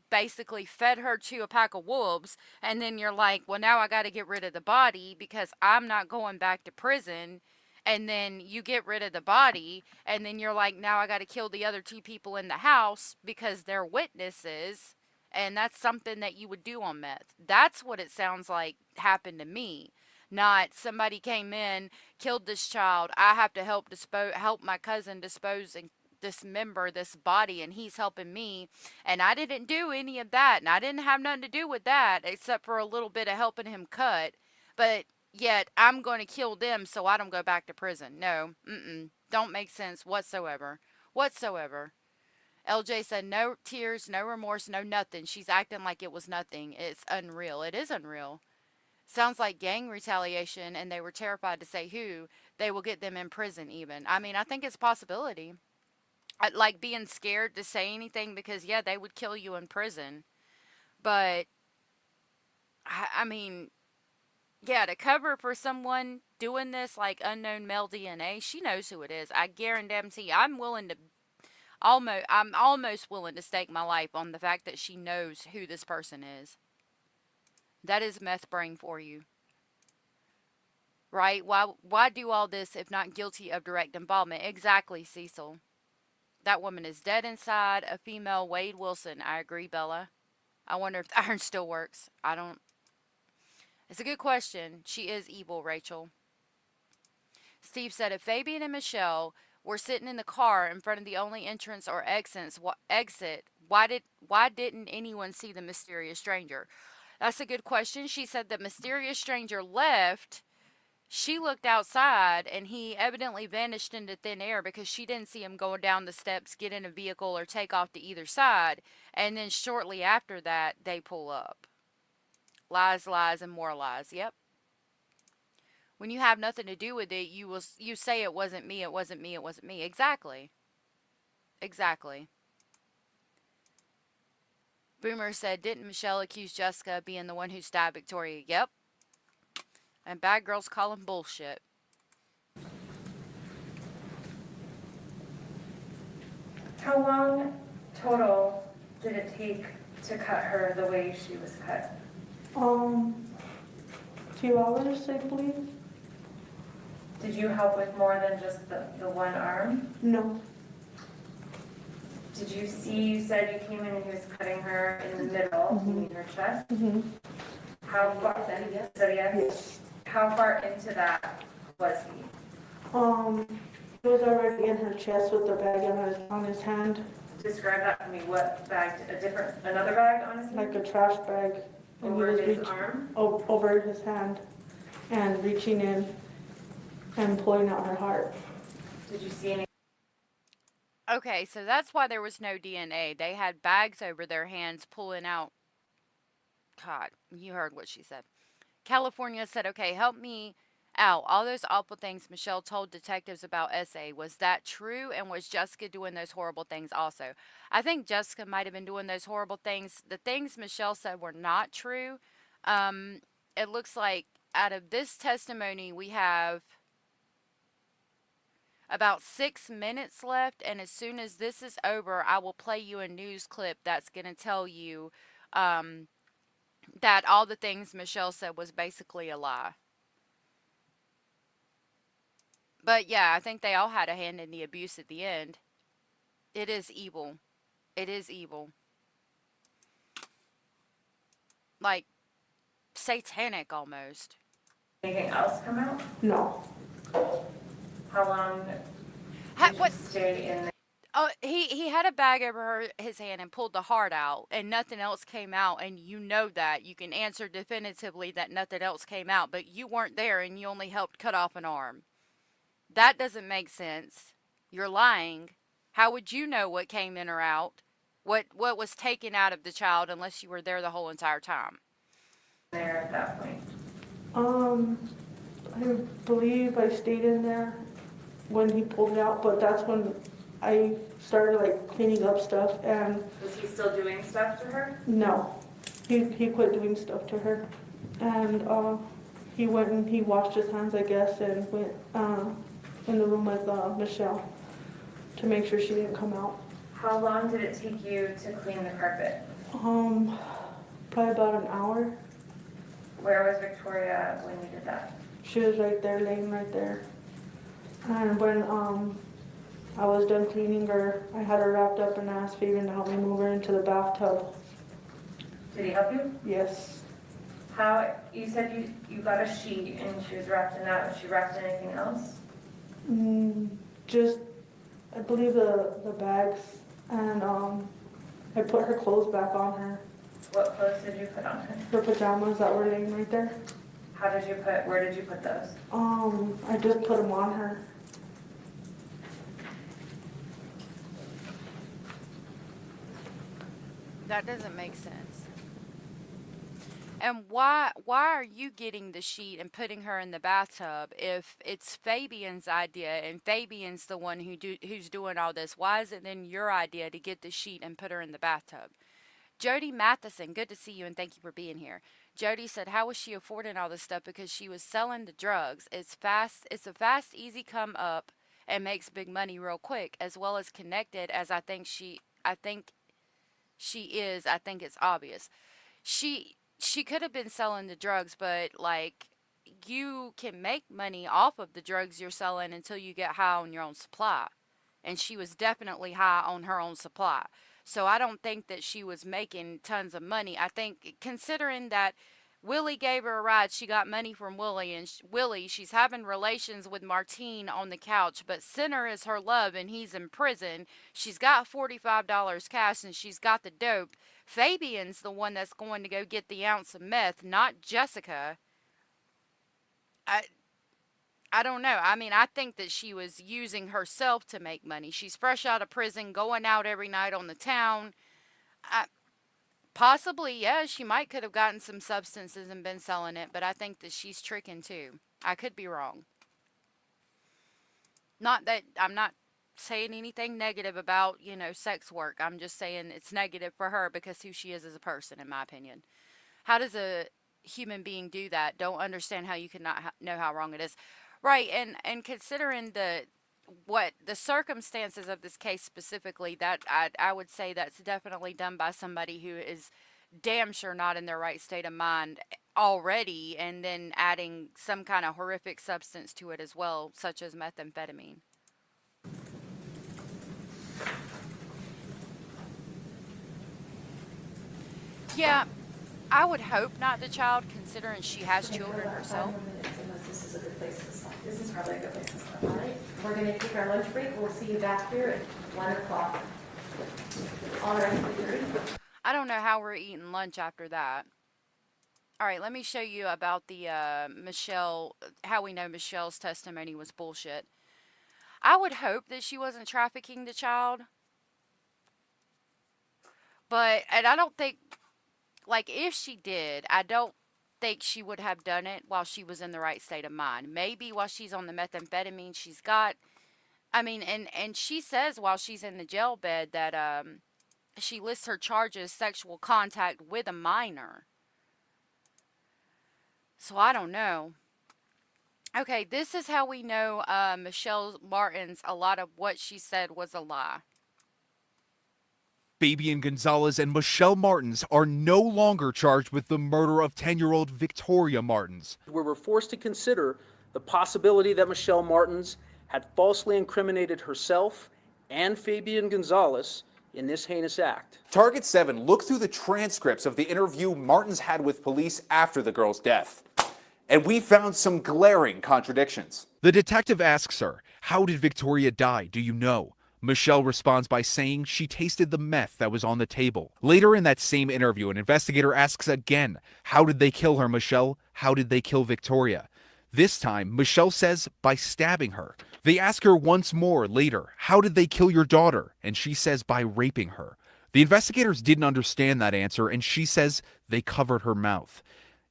basically fed her to a pack of wolves, and then you're like, well, now I got to get rid of the body because I'm not going back to prison. And then you get rid of the body, and then you're like, now I got to kill the other two people in the house because they're witnesses. And that's something that you would do on meth. That's what it sounds like happened to me. Not somebody came in, killed this child. I have to help my cousin dispose and dismember this body, and he's helping me. And I didn't do any of that, and I didn't have nothing to do with that except for a little bit of helping him cut. But yet I'm going to kill them so I don't go back to prison. No, don't make sense whatsoever. Whatsoever. LJ said no tears, no remorse, no nothing. She's acting like it was nothing. It's unreal. It is unreal. Sounds like gang retaliation, and they were terrified to say who. They will get them in prison even. I mean, I think it's a possibility. Like being scared to say anything because, yeah, they would kill you in prison. But, I mean, yeah, to cover for someone doing this, like unknown male DNA, she knows who it is. I guarantee I'm almost willing to stake my life on the fact that she knows who this person is. That is meth brain for you. Right? Why do all this if not guilty of direct involvement? Exactly, Cecil. That woman is dead inside. A female Wade Wilson. I agree, Bella. I wonder if the iron still works. I don't. It's a good question. She is evil, Rachel. Steve said if Fabian and Michelle were sitting in the car in front of the only entrance or exit, why didn't anyone see the mysterious stranger? That's a good question. She said the mysterious stranger left. She looked outside, and he evidently vanished into thin air because she didn't see him go down the steps, get in a vehicle, or take off to either side. And then shortly after that, they pull up. Lies, lies, and more lies. Yep. When you have nothing to do with it, you say it wasn't me, it wasn't me, it wasn't me. Exactly. Exactly. Boomer said, didn't Michelle accuse Jessica of being the one who stabbed Victoria? Yep. And bad girls call him bullshit. How long total did it take to cut her the way she was cut? 2 hours, I believe. Did you help with more than just the one arm? No. Did you see, you said you came in and he was cutting her in the middle, you mean her chest? How far, yes? Yes. How far into that was he? He was already in her chest with the bag on his hand. Describe that to me. What bag? Another bag on his hand? Like a trash bag. And Over he was his arm? over his hand and reaching in. and pulling out her heart. Did you see any? Okay, so that's why there was no DNA. They had bags over their hands pulling out. God, you heard what she said. California said, okay, help me out. All those awful things Michelle told detectives about SA, was that true? And was Jessica doing those horrible things also? I think Jessica might have been doing those horrible things. The things Michelle said were not true. Um, it looks like out of this testimony, we have about 6 minutes left. And as soon as this is over, I will play you a news clip that's going to tell you that all the things Michelle said was basically a lie. But yeah, I think they all had a hand in the abuse at the end. It is evil. It is evil. Like satanic almost. Anything else come out? No. How long did What? you stay in there? Oh, he had a bag over his hand and pulled the heart out, and nothing else came out. And you know that. You can answer definitively that nothing else came out, but you weren't there and you only helped cut off an arm. That doesn't make sense. You're lying. How would you know what came in or out? What was taken out of the child unless you were there the whole entire time? There at that point? I believe I stayed in there when he pulled it out, but that's when I started like cleaning up stuff, and Was he still doing stuff to her? no, he quit doing stuff to her, and he went and he washed his hands, I guess, and went in the room with Michelle to make sure she didn't come out. How long did it take you to clean the carpet? Probably about an hour. Where was Victoria when you did that? She was right there, laying right there. And when I was done cleaning her, I had her wrapped up and asked Fabian to help me move her into the bathtub. Did he help you? Yes. How, you said you got a sheet and she was wrapped in that. Was she wrapped in anything else? Just, I believe the bags, and I put her clothes back on her. What clothes did you put on her? Her pajamas that were laying right there. Where did you put those? I just put them on her. That doesn't make sense. And why are you getting the sheet and putting her in the bathtub if it's Fabian's idea and Fabian's the one who's doing all this? Why is it then your idea to get the sheet and put her in the bathtub? Jody Matheson, good to see you and thank you for being here. Jody said, how was she affording all this stuff? Because she was selling the drugs. It's a fast, easy come up and makes big money real quick, as well as connected as I think she is. I think it's obvious. She could have been selling the drugs, but like you can make money off of the drugs you're selling until you get high on your own supply. And she was definitely high on her own supply. So I don't think that she was making tons of money. I think considering that Willie gave her a ride, she got money from Willie, and she's having relations with Martine on the couch, but Sinner is her love and he's in prison. She's got $45 cash and she's got the dope. Fabian's the one that's going to go get the ounce of meth, not Jessica. I don't know. I mean, I think that she was using herself to make money. She's fresh out of prison, going out every night on the town. Possibly, yeah, she might could have gotten some substances and been selling it, but I think that she's tricking too. I could be wrong. Not that I'm not saying anything negative about, sex work. I'm just saying it's negative for her because who she is as a person, in my opinion. How does a human being do that? Don't understand how you can not know how wrong it is. Right, and considering the circumstances of this case specifically, that I would say that's definitely done by somebody who is damn sure not in their right state of mind already, and then adding some kind of horrific substance to it as well, such as methamphetamine. Yeah, I would hope not the child, considering she has children herself. This is a good place to stop. This is probably a good place to stop. All right, we're going to take our lunch break. We'll see you back here at 1 o'clock. All right, I don't know how we're eating lunch after that. All right, let me show you about the Michelle, how we know Michelle's testimony was bullshit. I would hope that she wasn't trafficking the child, and I don't think, like, if she did, I don't think she would have done it while she was in the right state of mind. Maybe while she's on the methamphetamine she's got. I mean, and she says while she's in the jail bed that she lists her charges sexual contact with a minor. So I don't know. Okay, this is how we know Michelle Martin's, a lot of what she said was a lie. Fabian Gonzalez and Michelle Martins are no longer charged with the murder of 10-year-old Victoria Martins. We were forced to consider the possibility that Michelle Martins had falsely incriminated herself and Fabian Gonzalez in this heinous act. Target 7 looked through the transcripts of the interview Martins had with police after the girl's death, and we found some glaring contradictions. The detective asks her, "How did Victoria die? Do you know?" Michelle responds by saying she tasted the meth that was on the table. Later in that same interview, an investigator asks again, "How did they kill her, Michelle? How did they kill Victoria?" This time, Michelle says by stabbing her. They ask her once more later, "How did they kill your daughter?" And she says by raping her. The investigators didn't understand that answer, and she says they covered her mouth.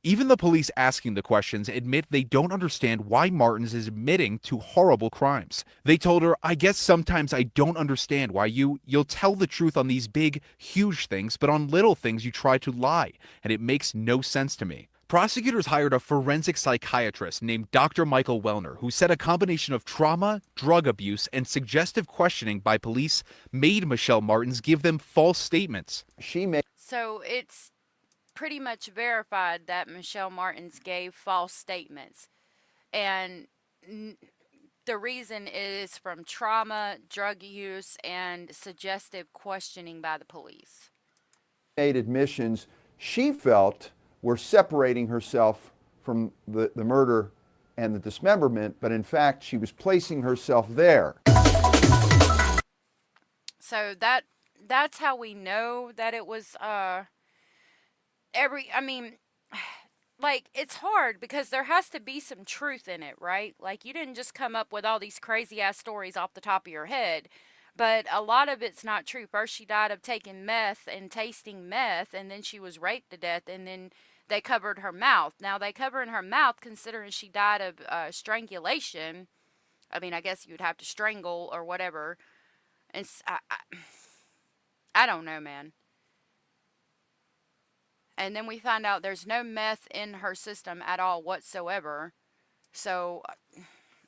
Even the police asking the questions admit they don't understand why Martins is admitting to horrible crimes. They told her, "I guess sometimes I don't understand why you'll tell the truth on these big, huge things, but on little things you try to lie, and it makes no sense to me." Prosecutors hired a forensic psychiatrist named Dr. Michael Wellner, who said a combination of trauma, drug abuse, and suggestive questioning by police made Michelle Martins give them false statements. So it's pretty much verified that Michelle Martins gave false statements. And the reason is from trauma, drug use, and suggestive questioning by the police. Made admissions she felt were separating herself from the murder and the dismemberment, but in fact she was placing herself there. So that's how we know that it was like, it's hard because there has to be some truth in it, right? Like, you didn't just come up with all these crazy ass stories off the top of your head, but a lot of it's not true. First, she died of taking meth and tasting meth, and then she was raped to death, and then they covered her mouth. Now, they covered her mouth considering she died of strangulation. I mean, I guess you'd have to strangle or whatever. And I don't know, man. And then we find out there's no meth in her system at all whatsoever. So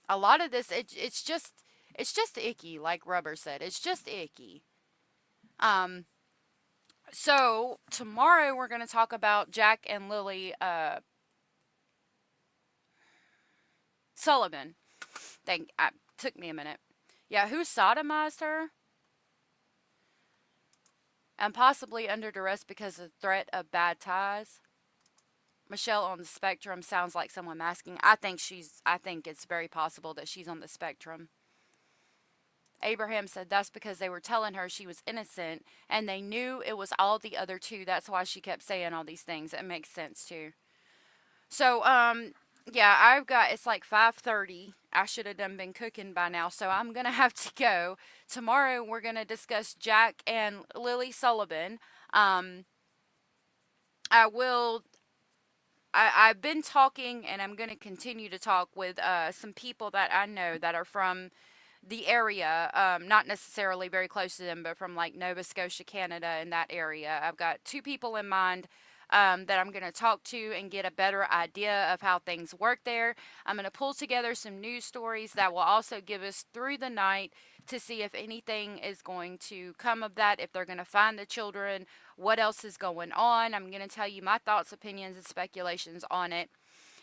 a lot of this, it's just icky, like Rubber said. It's just icky. So tomorrow we're going to talk about Jack and Lily Sullivan. Took me a minute. Yeah, who sodomized her? And possibly under duress because of threat of bad ties. Michelle on the spectrum sounds like someone masking. I think it's very possible that she's on the spectrum. Abraham said that's because they were telling her she was innocent and they knew it was all the other two. That's why she kept saying all these things. It makes sense too. So, yeah, it's like 5:30. I should have been cooking by now, so I'm going to have to go. Tomorrow we're going to discuss Jack and Lily Sullivan. I've been talking, and I'm going to continue to talk with some people that I know that are from the area, not necessarily very close to them, but from like Nova Scotia, Canada, and that area. I've got 2 people in mind that I'm going to talk to and get a better idea of how things work there. I'm going to pull together some news stories that will also give us through the night to see if anything is going to come of that, if they're going to find the children, what else is going on. I'm going to tell you my thoughts, opinions, and speculations on it.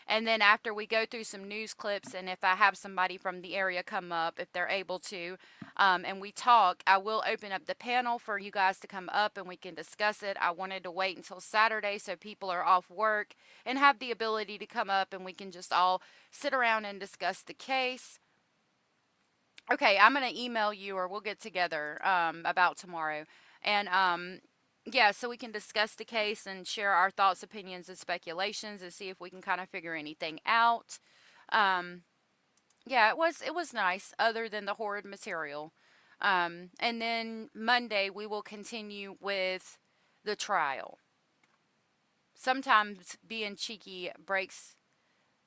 And then after we go through some news clips, and if I have somebody from the area come up, if they're able to, and we talk, I will open up the panel for you guys to come up and we can discuss it. I wanted to wait until Saturday so people are off work and have the ability to come up and we can just all sit around and discuss the case. Okay, I'm going to email you or we'll get together about tomorrow. And yeah, so we can discuss the case and share our thoughts, opinions, and speculations and see if we can kind of figure anything out. Um, yeah, it was nice, other than the horrid material. And then Monday we will continue with the trial. Sometimes being cheeky breaks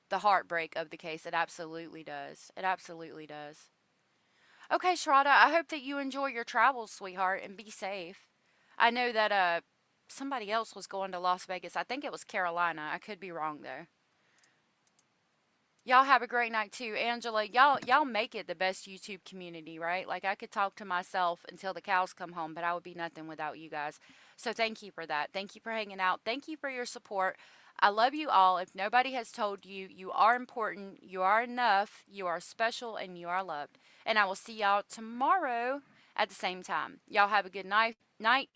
the heartbreak of the case. It absolutely does. It absolutely does. Okay, Shraddha, I hope that you enjoy your travels, sweetheart, and be safe. I know that somebody else was going to Las Vegas. I think it was Carolina. I could be wrong though. Y'all have a great night too. Angela, y'all make it the best YouTube community, right? Like I could talk to myself until the cows come home, but I would be nothing without you guys. So thank you for that. Thank you for hanging out. Thank you for your support. I love you all. If nobody has told you, you are important, you are enough, you are special, and you are loved. And I will see y'all tomorrow at the same time. Y'all have a good night. I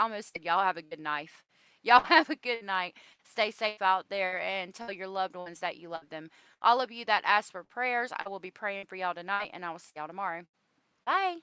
almost said y'all have a good knife. Y'all have a good night. Stay safe out there and tell your loved ones that you love them. All of you that ask for prayers, I will be praying for y'all tonight, and I will see y'all tomorrow. Bye.